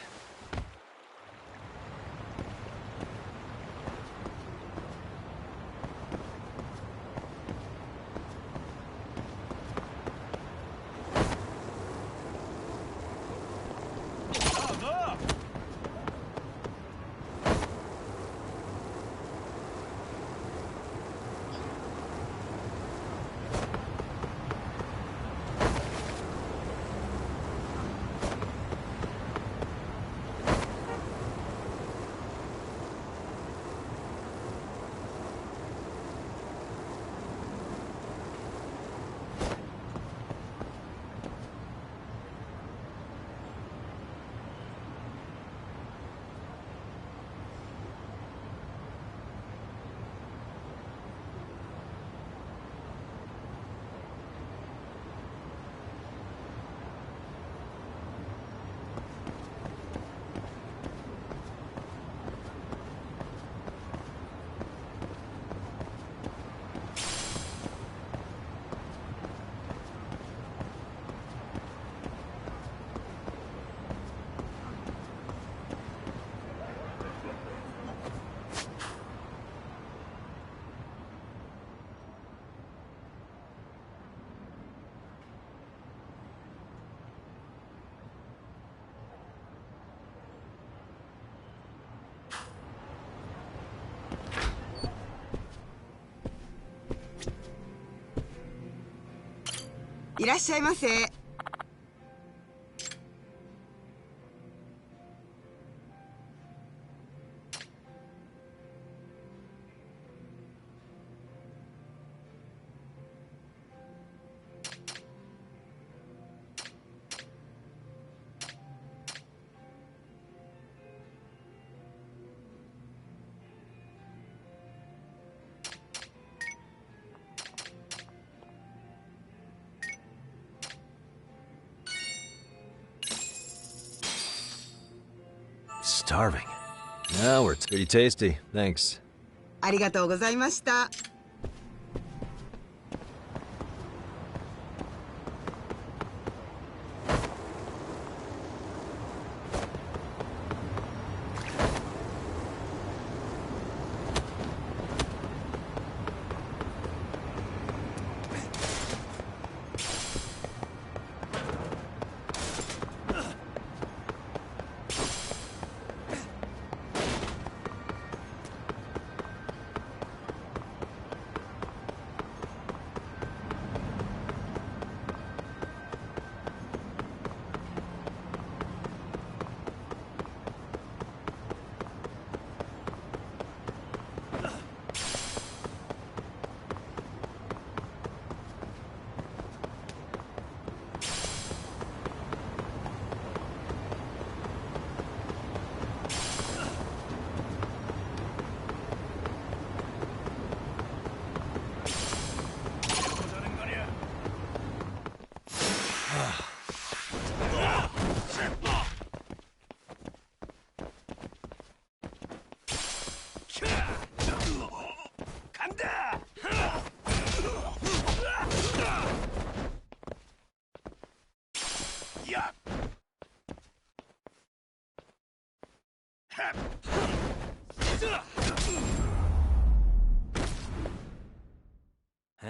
いらっしゃいませ。Starving. No, it's pretty tasty. Thanks. ありがとうございました。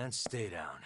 And stay down.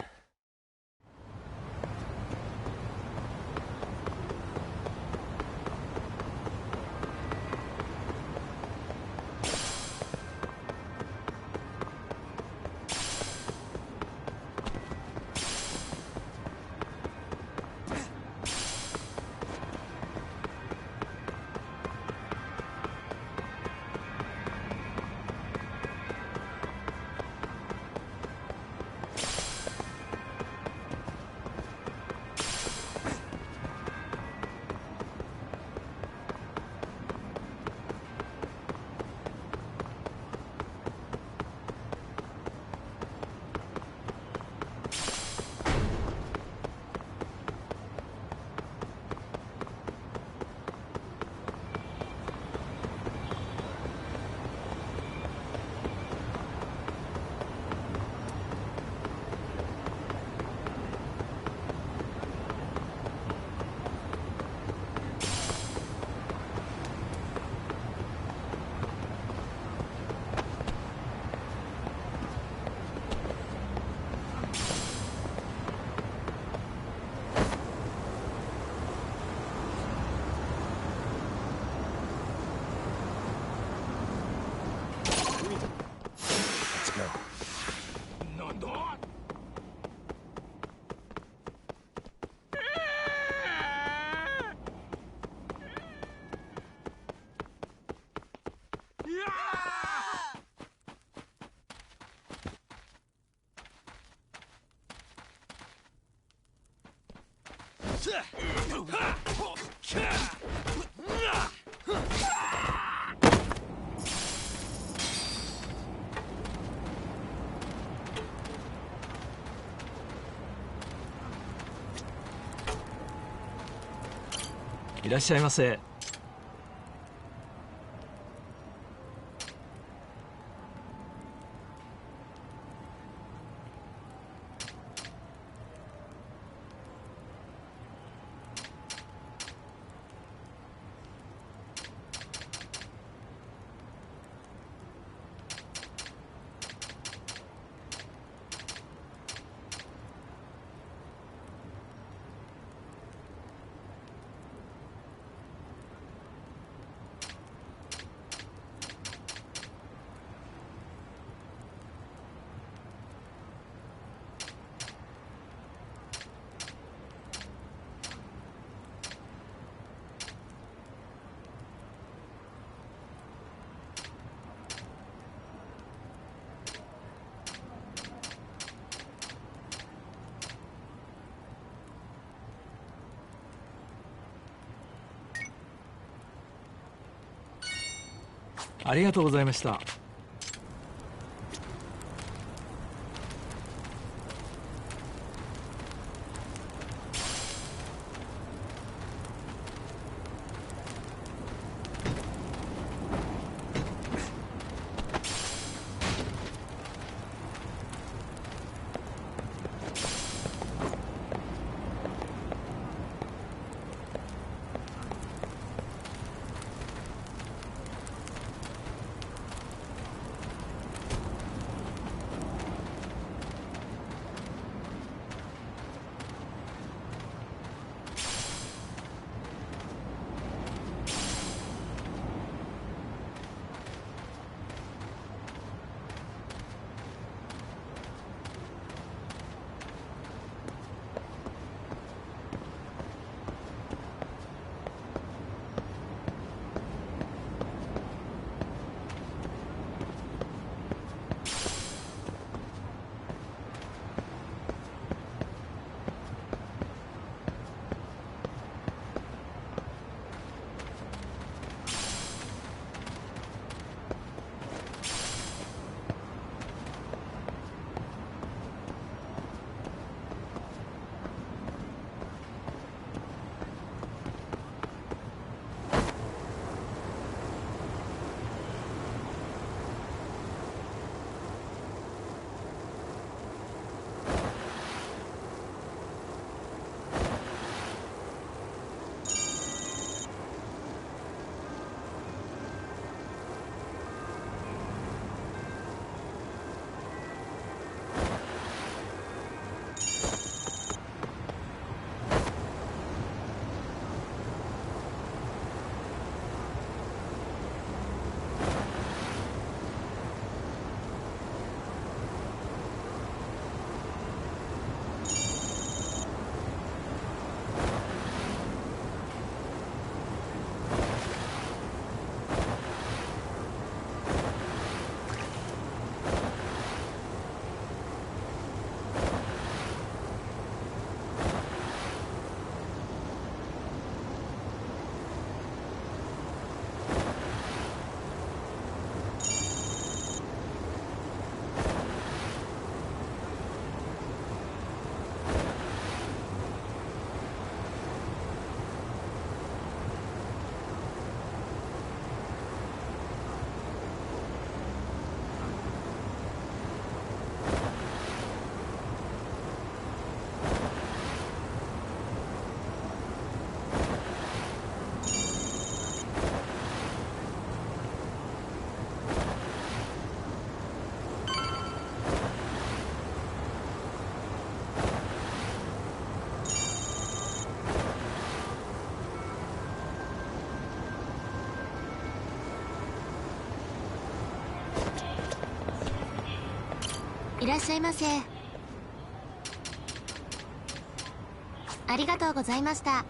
いらっしゃいませ。ありがとうございました。いらっしゃいませ。ありがとうございました。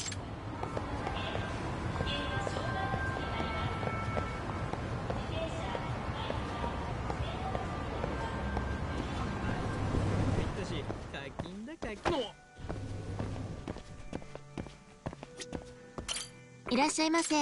いらっしゃいませ。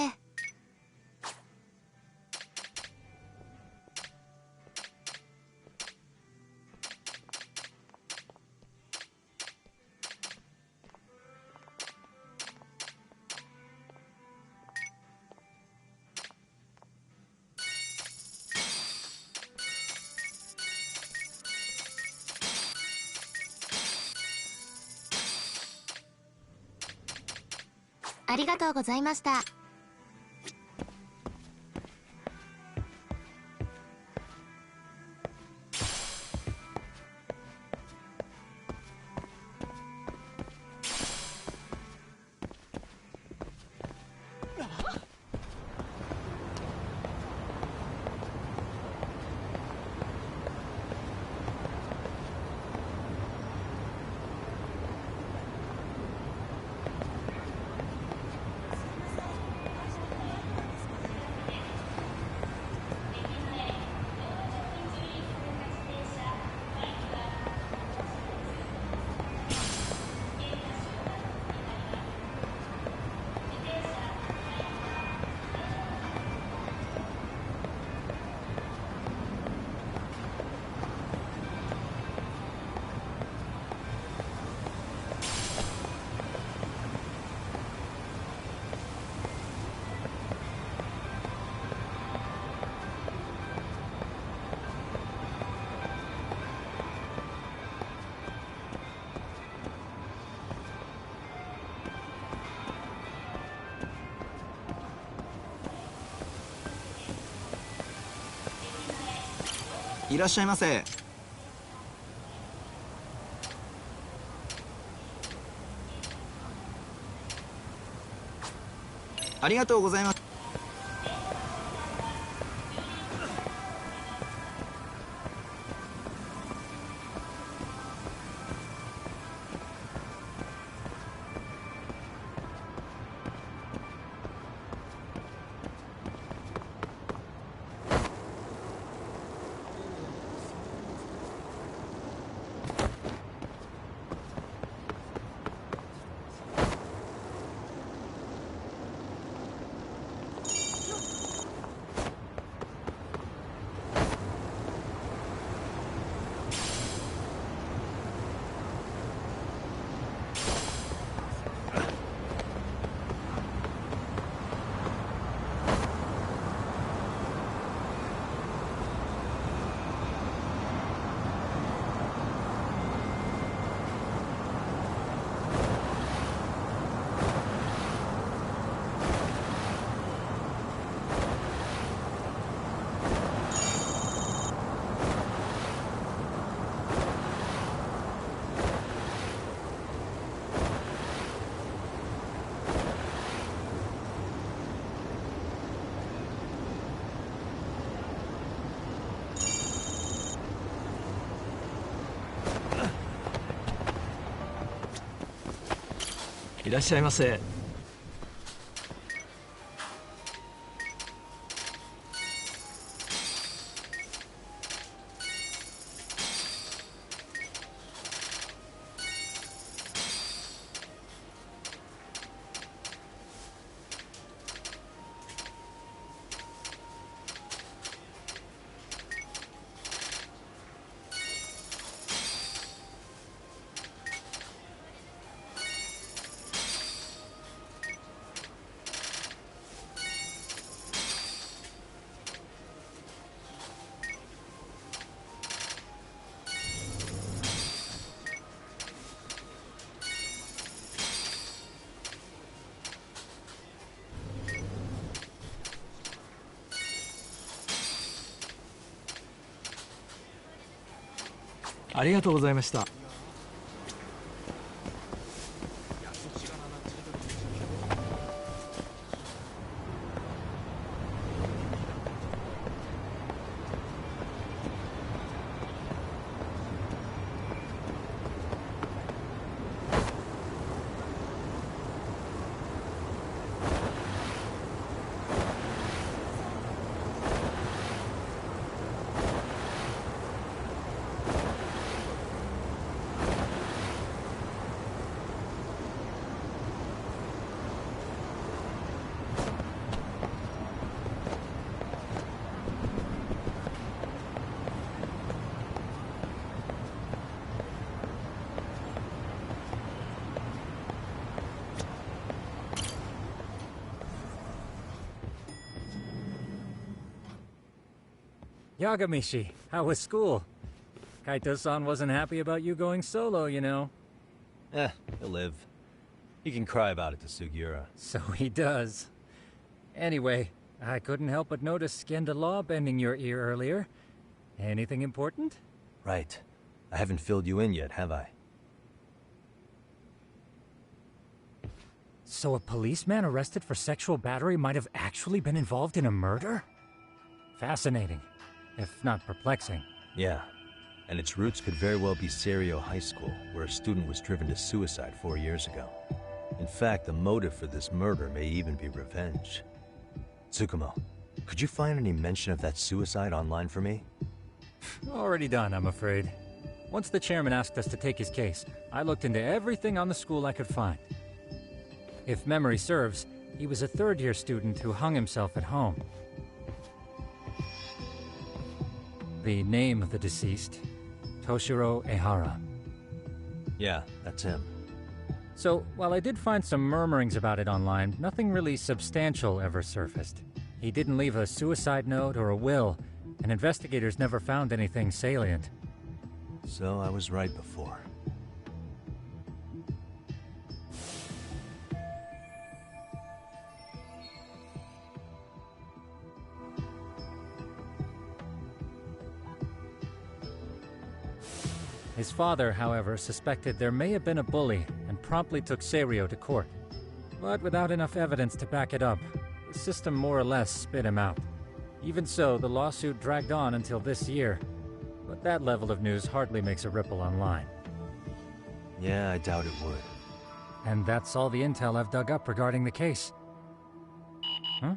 ありがとうございました。いらっしゃいませ。ありがとうございます。いらっしゃいませ。ありがとうございました。Yagamishi, how was school? Kaito-san wasn't happy about you going solo, you know. He'll live. He can cry about it to Sugiura. So he does. Anyway, I couldn't help but notice Skenda Law bending your ear earlier. Anything important? Right. I haven't filled you in yet, have I? So a policeman arrested for sexual battery might have actually been involved in a murder? Fascinating, if not perplexing. Yeah. And its roots could very well be Serio High School, where a student was driven to suicide 4 years ago. In fact, the motive for this murder may even be revenge. Tsukumo, could you find any mention of that suicide online for me? Already done, I'm afraid. Once the chairman asked us to take his case, I looked into everything on the school I could find. If memory serves, he was a third-year student who hung himself at home. The name of the deceased, Toshiro Ehara. Yeah, that's him. So, while I did find some murmurings about it online, nothing really substantial ever surfaced. He didn't leave a suicide note or a will, and investigators never found anything salient. So I was right before. His father, however, suspected there may have been a bully and promptly took Seiryo to court. But without enough evidence to back it up, the system more or less spit him out. Even so, the lawsuit dragged on until this year. But that level of news hardly makes a ripple online. Yeah, I doubt it would. And that's all the intel I've dug up regarding the case. Huh?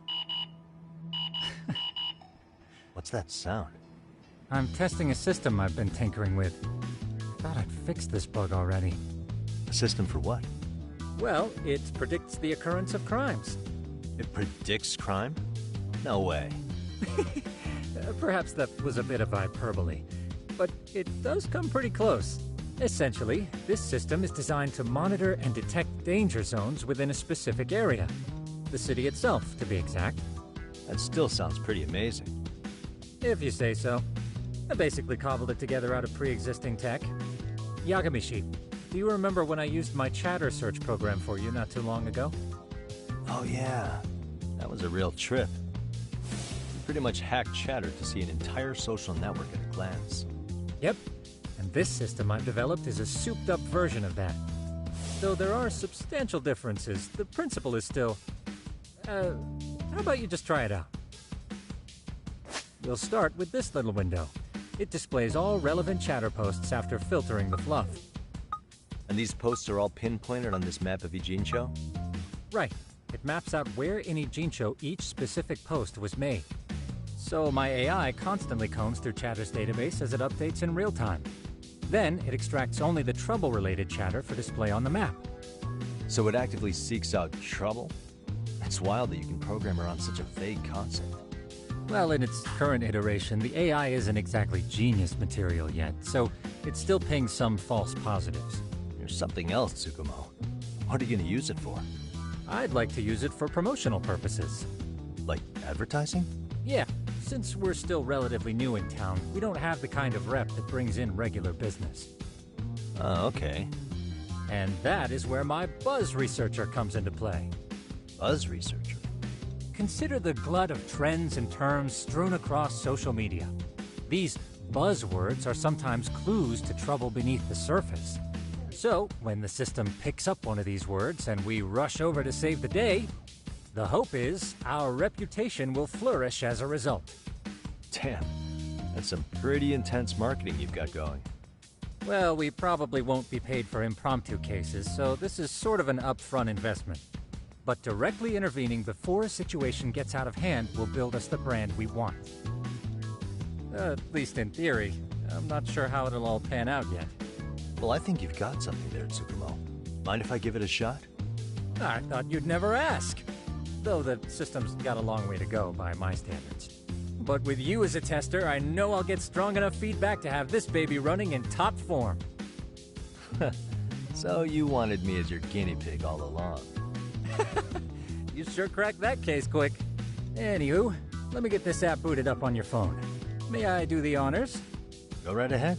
What's that sound? I'm testing a system I've been tinkering with. Thought I'd fixed this bug already. A system for what? Well, it predicts the occurrence of crimes. It predicts crime? No way. Perhaps that was a bit of hyperbole, but it does come pretty close. Essentially, this system is designed to monitor and detect danger zones within a specific area. The city itself, to be exact. That still sounds pretty amazing. If you say so. I basically cobbled it together out of pre-existing tech. Yagamishi, do you remember when I used my chatter search program for you not too long ago? Oh yeah, that was a real trip. You pretty much hacked Chatter to see an entire social network at a glance. Yep, and this system I've developed is a souped-up version of that. Though there are substantial differences, the principle is still... how about you just try it out? We'll start with this little window. It displays all relevant chatter posts after filtering the fluff. And these posts are all pinpointed on this map of Ijincho? Right. It maps out where in Ijincho each specific post was made. So my AI constantly combs through Chatter's database as it updates in real time. Then it extracts only the trouble-related chatter for display on the map. So it actively seeks out trouble? It's wild that you can program around such a vague concept. Well, in its current iteration, the AI isn't exactly genius material yet, so it's still paying some false positives. There's something else, Tsukumo. What are you going to use it for? I'd like to use it for promotional purposes. Like advertising? Yeah, since we're still relatively new in town, we don't have the kind of rep that brings in regular business. Oh, okay. And that is where my buzz researcher comes into play. Buzz researcher? Consider the glut of trends and terms strewn across social media. These buzzwords are sometimes clues to trouble beneath the surface. So, when the system picks up one of these words and we rush over to save the day, the hope is our reputation will flourish as a result. Damn, that's some pretty intense marketing you've got going. Well, we probably won't be paid for impromptu cases, so this is sort of an upfront investment. But directly intervening before a situation gets out of hand will build us the brand we want. At least in theory. I'm not sure how it'll all pan out yet. Well, I think you've got something there, Tsukumo. Mind if I give it a shot? I thought you'd never ask. Though the system's got a long way to go by my standards. But with you as a tester, I know I'll get strong enough feedback to have this baby running in top form. So you wanted me as your guinea pig all along. You sure cracked that case quick. Anywho, let me get this app booted up on your phone. May I do the honors? Go right ahead.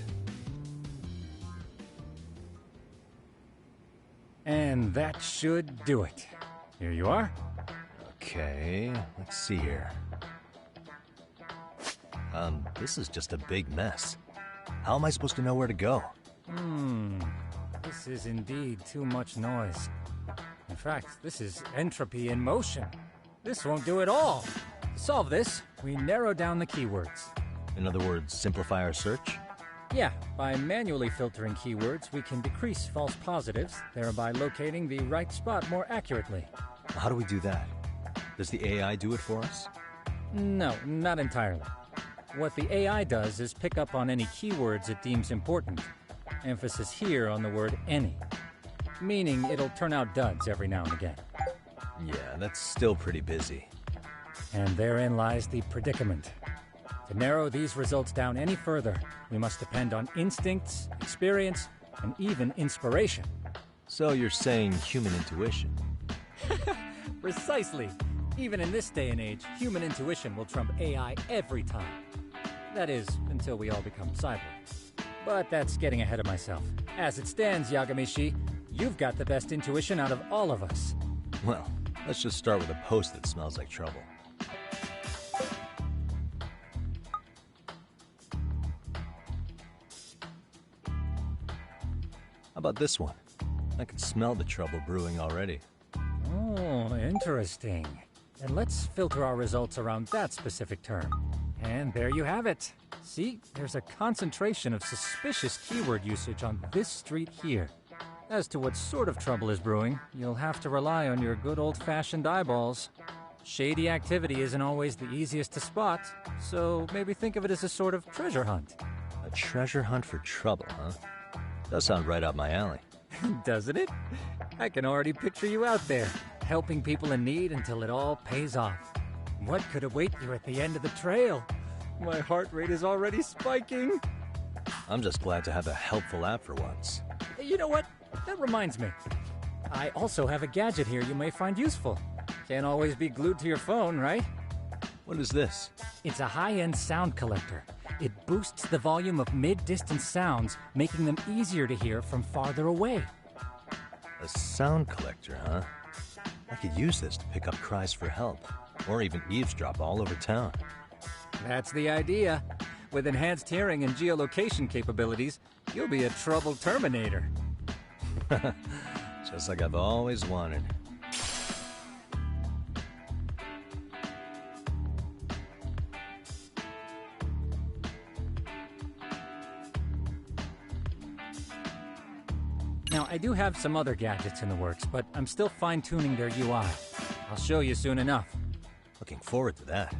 And that should do it. Here you are. Okay, let's see here. This is just a big mess. How am I supposed to know where to go? This is indeed too much noise. In fact, this is entropy in motion. This won't do it all. To solve this, we narrow down the keywords. In other words, simplify our search? Yeah, by manually filtering keywords, we can decrease false positives, thereby locating the right spot more accurately. How do we do that? Does the AI do it for us? No, not entirely. What the AI does is pick up on any keywords it deems important. Emphasis here on the word any. Meaning it'll turn out duds every now and again. Yeah, that's still pretty busy. And therein lies the predicament. To narrow these results down any further, we must depend on instincts, experience, and even inspiration. So you're saying human intuition? Precisely. Even in this day and age, human intuition will trump AI every time. That is, until we all become cyborgs. But that's getting ahead of myself. As it stands, Yagamishi, you've got the best intuition out of all of us. Well, let's just start with a post that smells like trouble. How about this one? I can smell the trouble brewing already. Oh, interesting. Then let's filter our results around that specific term. And there you have it. See, there's a concentration of suspicious keyword usage on this street here. As to what sort of trouble is brewing, you'll have to rely on your good old-fashioned eyeballs. Shady activity isn't always the easiest to spot, so maybe think of it as a sort of treasure hunt. A treasure hunt for trouble, huh? Does sound right up my alley. Doesn't it? I can already picture you out there, helping people in need until it all pays off. What could await you at the end of the trail? My heart rate is already spiking. I'm just glad to have a helpful app for once. You know what? That reminds me. I also have a gadget here you may find useful. Can't always be glued to your phone, right? What is this? It's a high-end sound collector. It boosts the volume of mid-distance sounds, making them easier to hear from farther away. A sound collector, huh? I could use this to pick up cries for help, or even eavesdrop all over town. That's the idea. With enhanced hearing and geolocation capabilities, you'll be a trouble terminator. Just like I've always wanted. Now, I do have some other gadgets in the works, but I'm still fine-tuning their UI. I'll show you soon enough. Looking forward to that.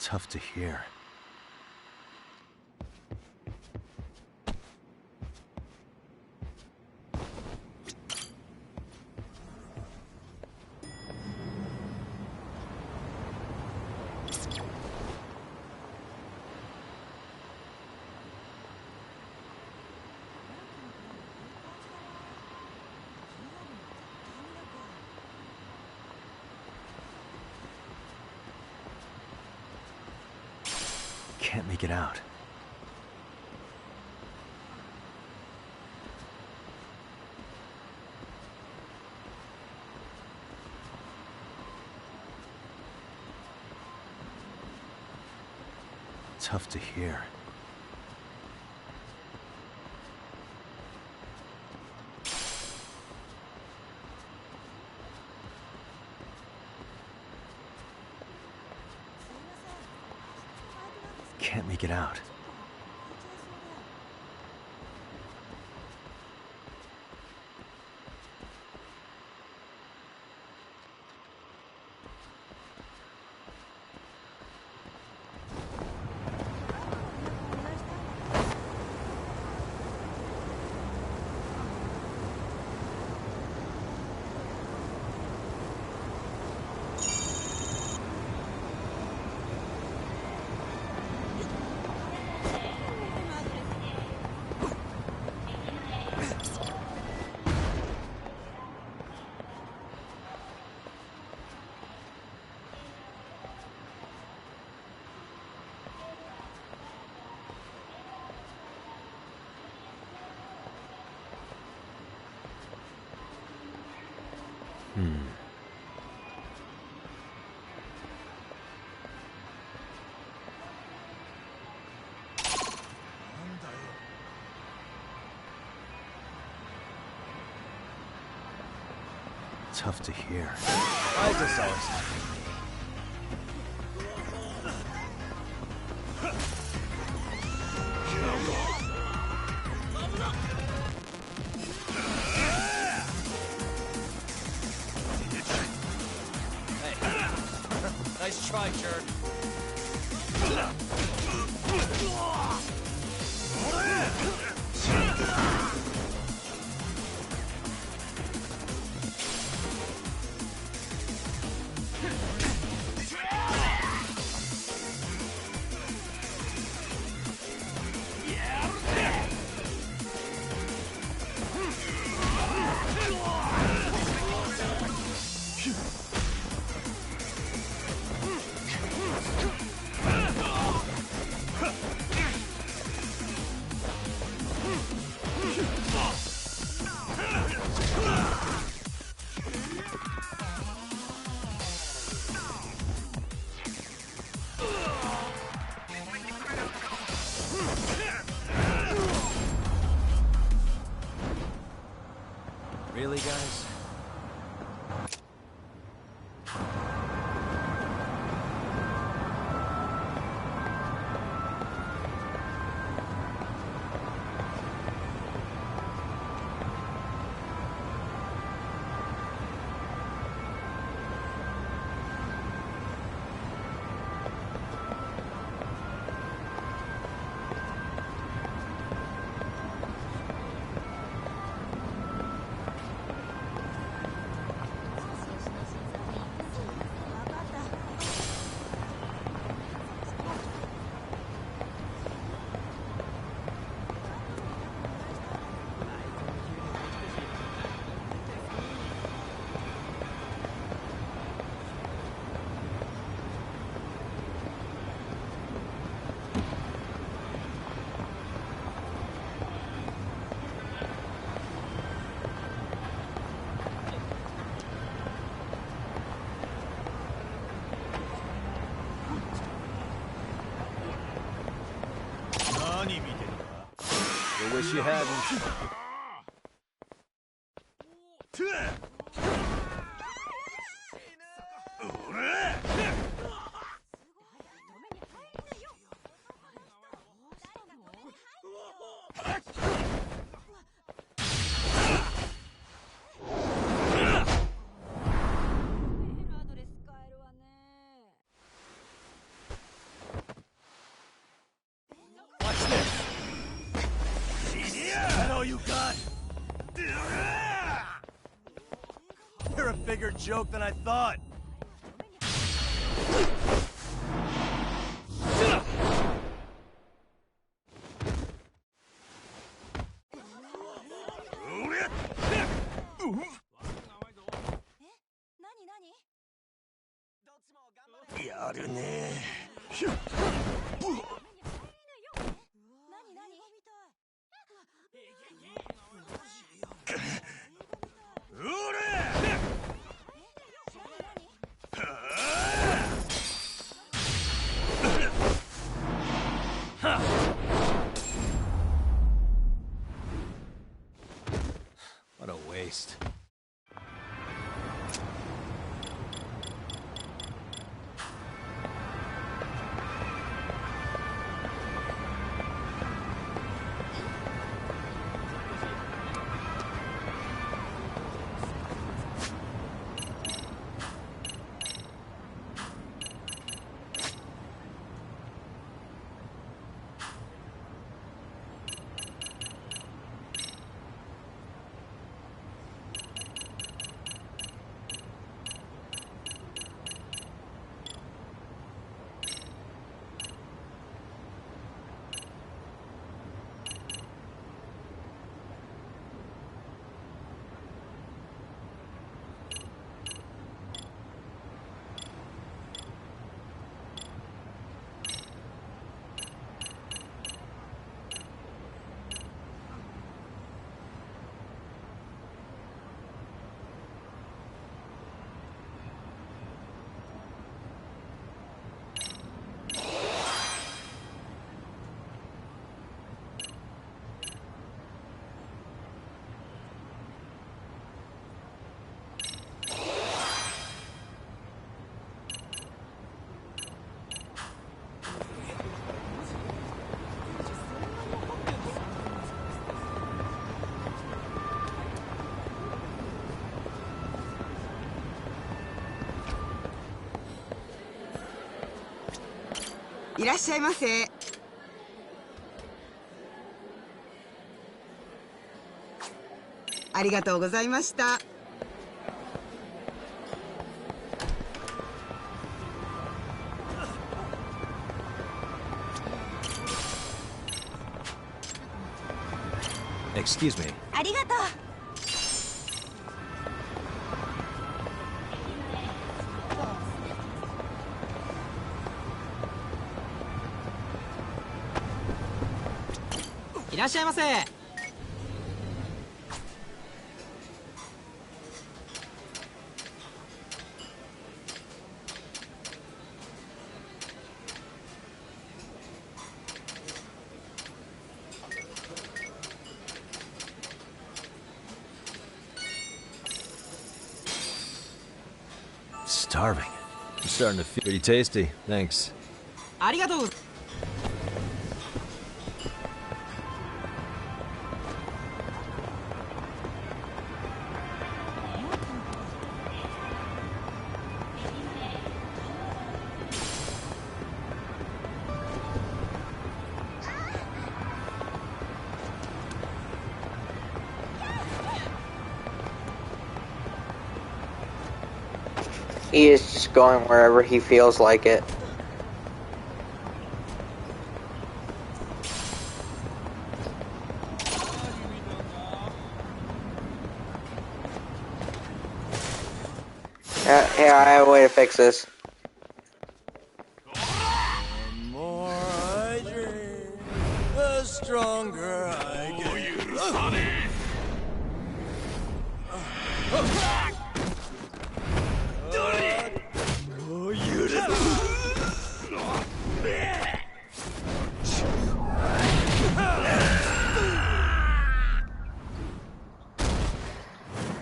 Tough to hear. Can't make it out. Tough to hear. Can't make it out. Tough to hear. Why is this always happening? Hey, nice try, jerk. Really, guys? You wish you hadn't. joke than I thought. What a waste.いらっしゃいませ。ありがとうございました。Excuse me. ありがとう。いらっしゃいませ。Starving. I'm starting to feel pretty tasty. Thanks. ありがとう。He is just going wherever he feels like it. Here, I have a way to fix this. The more I drink, the stronger I get.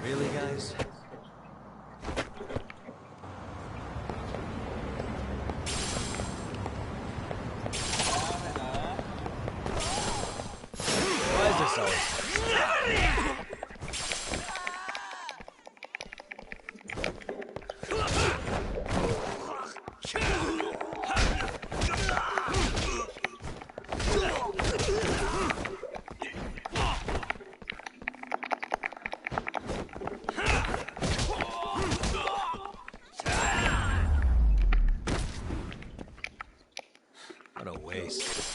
Really, guys? Why is this always... waste.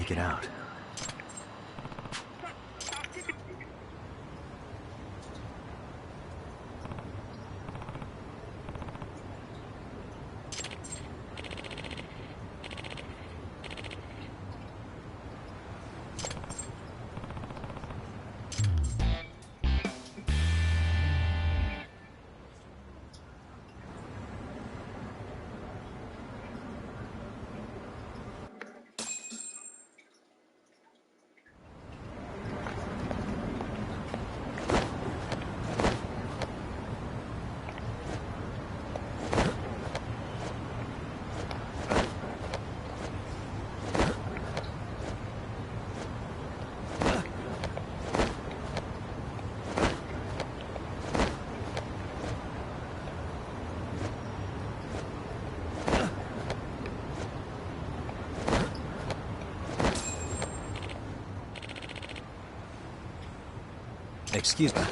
to get out. Excuse me.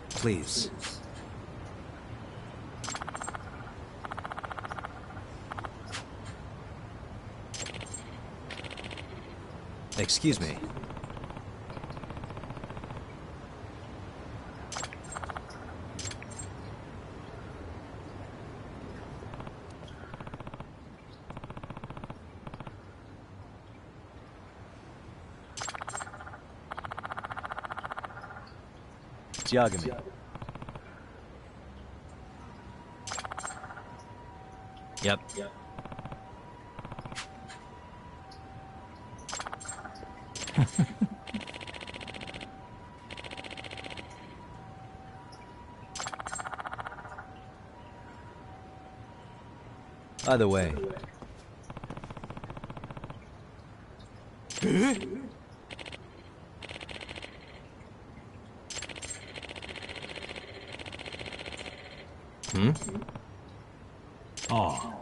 Please. Excuse me. Judgement. Yep. Either way. Hmm? Oh.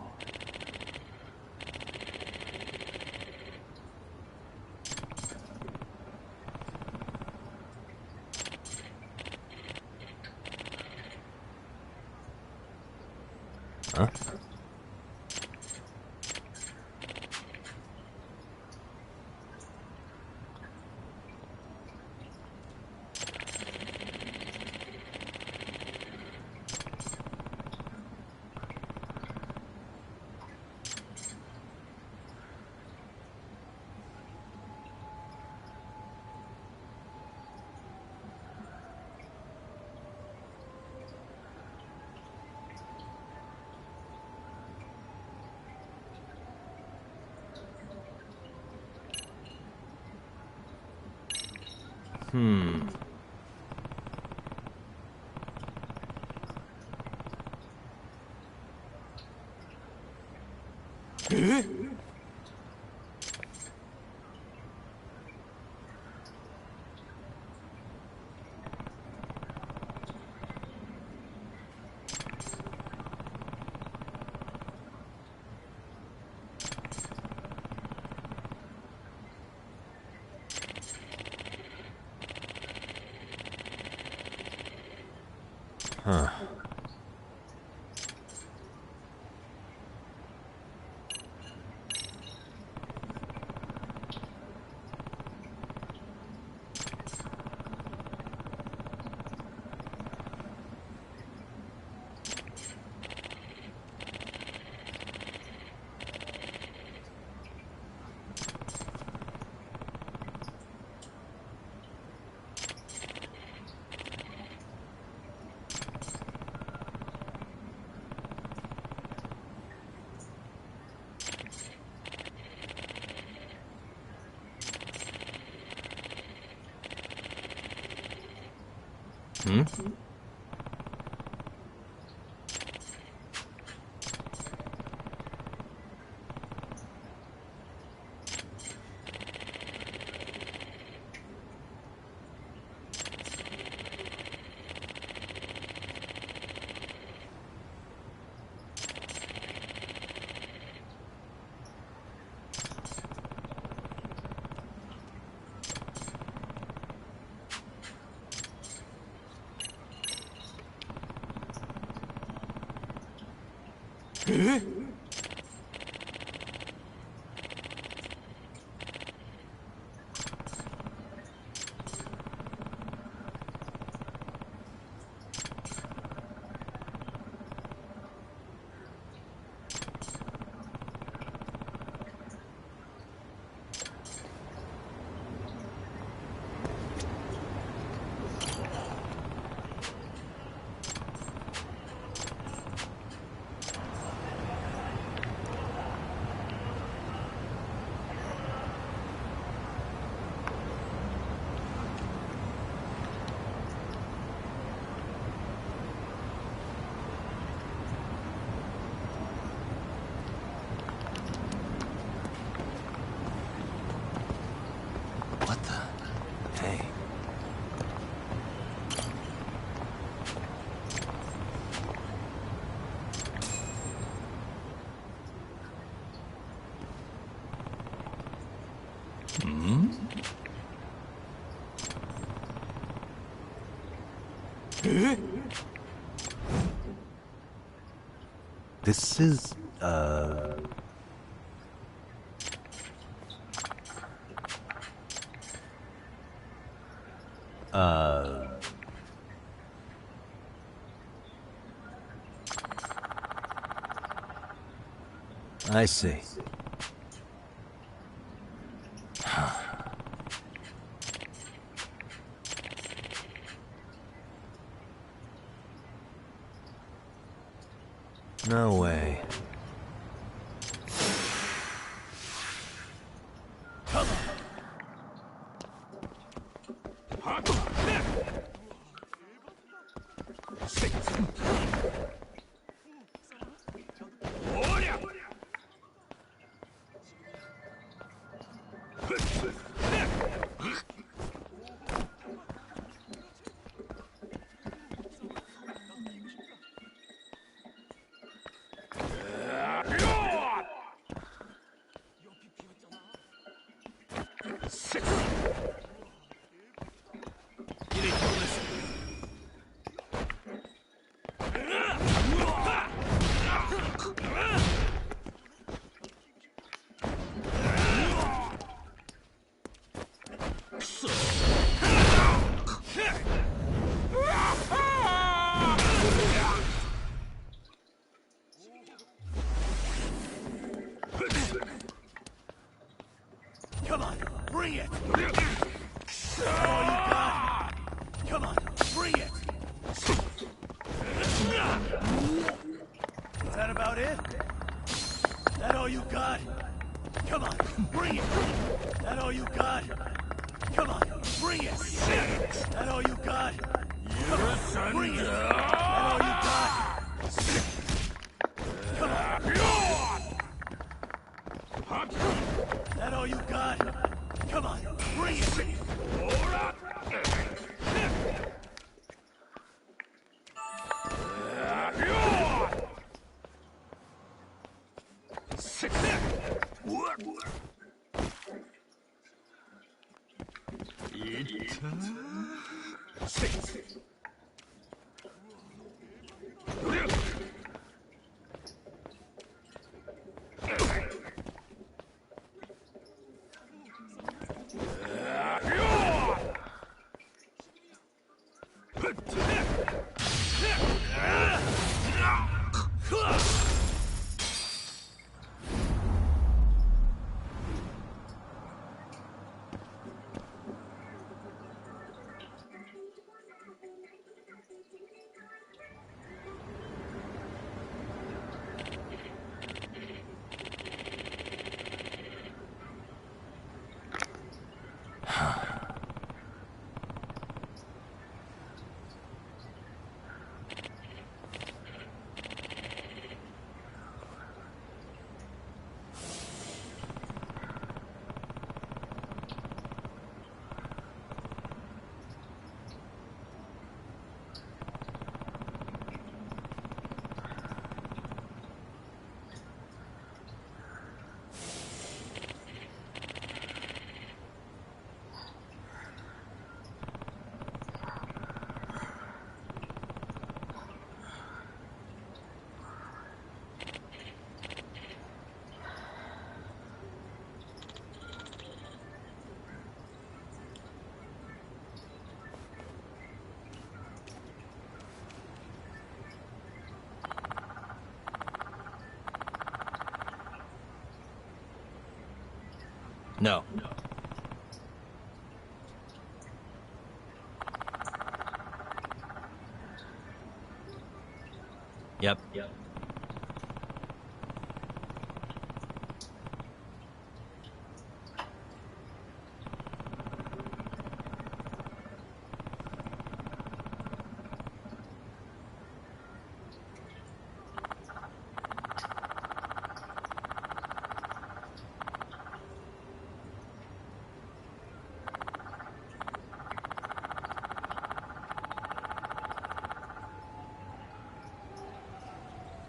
Huh? Hmm. Huh. Hmm? What the? Hey. Hmm? This is, I see. No way. Come on, bring it! Is that all you got? Come on, bring it! Is that about it? Is that all you got? Come on, bring it! Is that all you got? Come on, bring it! Is that all you got? Come on, bring it! Is that all you got? Come on! Is that all you got? Come on, bring it! No. Yep.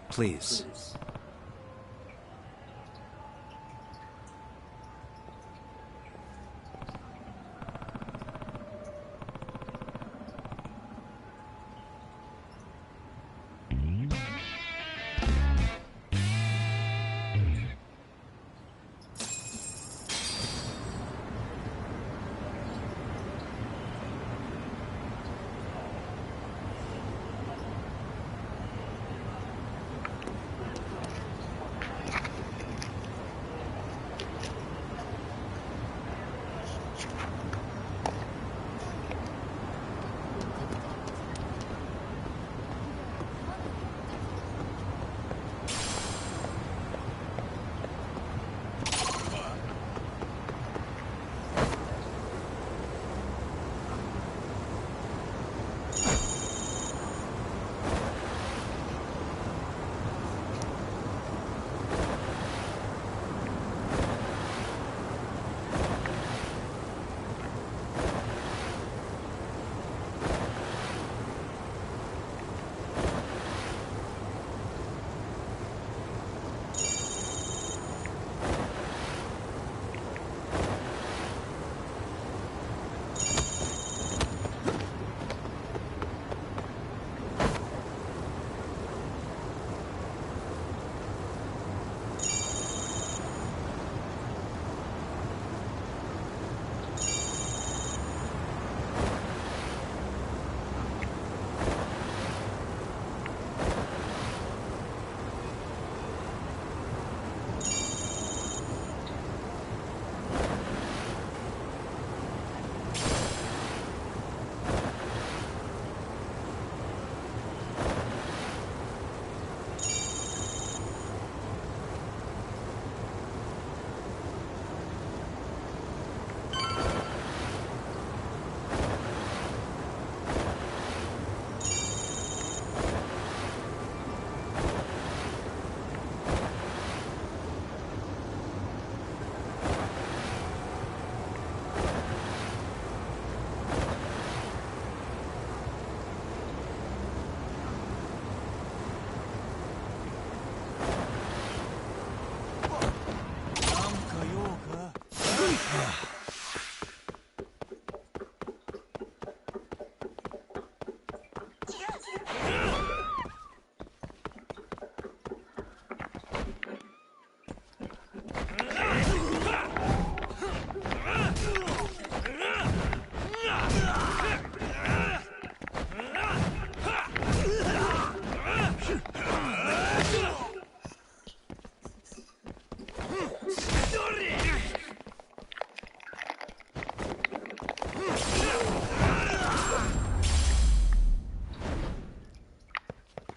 Please.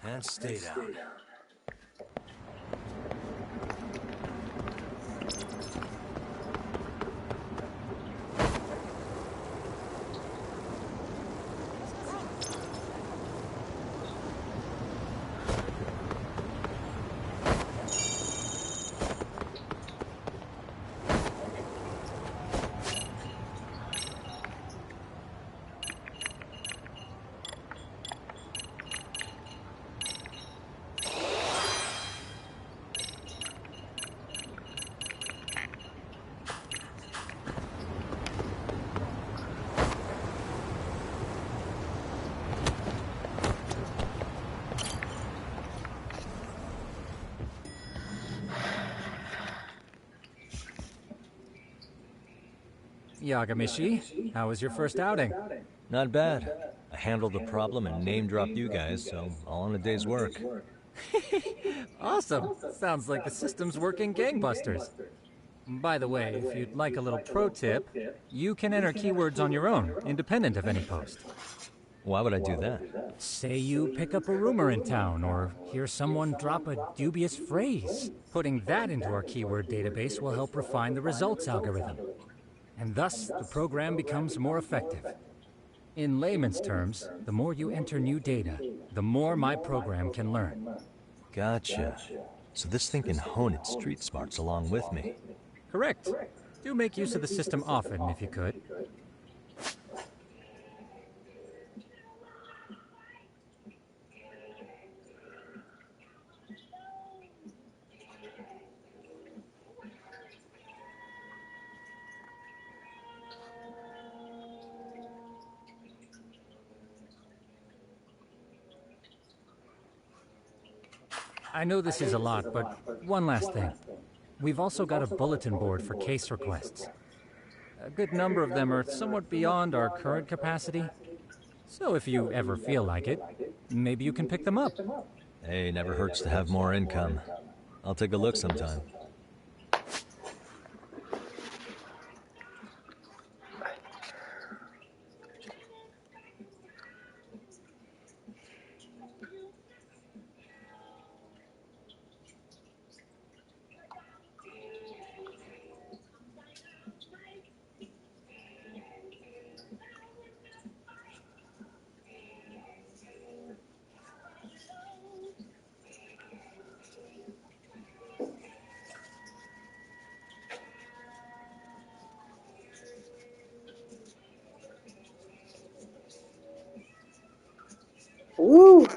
And stay down. Yagamishi, how was your first outing? Not bad. I handled the problem and name-dropped you guys, so all in a day's work. Awesome. Sounds like the system's working gangbusters. By the way, if you'd like a little pro tip, you can enter keywords on your own, independent of any post. Why would I do that? Say you pick up a rumor in town, or hear someone drop a dubious phrase. Putting that into our keyword database will help refine the results algorithm. And thus, the program becomes more effective. In layman's terms, the more you enter new data, the more my program can learn. Gotcha. So this thing can hone its street smarts along with me. Correct. Do make use of the system often, if you could. I know this is a lot, but one last thing. We've also got a bulletin board for case requests. A good number of them are somewhat beyond our current capacity. So if you ever feel like it, maybe you can pick them up. Hey, never hurts to have more income. I'll take a look sometime. Woo!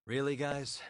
Really, guys?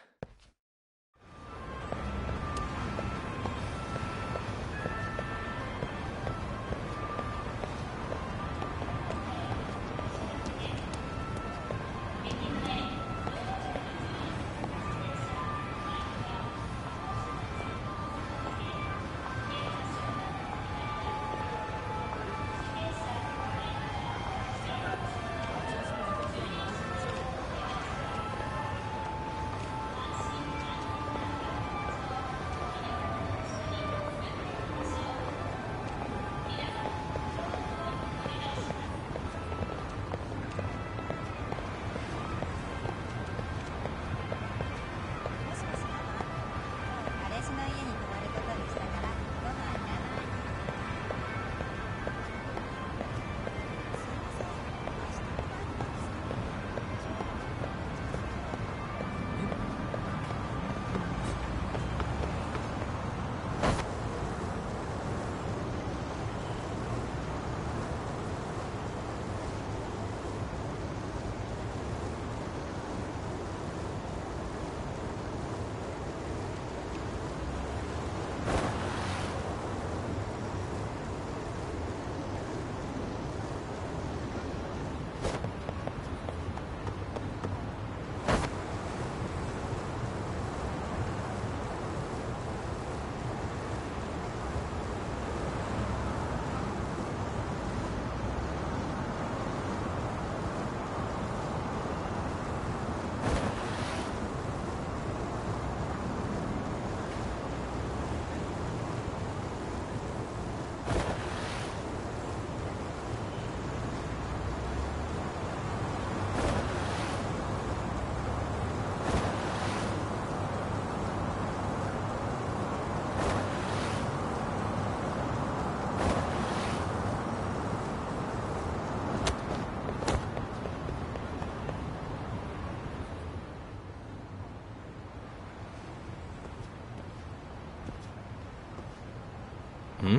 Hmm?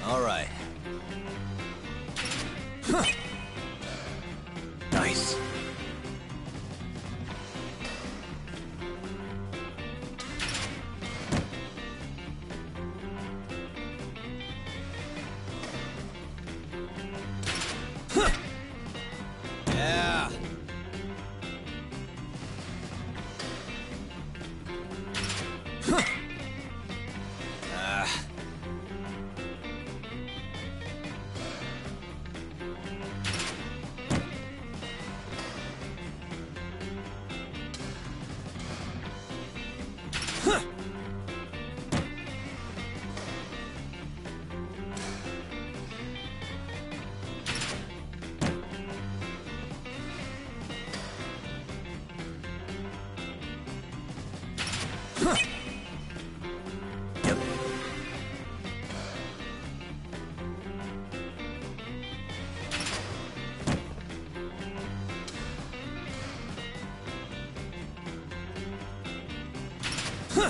All right. Huh. Nice. Huh. Yeah. Huh. Ah. Huh. Huh. Yep. Huh.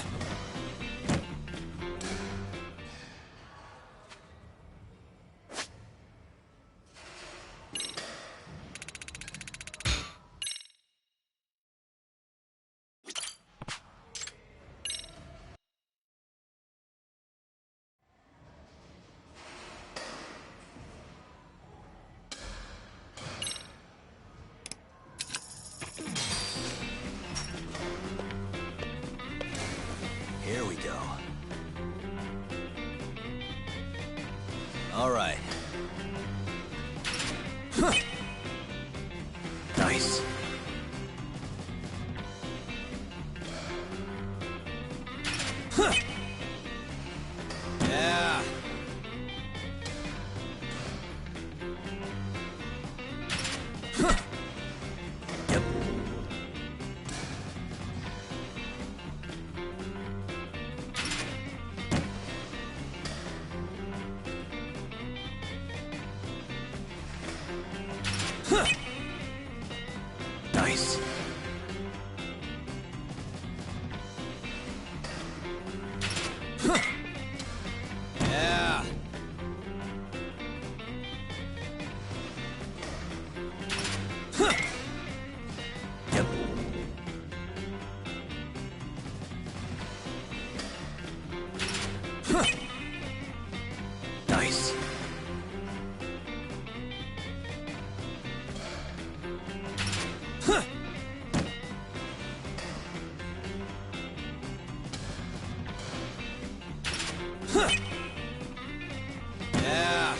Here we go. All right. Huh. Nice. Huh. Yeah. Huh. Yep. Huh. Nice. Huh. Yeah. Huh. Yep. Huh. Nice. Huh. Huh. Yeah.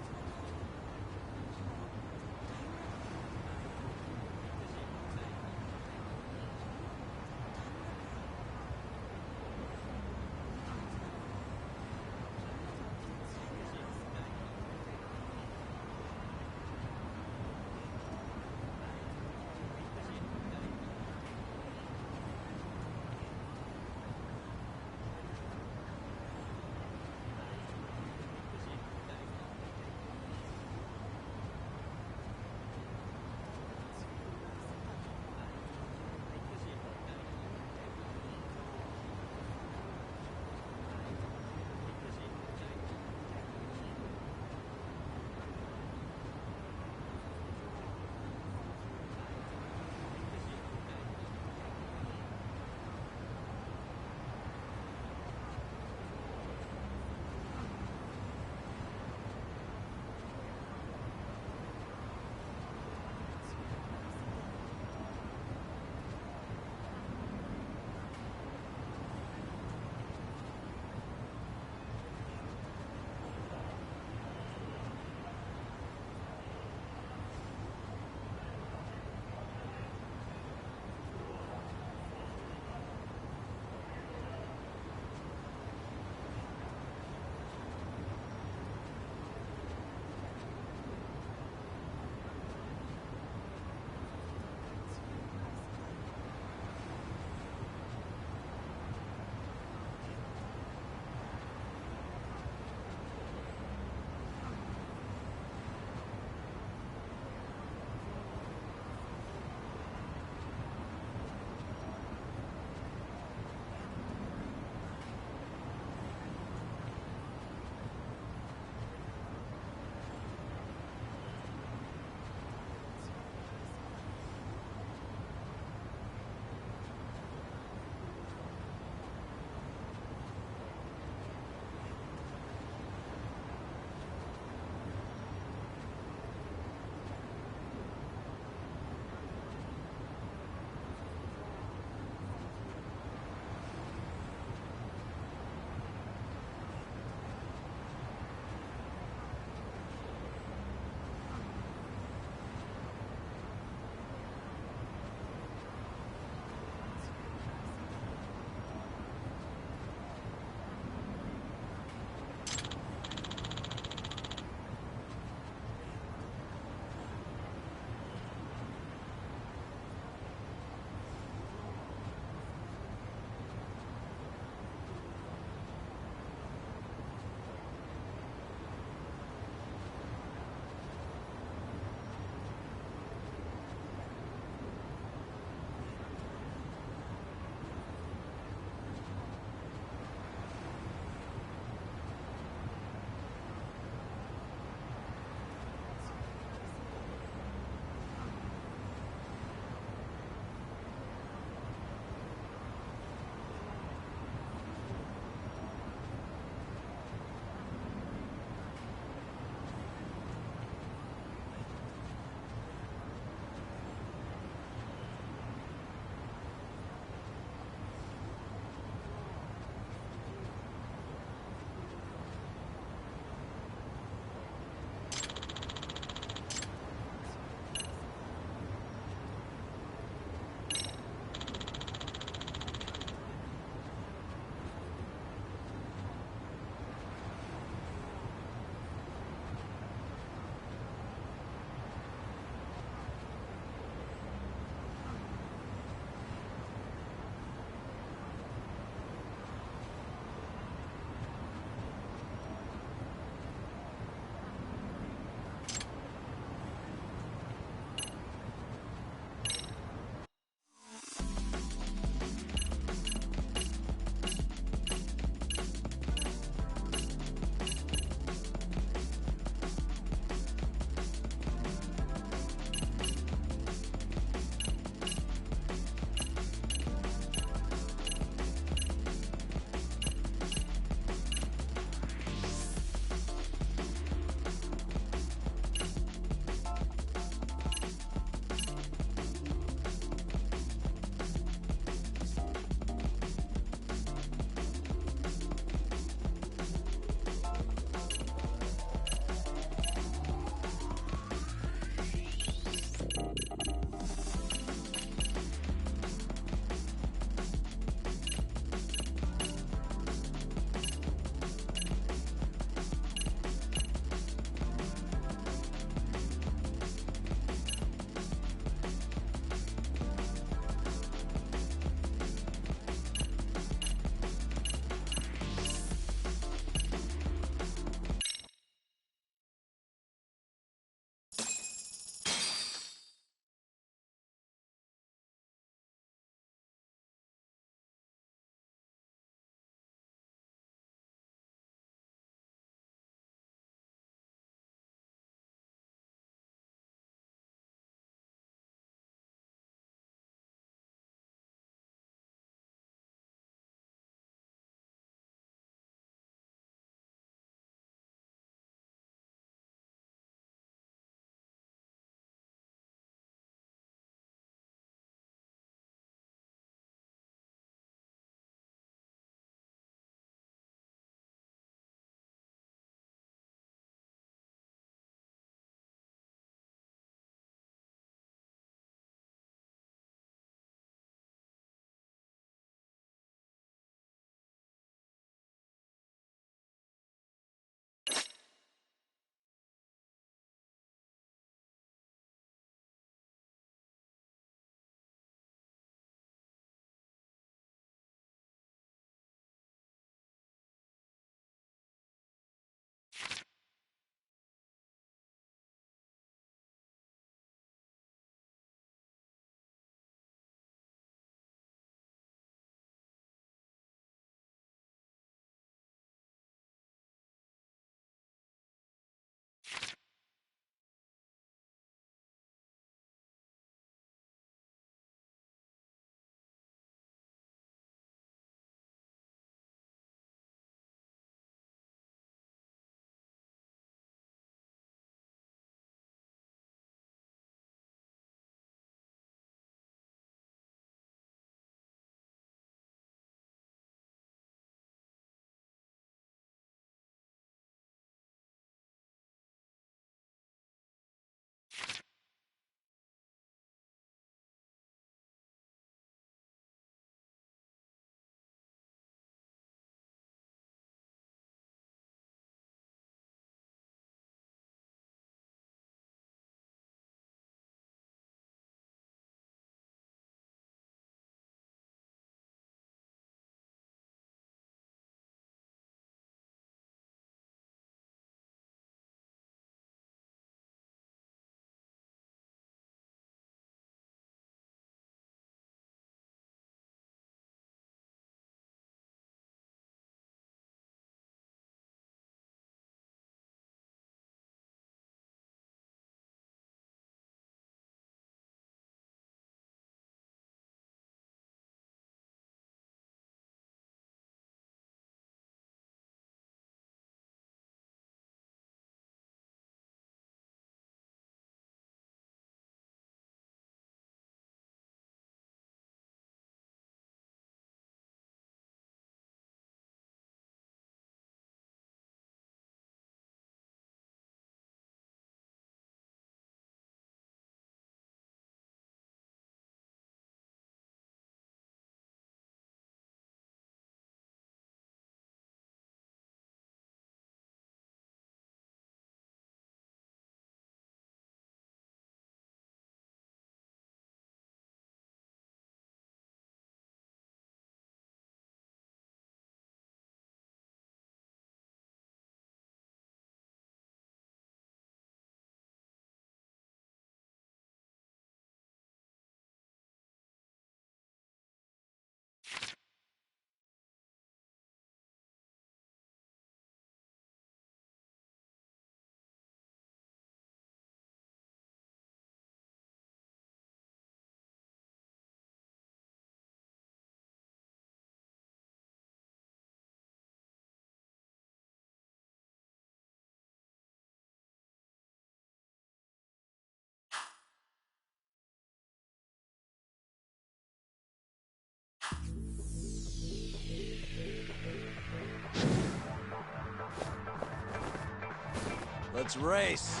Let's race.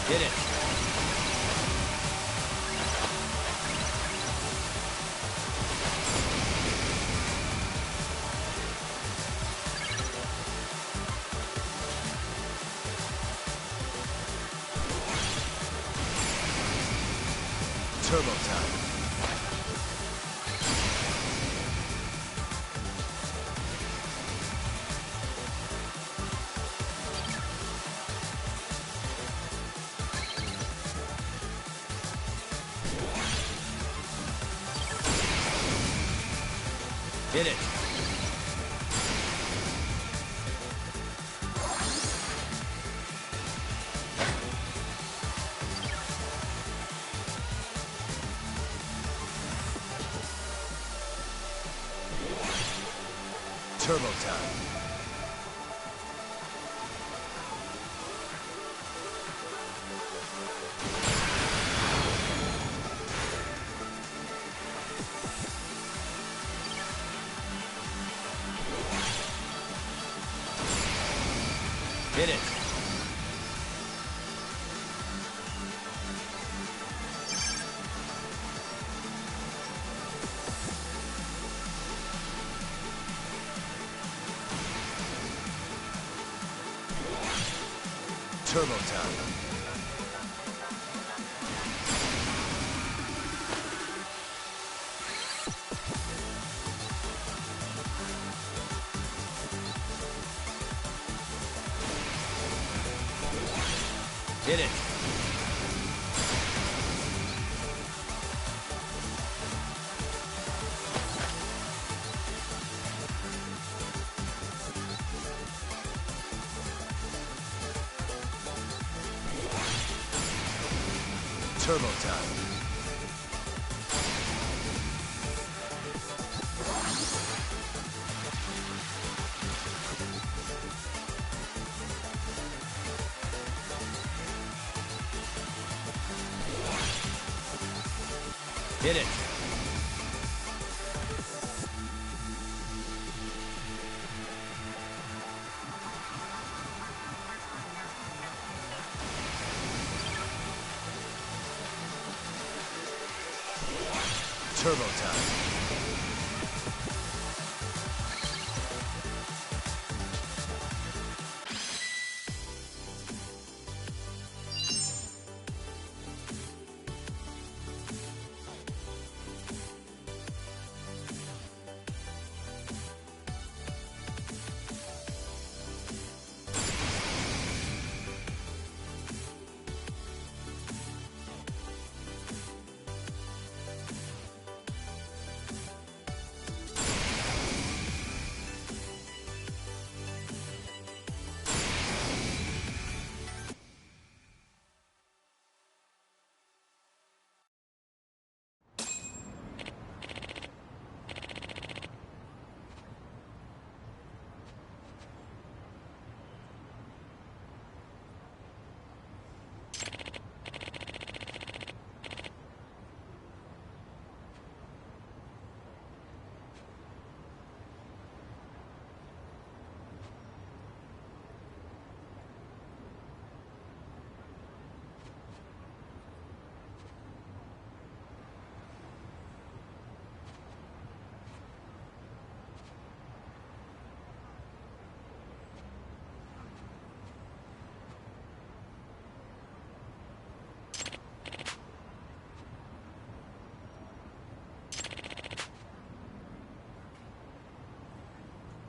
Hit it. Turbo time. Hit it. Turbo time. Hit it. Turbo time. Hit it. Turbo time. Hit it. Turbo time.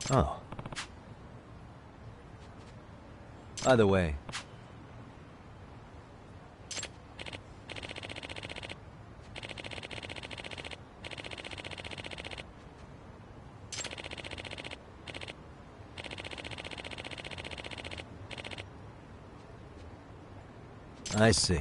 Oh. By the way, I see.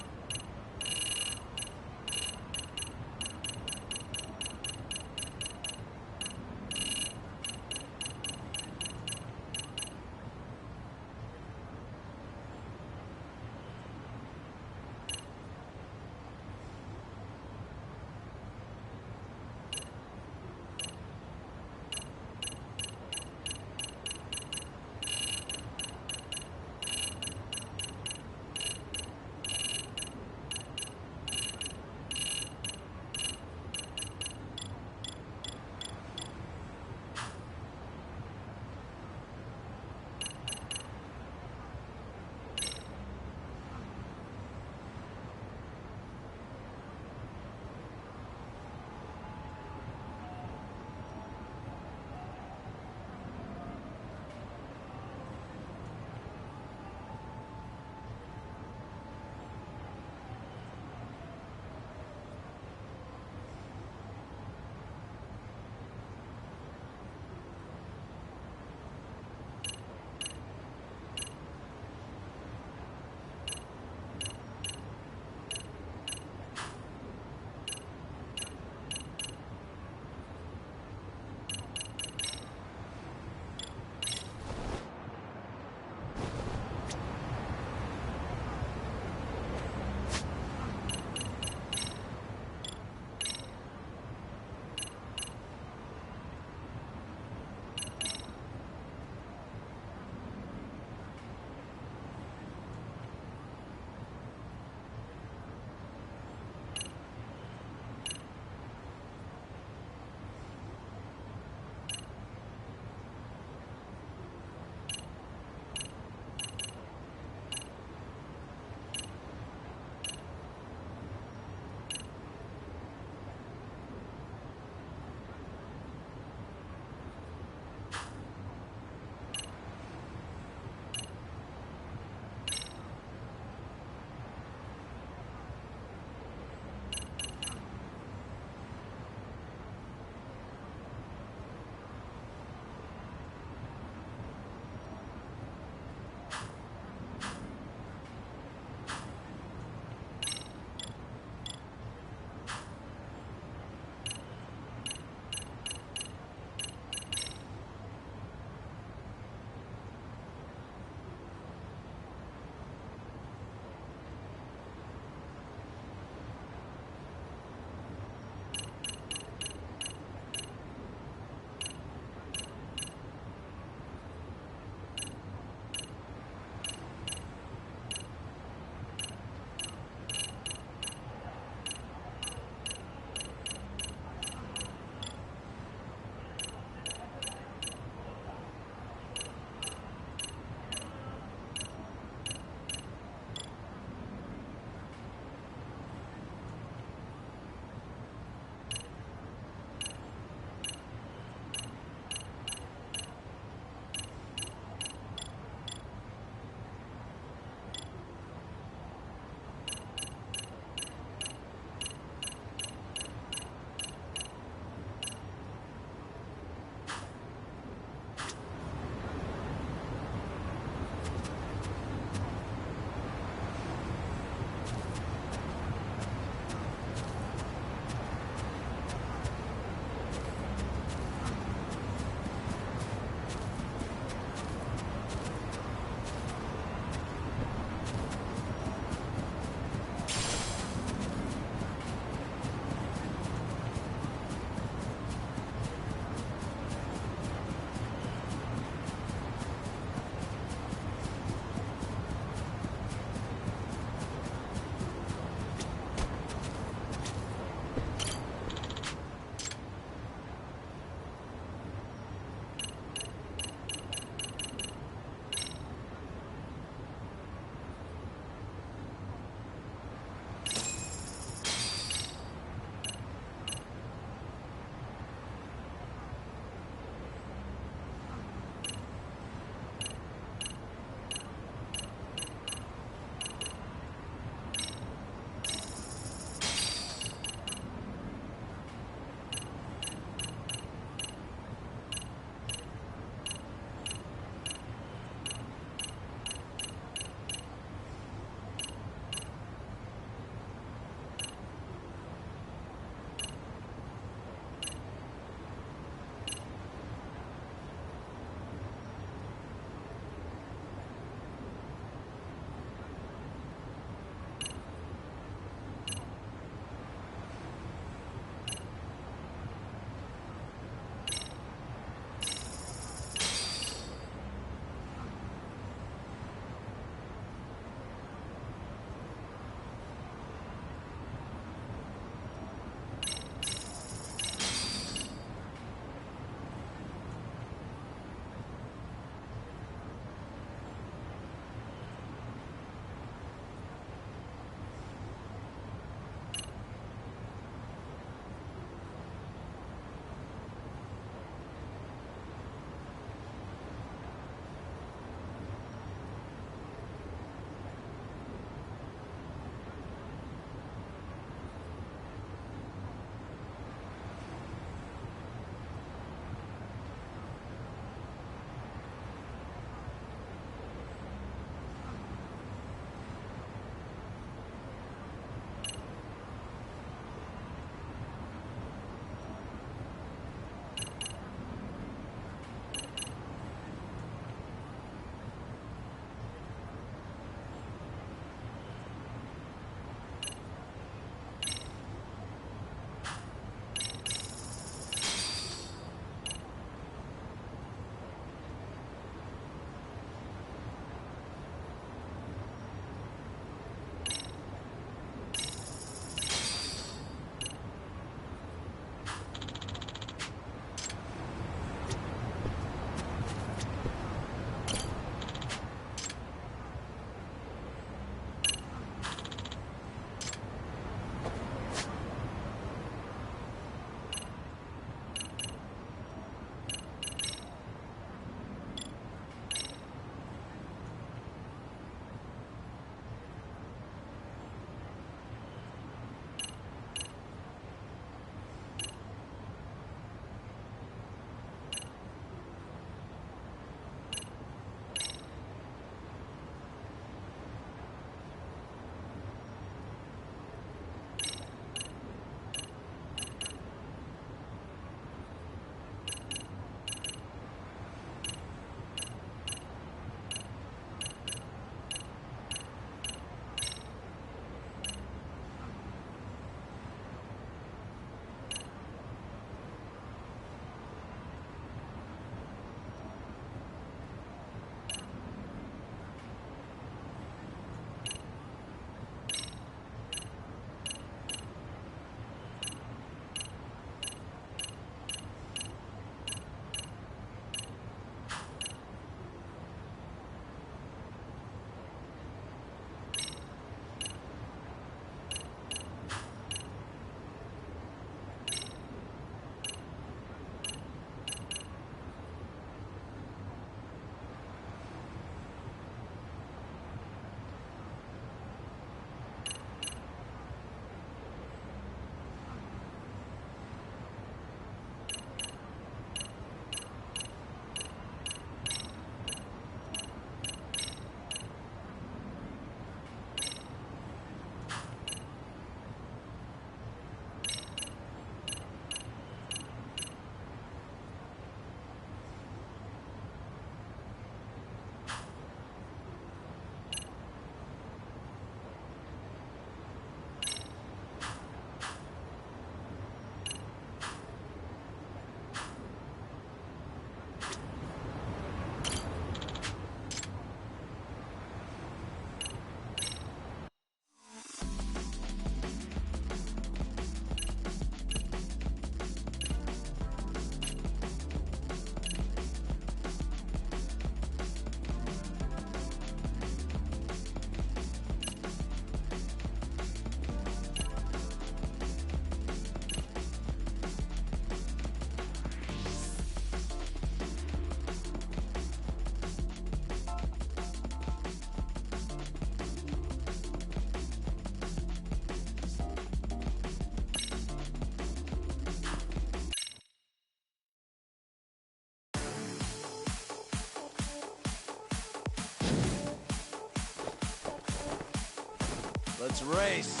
Let's race.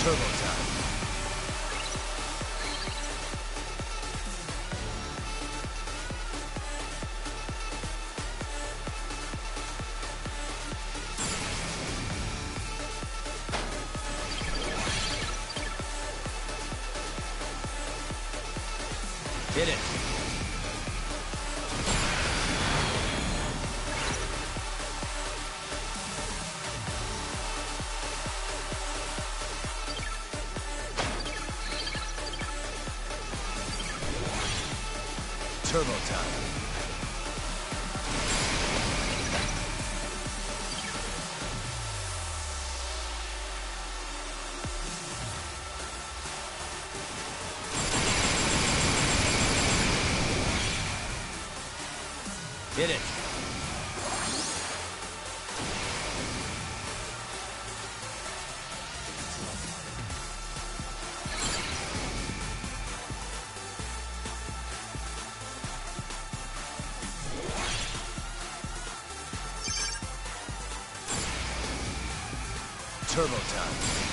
Turbo time. Hit it. Turbo time. Hit it. Turbo time.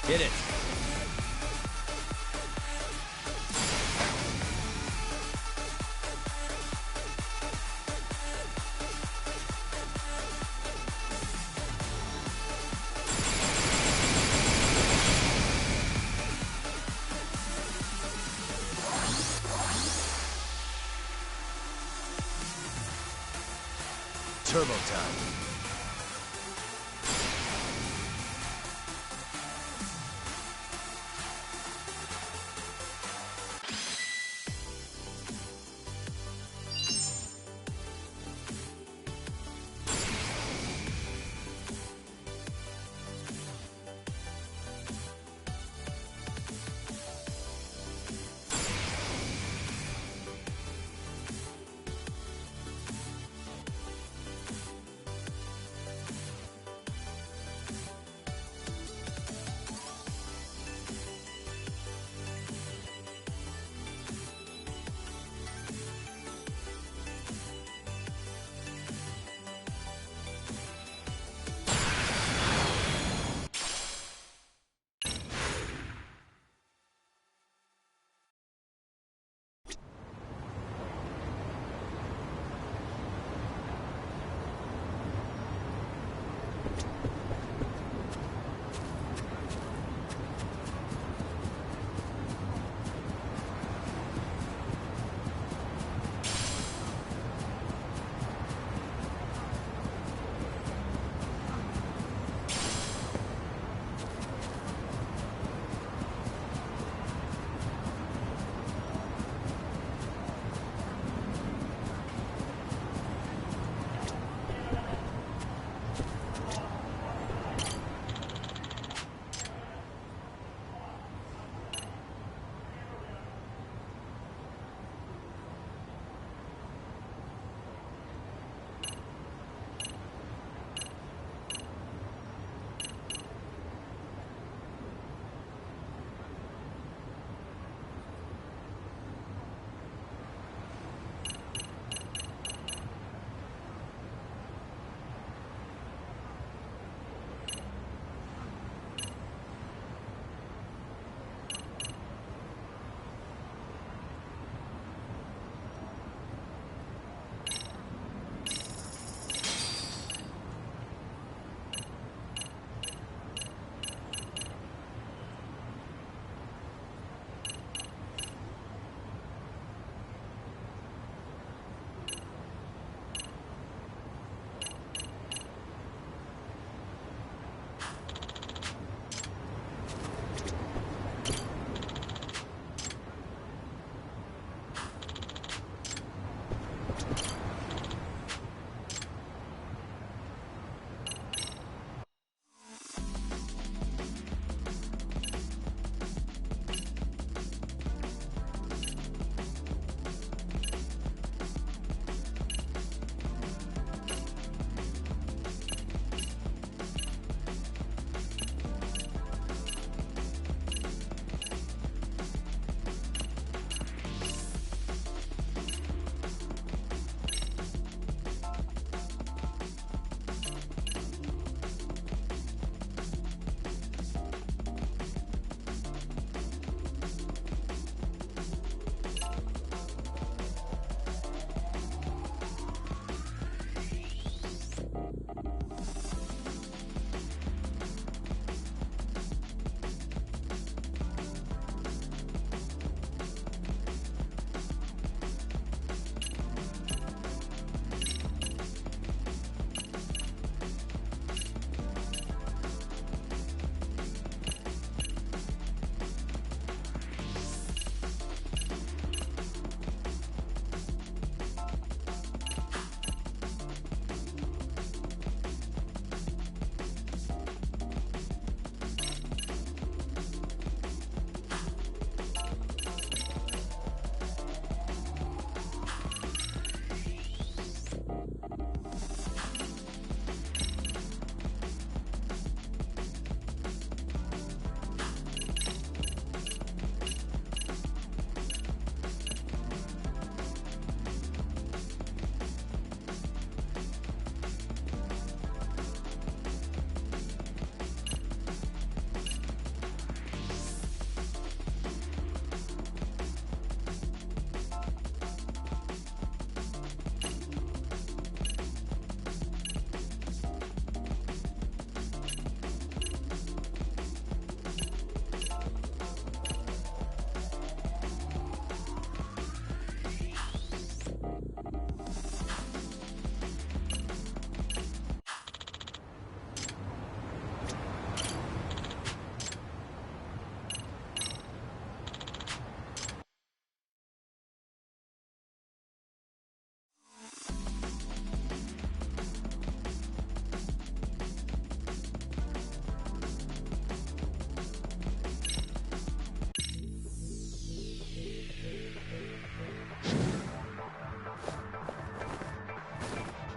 Hit it. Turbo time.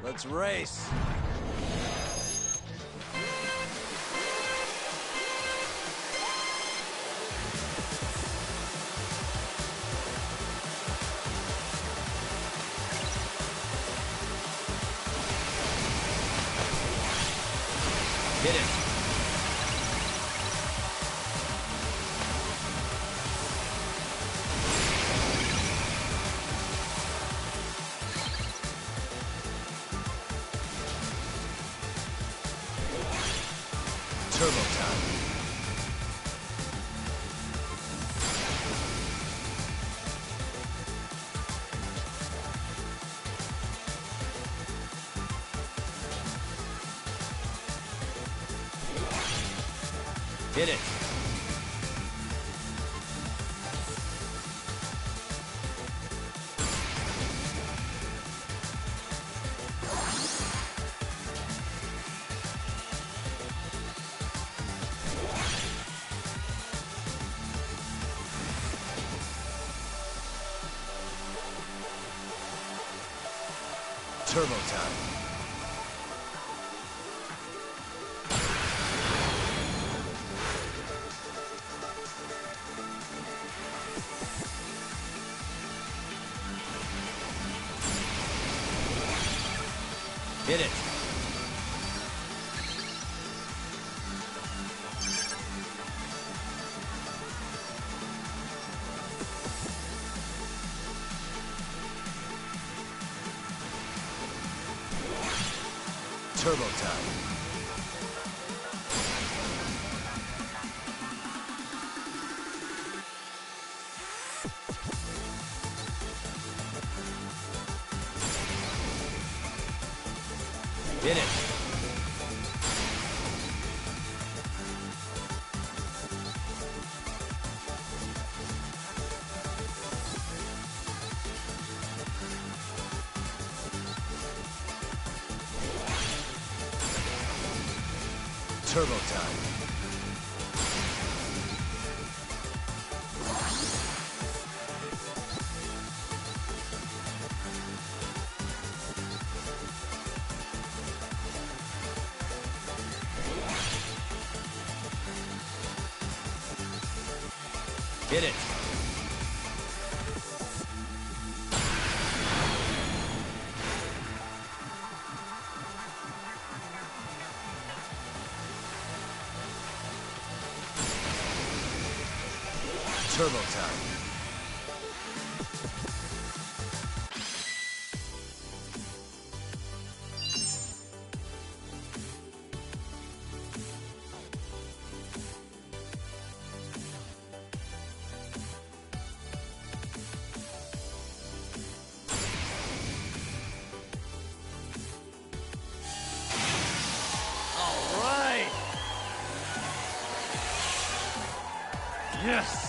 Let's race. Hit it. Turbo time. Hit it. Turbo time. Hit it. Turbo time. Hit it. Turbo time. Hit it. Turbo time. All right. Yes.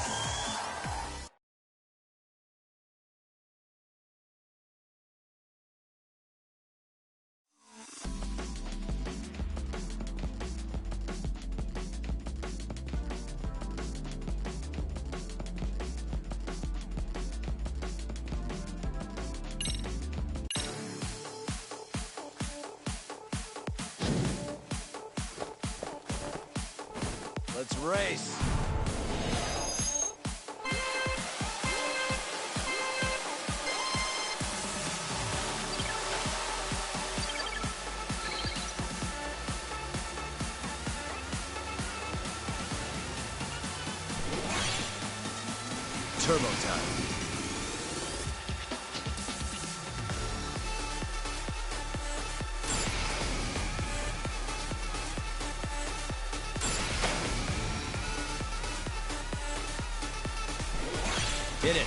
Let's race. Turbo time. Hit it.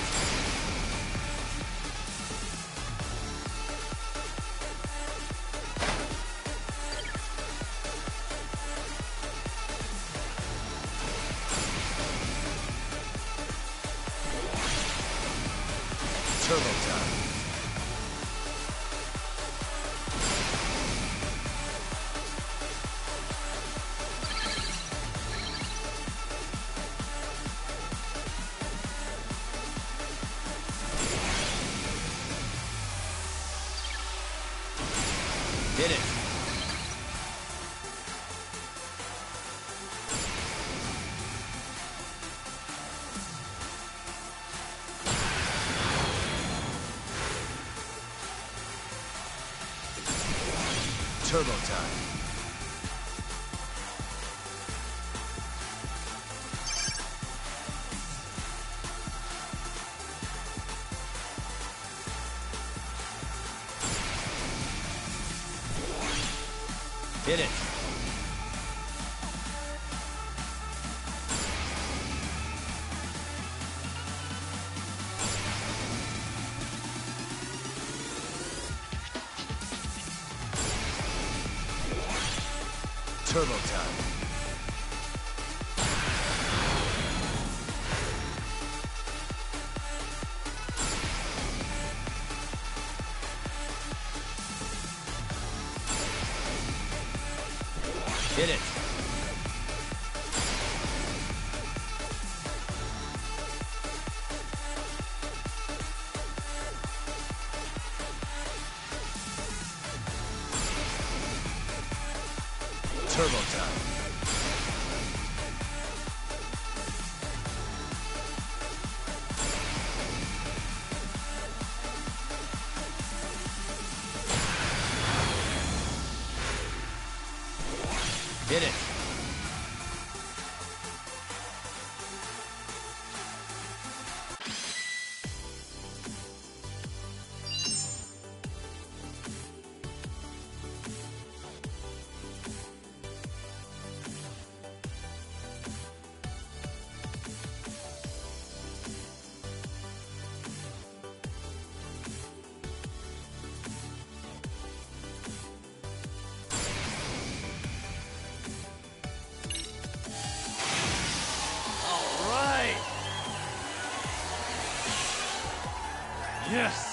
Turbo time. Hit it. Turbo time. Hit it. Turbo time. Hit it. Turbo time. Hit it. Yes!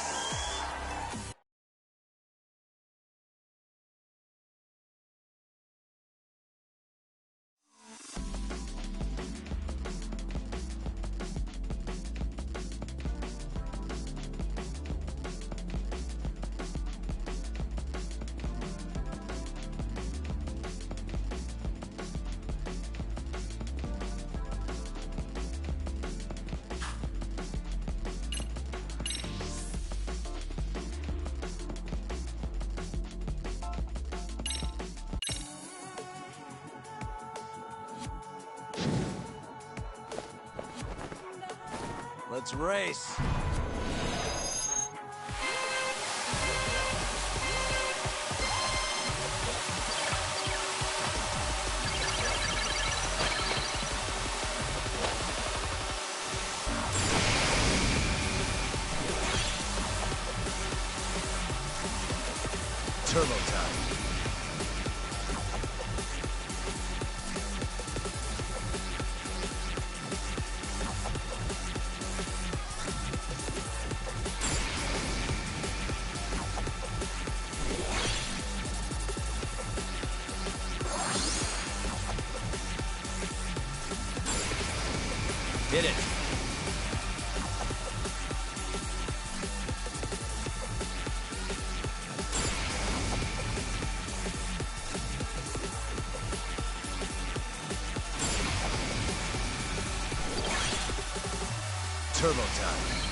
Let's race. Turbo time. Hit it. Turbo time.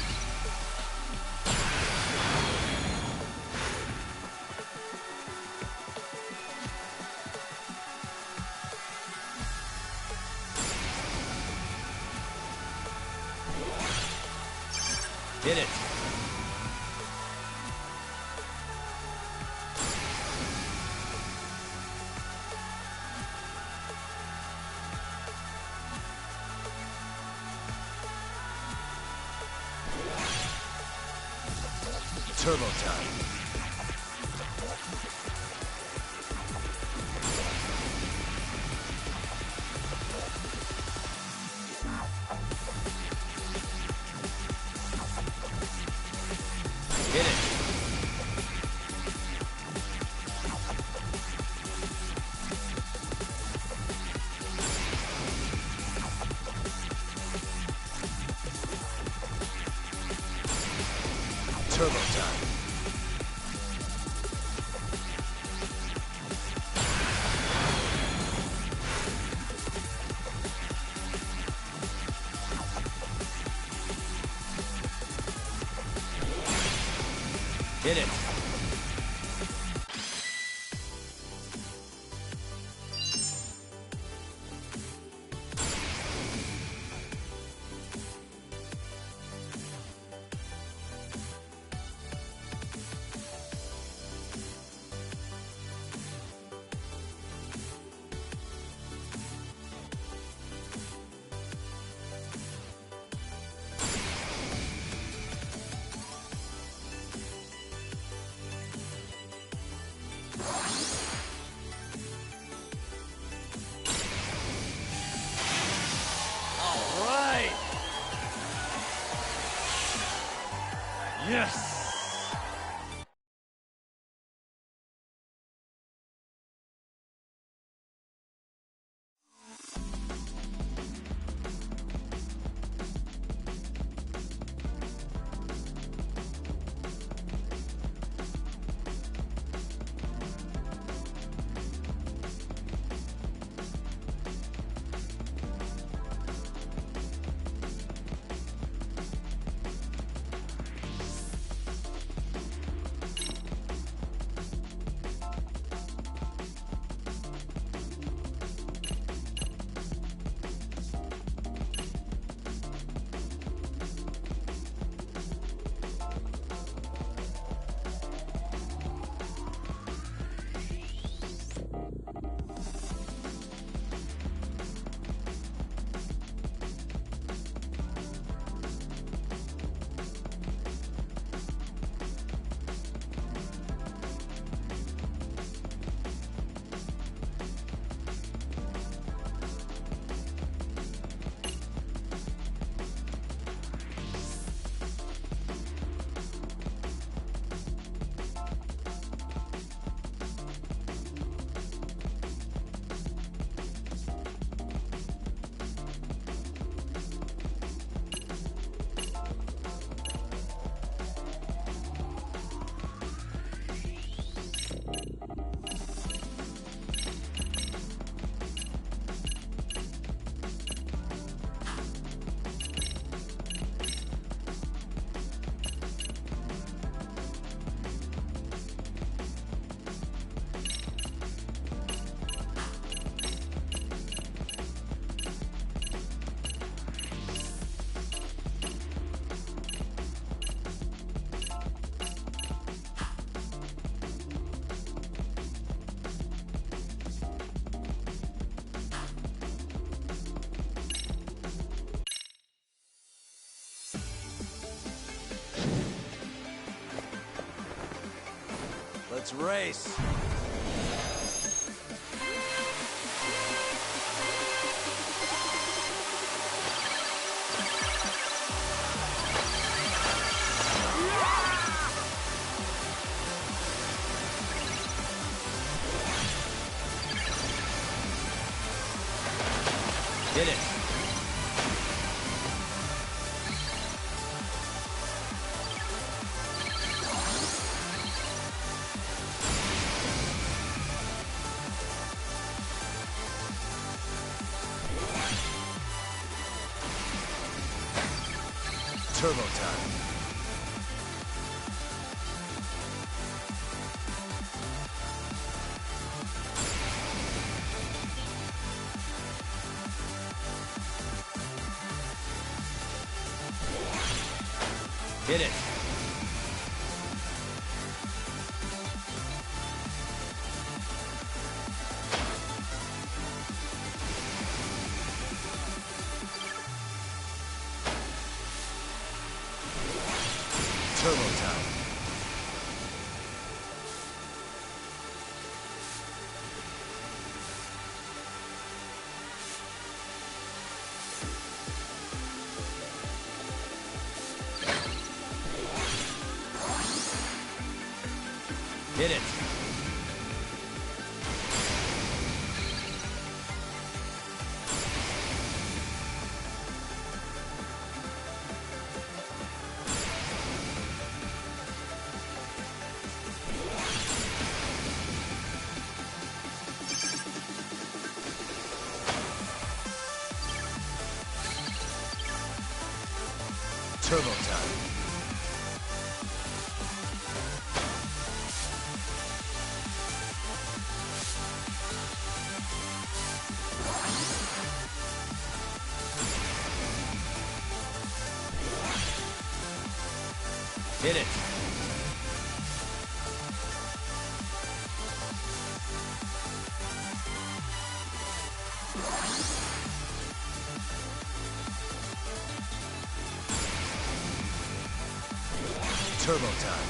Hit it. Turbo time. Hit it. Turbo time. Hit it. Yes! Let's race. Hit it. Turbo time. Hit it. Turbo time. Hit it. Turbo time. Hit it. Turbo time.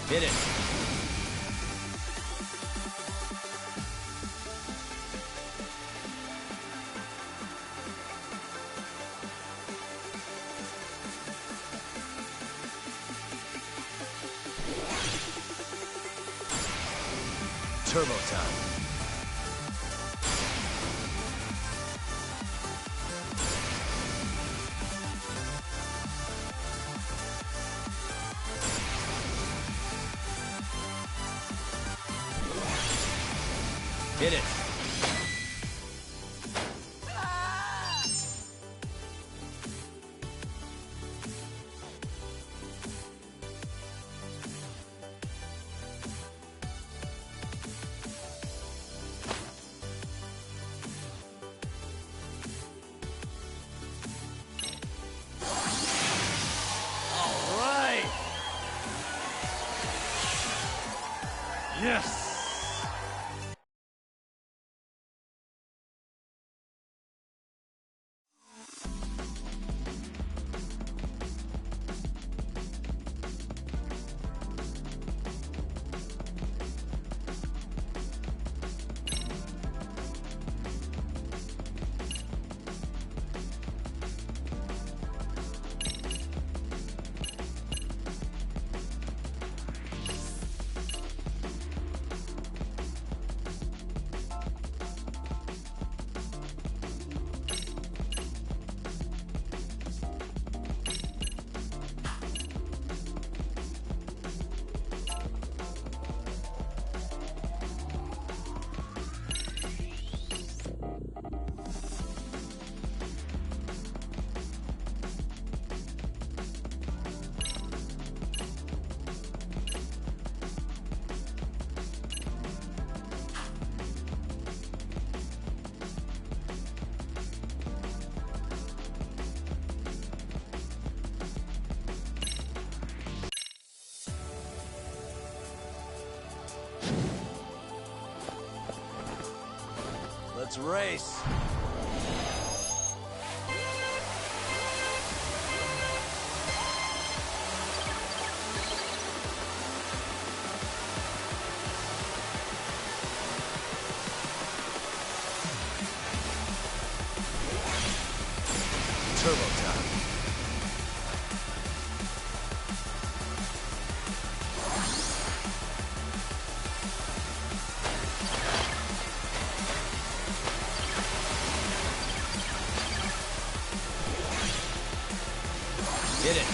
Hit it. Turbo time. Hit it. All right. Yes. Let's race. Turbo time. Hit it.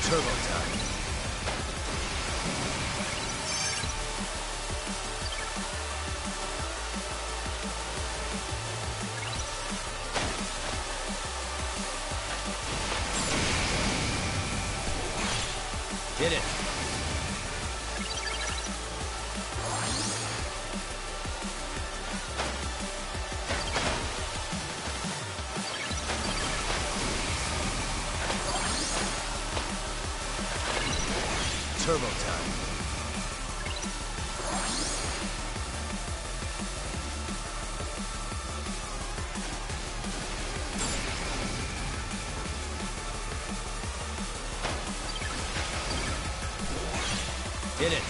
Turbo time. Hit it. Turbo time. Hit it.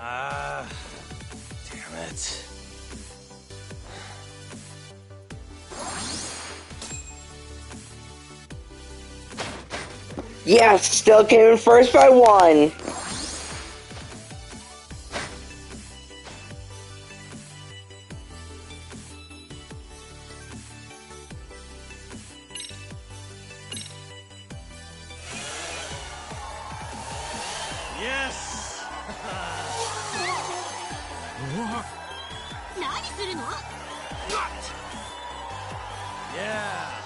Ah, damn it. Yes, still came in first by 1. Yes! 何するの Yeah!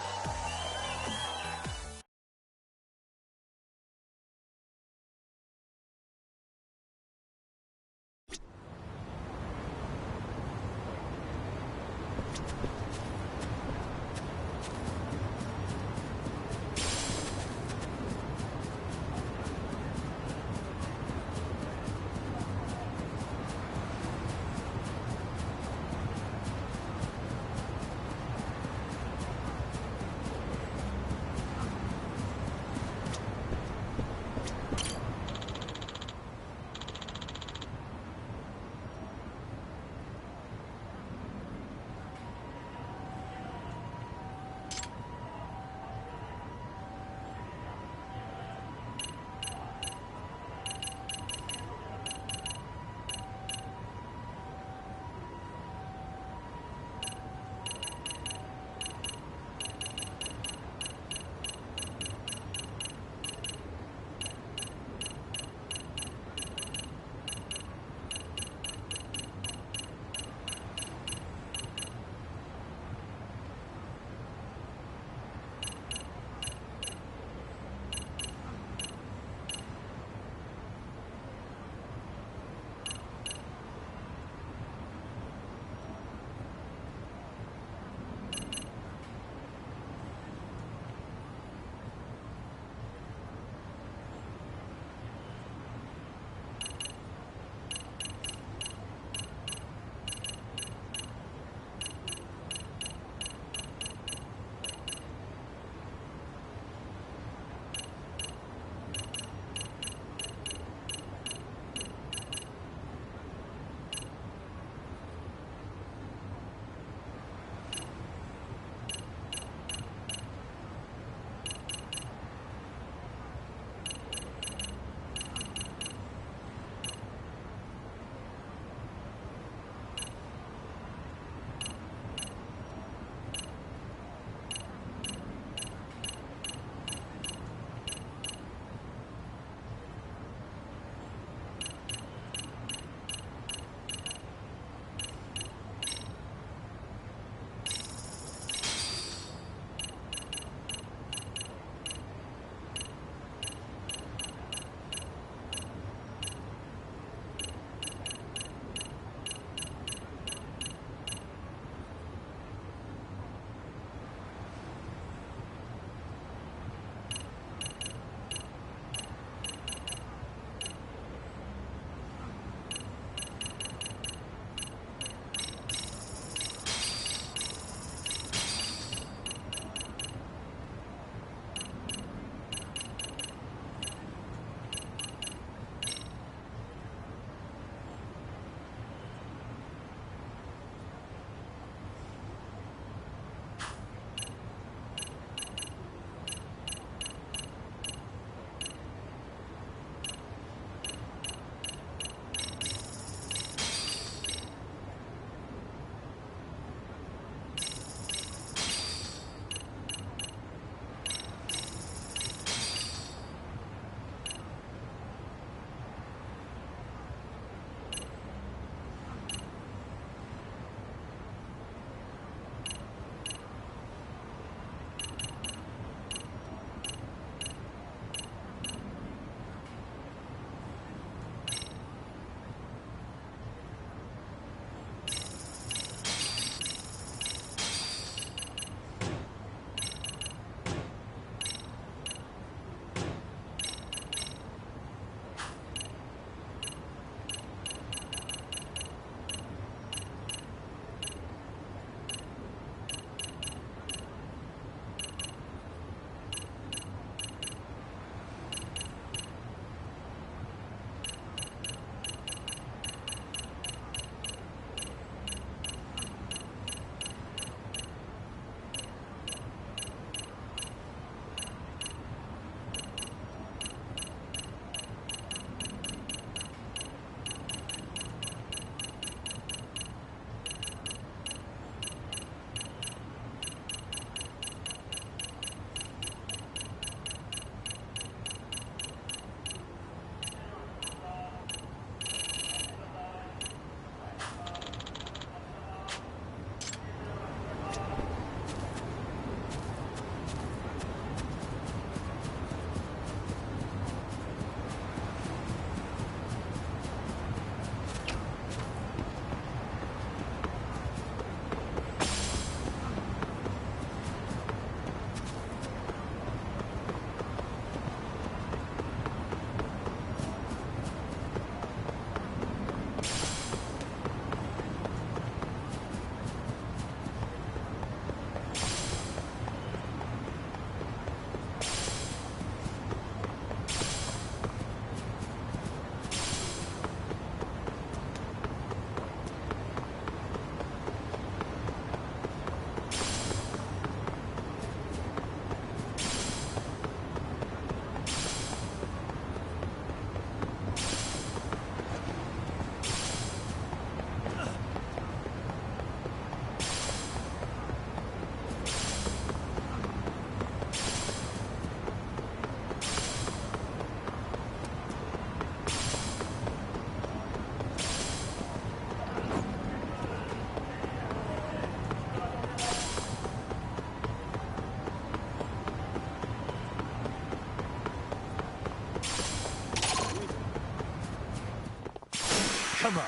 Come on.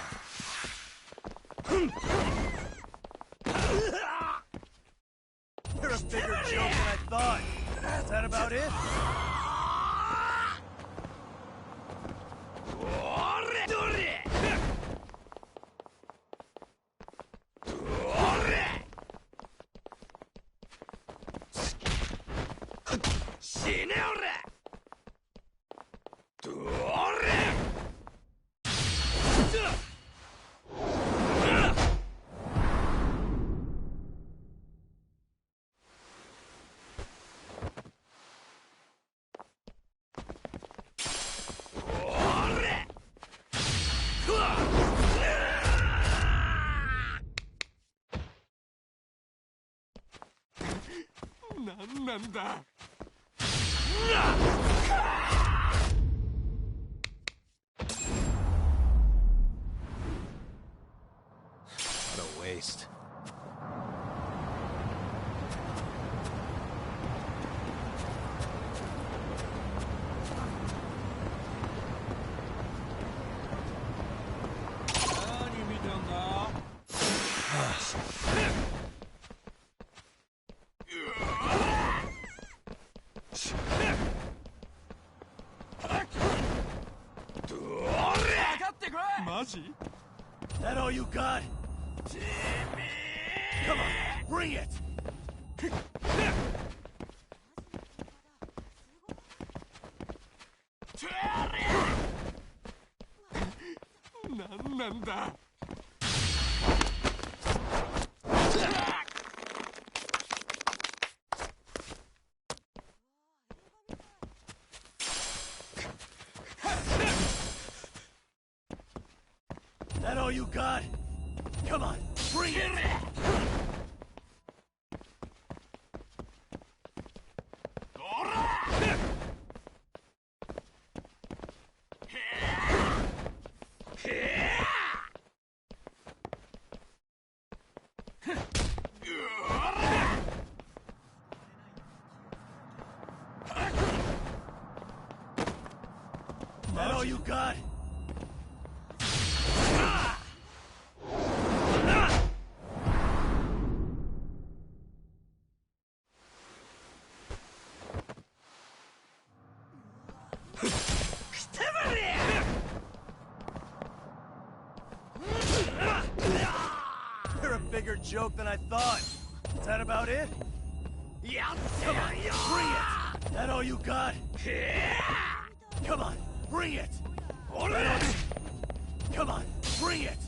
You're a bigger joke than I thought. Is that about it? What a waste. That all you got? Come on, bring it! That all you got? Come on, bring it! That all you got? You're a bigger joke than I thought. Is that about it? Yeah. Come on, bring it! That all you got? Come on, bring it! Come on, bring it!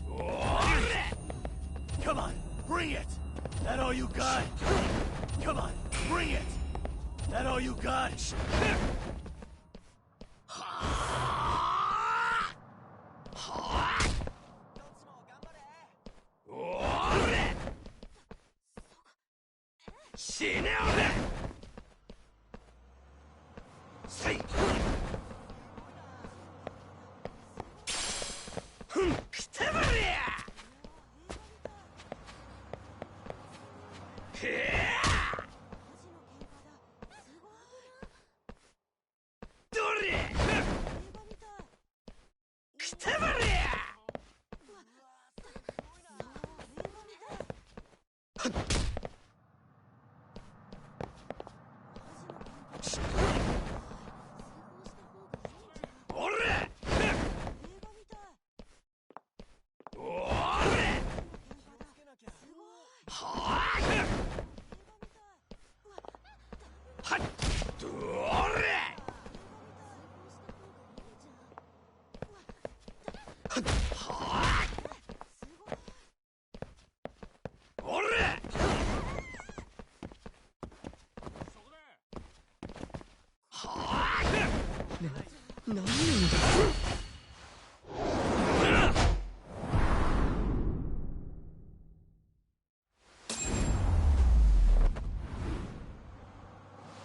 Come on, bring it! That all you got? Come on, bring it! That all you got?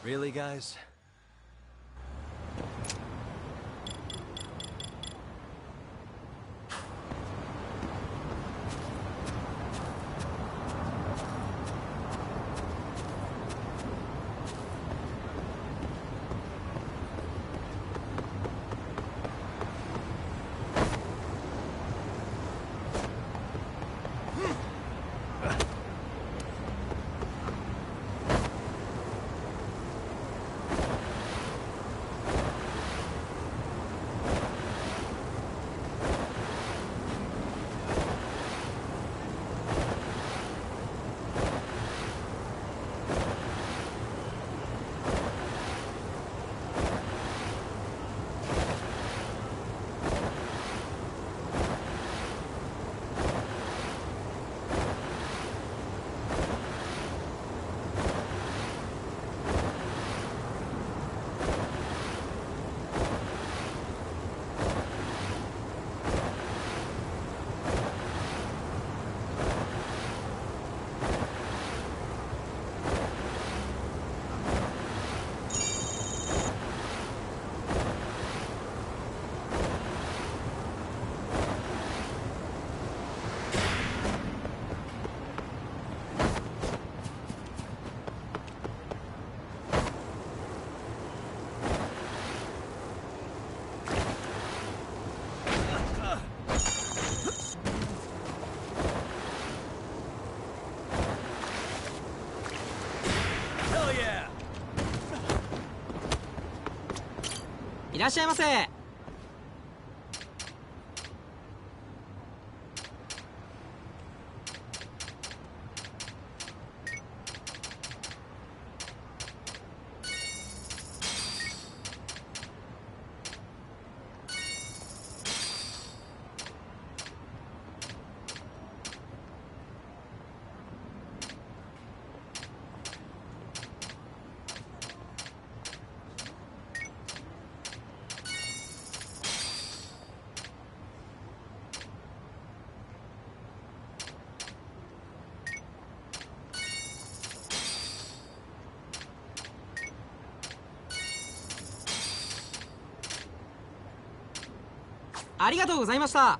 Really, guys? らっしゃいませ。ありがとうございました。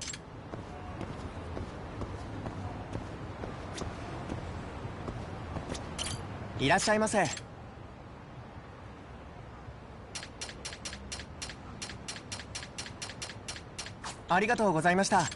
いらっしゃいませ。ありがとうございました。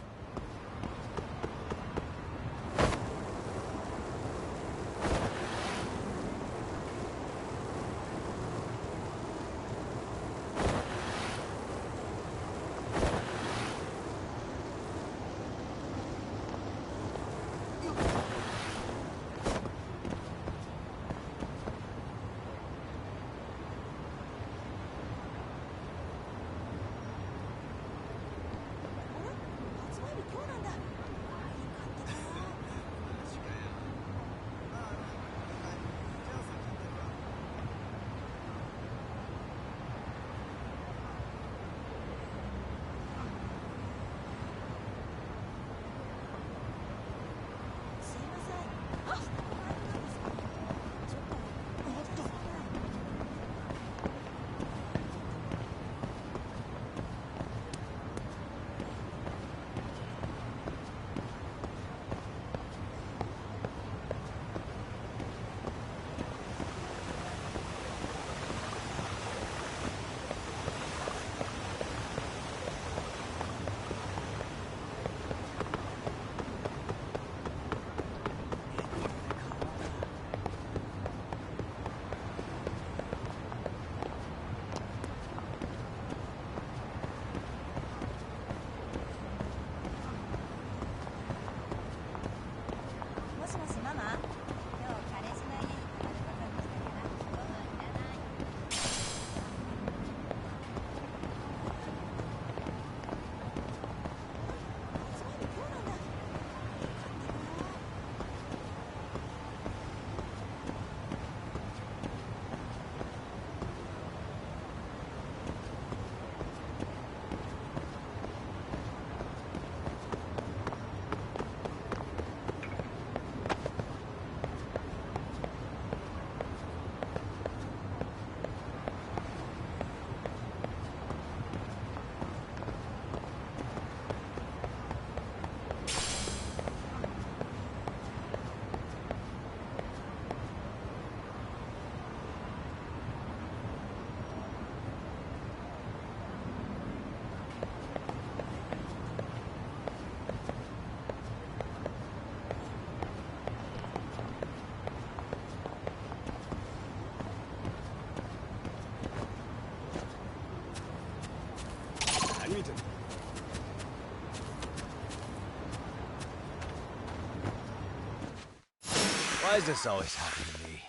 Why does this always happen to me?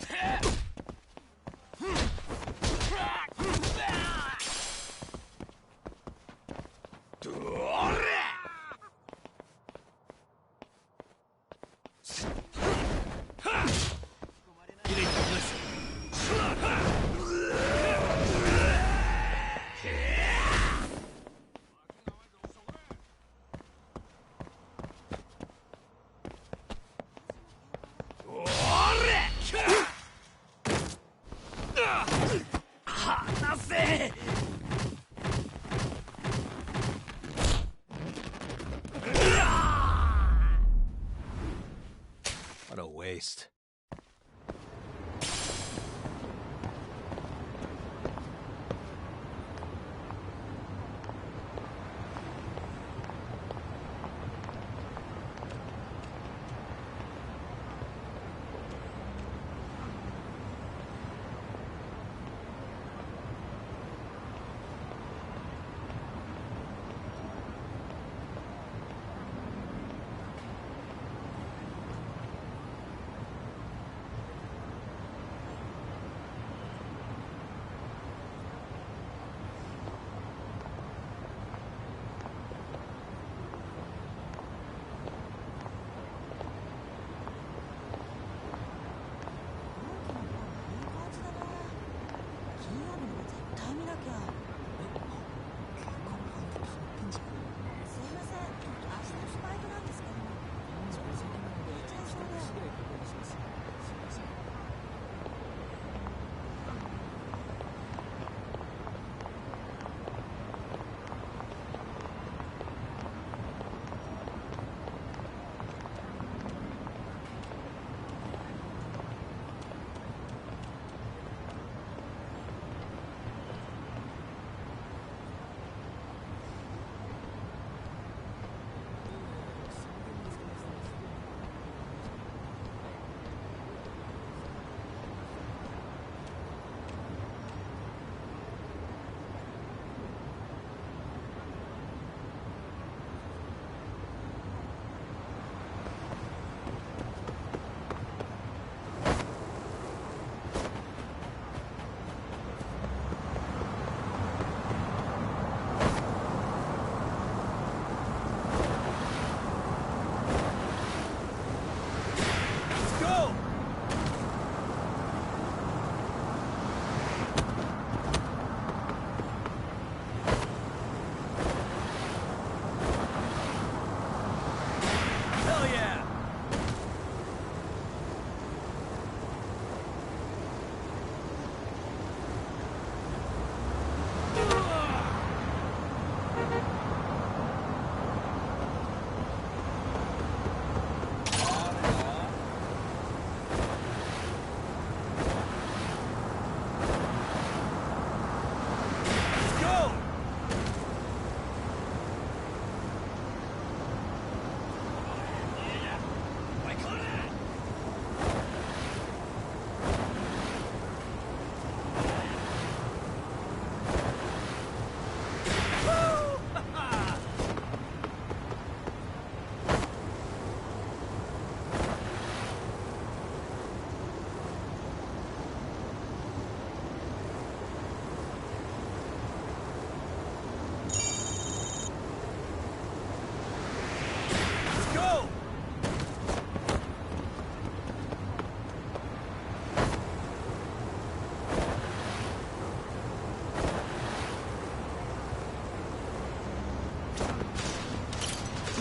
What a waste.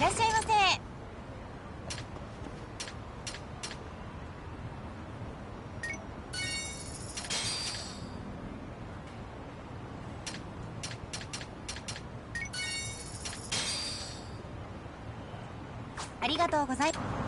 いらっしゃいませ。ありがとうございます。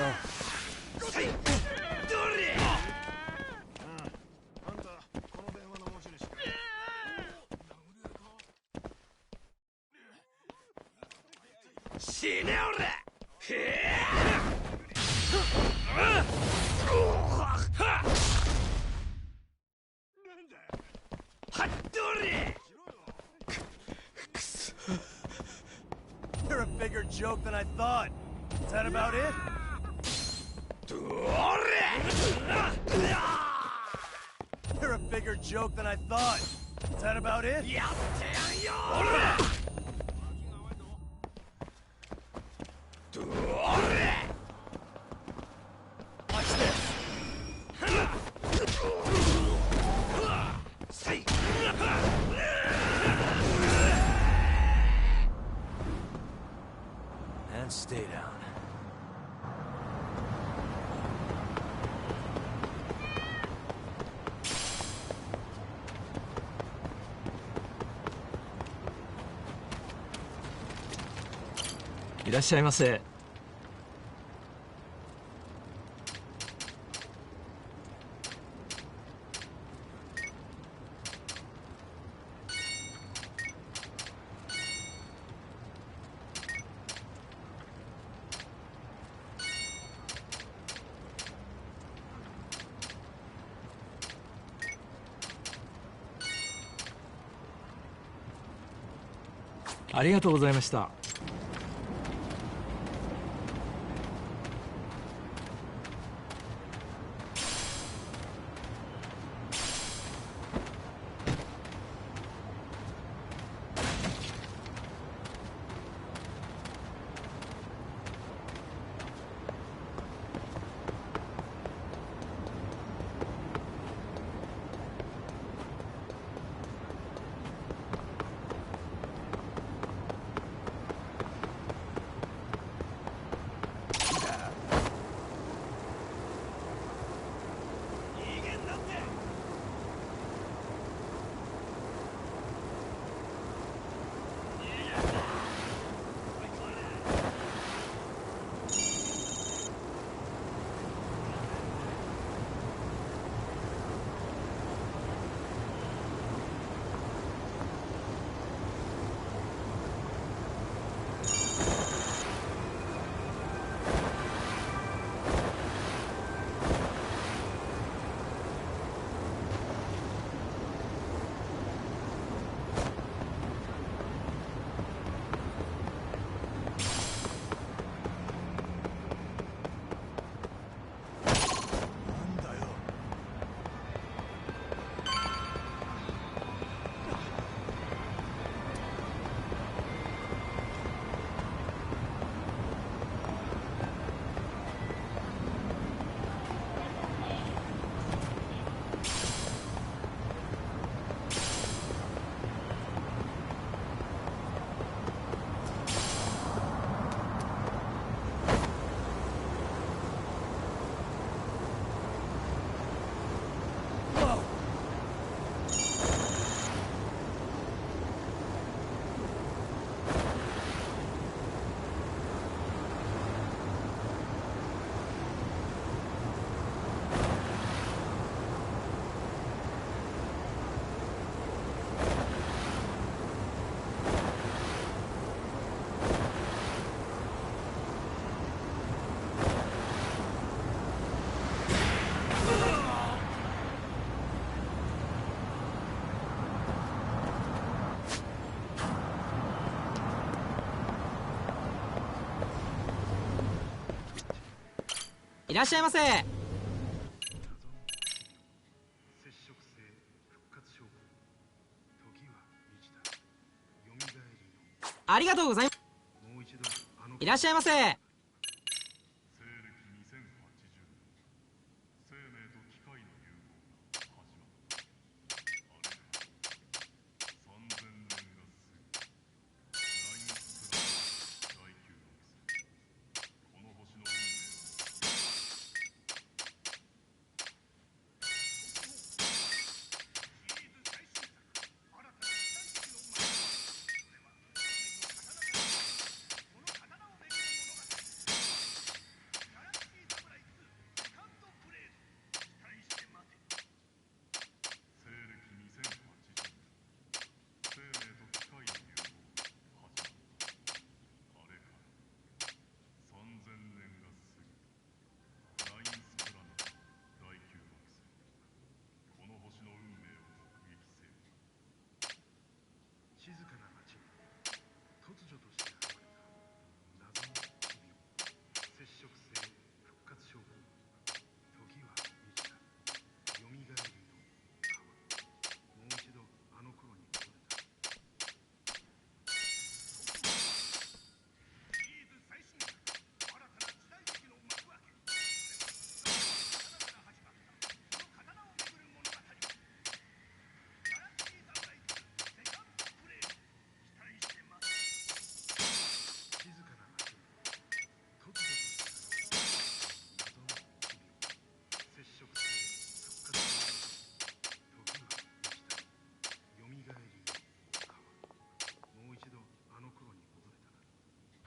よ。死ねおら。You're a bigger joke than I thought. Is that about it? You're a bigger joke than I thought. Is that about it? Watch this. And stay down.いらっしゃいませ。ありがとうございました。いらっしゃいませ。ありがとうございます。いらっしゃいませ。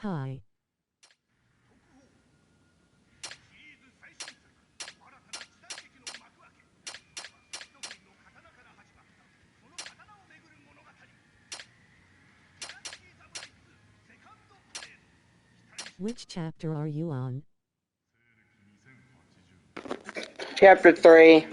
Hi. Which chapter are you on? Chapter 3.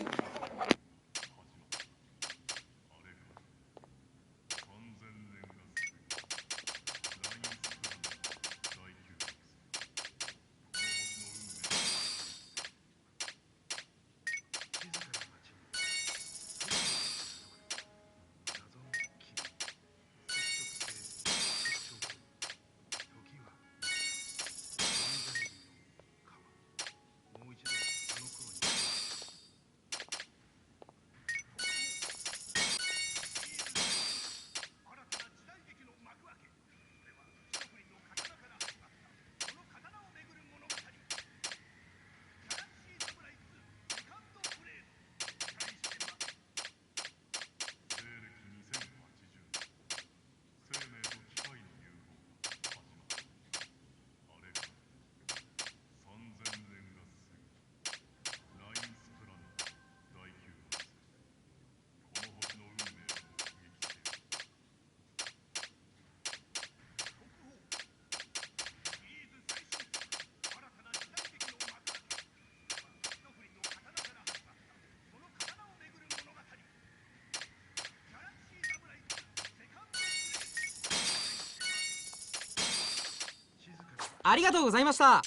ありがとうございました。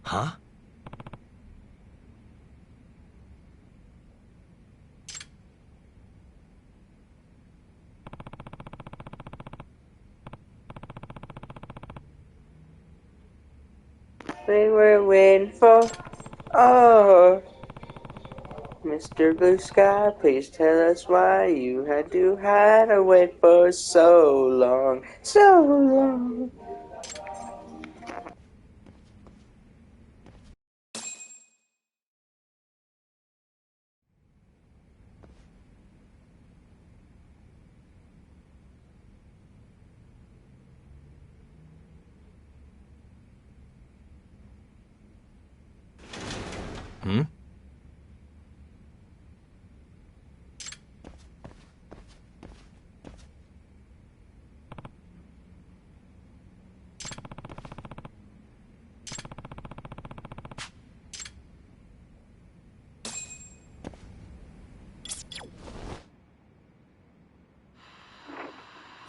Huh? We were waiting for. Oh, Mr. Blue Sky, please tell us why you had to hide and wait for so long, so long. Hmm?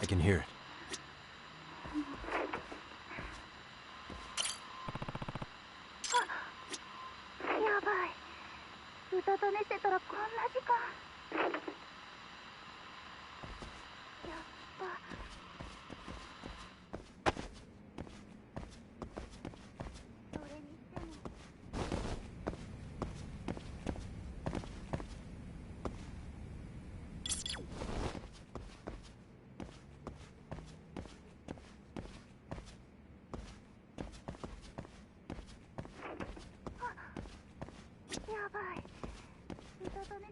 I can hear it. やばい。うたた寝してたらこんな時間。やっぱ。それにしても。やばい。うたた寝。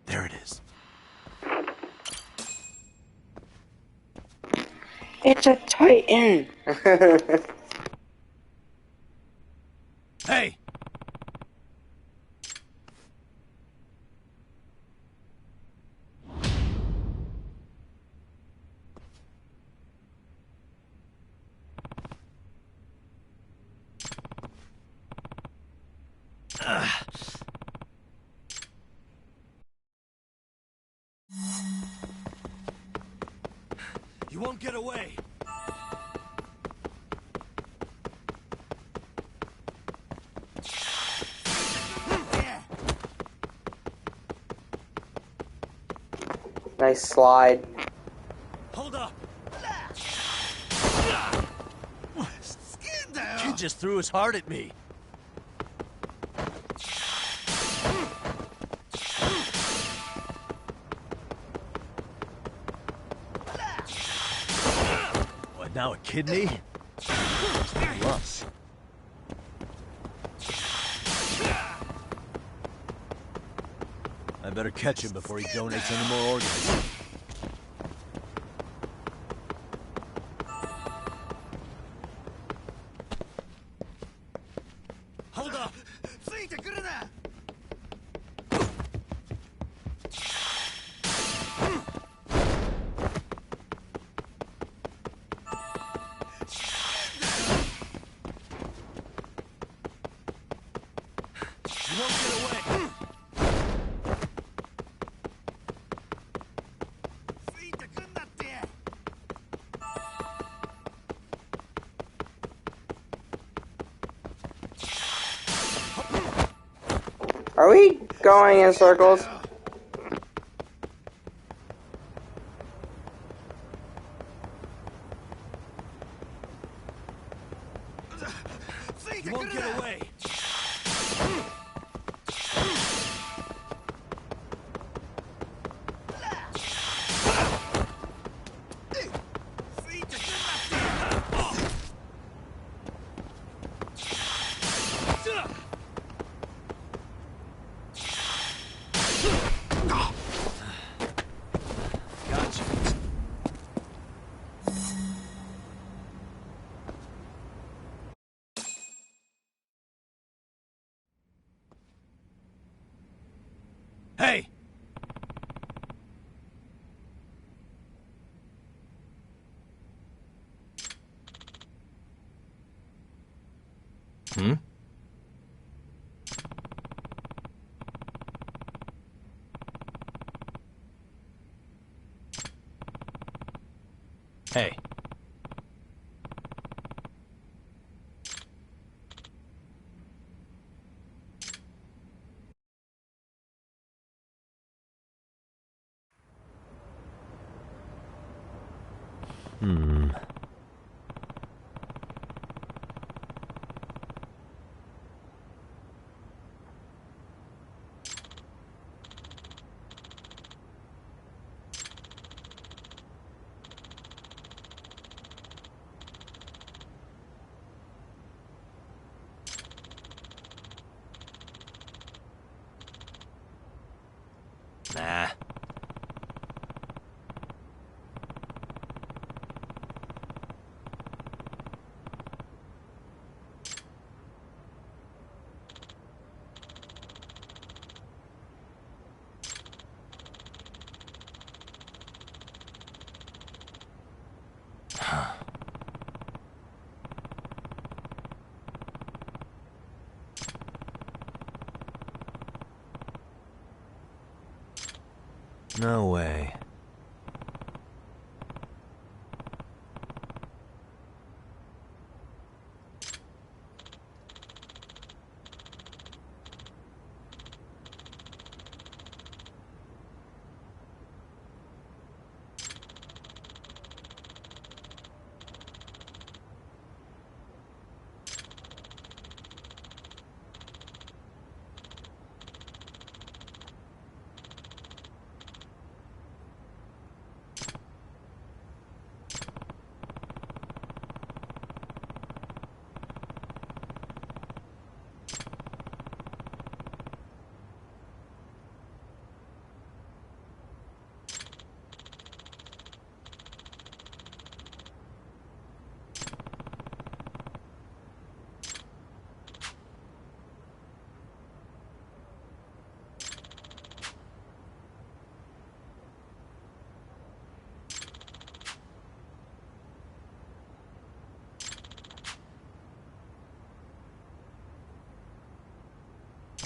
There it is. It's a Titan! Hey! You won't get away. Nice slide. Hold up. Kid just threw his heart at me. What, now a kidney? Plus. I better catch him before he donates any more organs. Hold up. You won't get away. Are we going in circles? You won't get away. Hey! Hmm? Hey. Hmm. Nah. No way.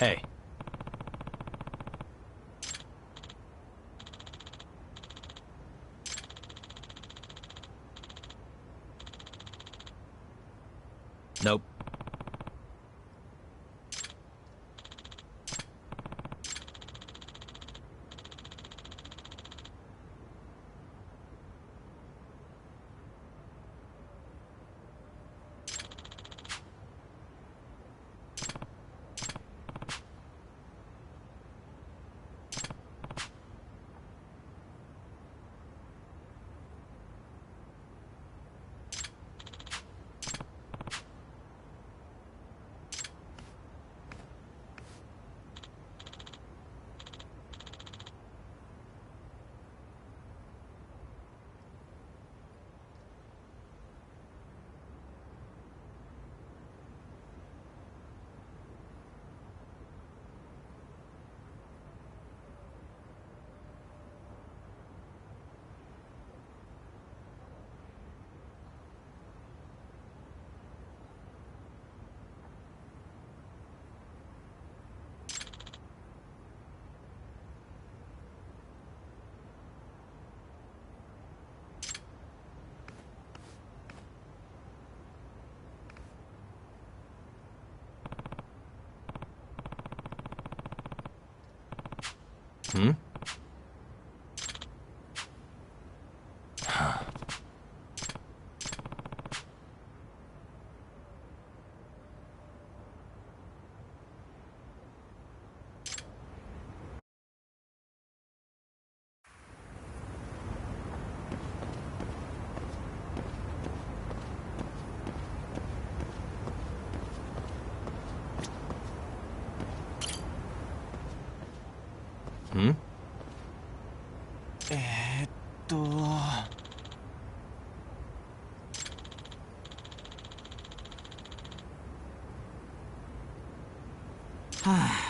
Hey. Nope. Hmm? Hmm? えーっとはあ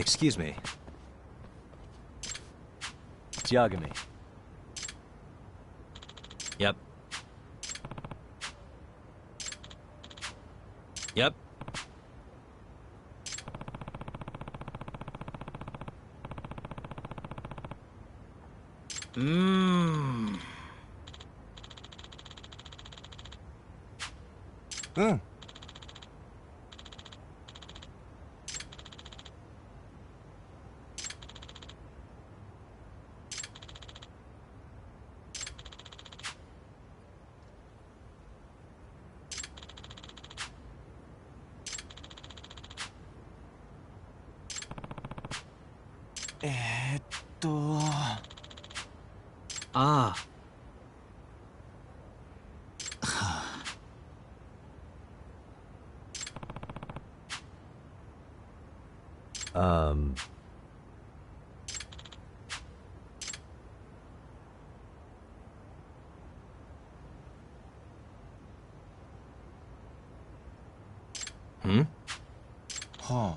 Excuse me. Yagami. Yep. Yep. Mmm. Mm. Ah. um... Hmm? Huh.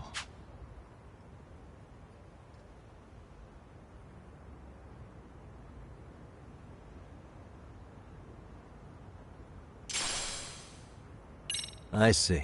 I see.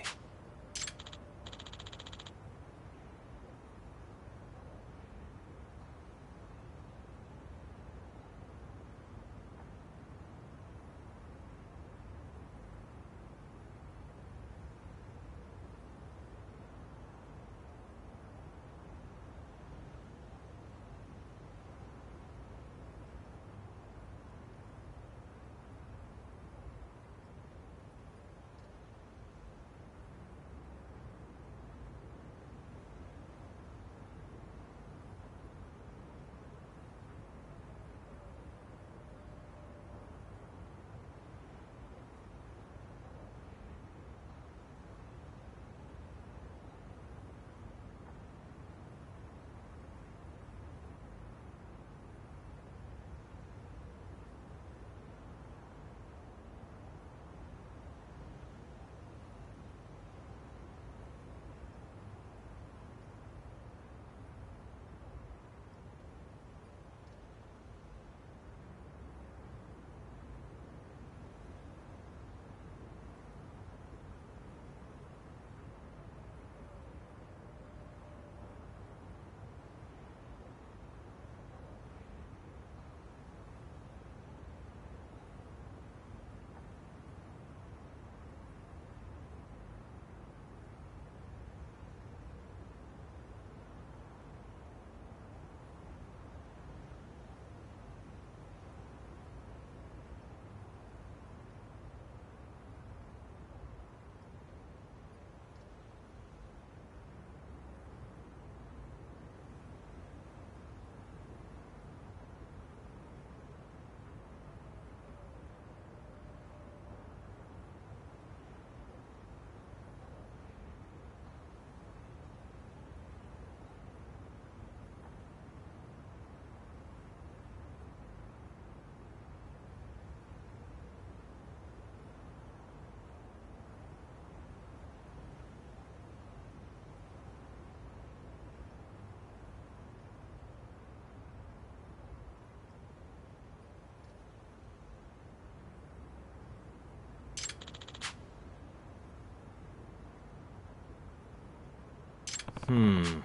Hmm.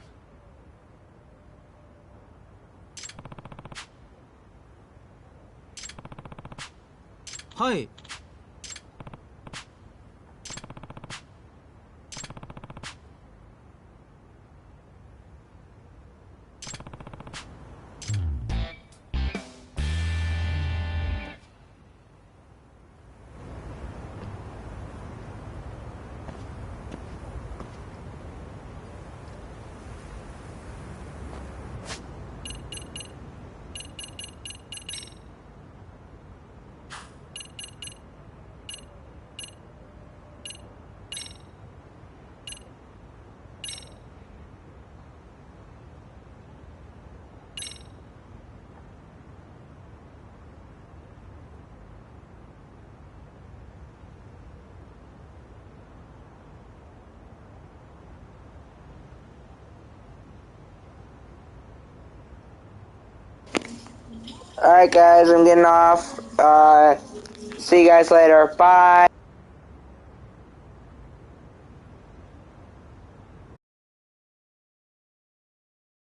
Hi. Alright guys, I'm getting off. See you guys later. Bye.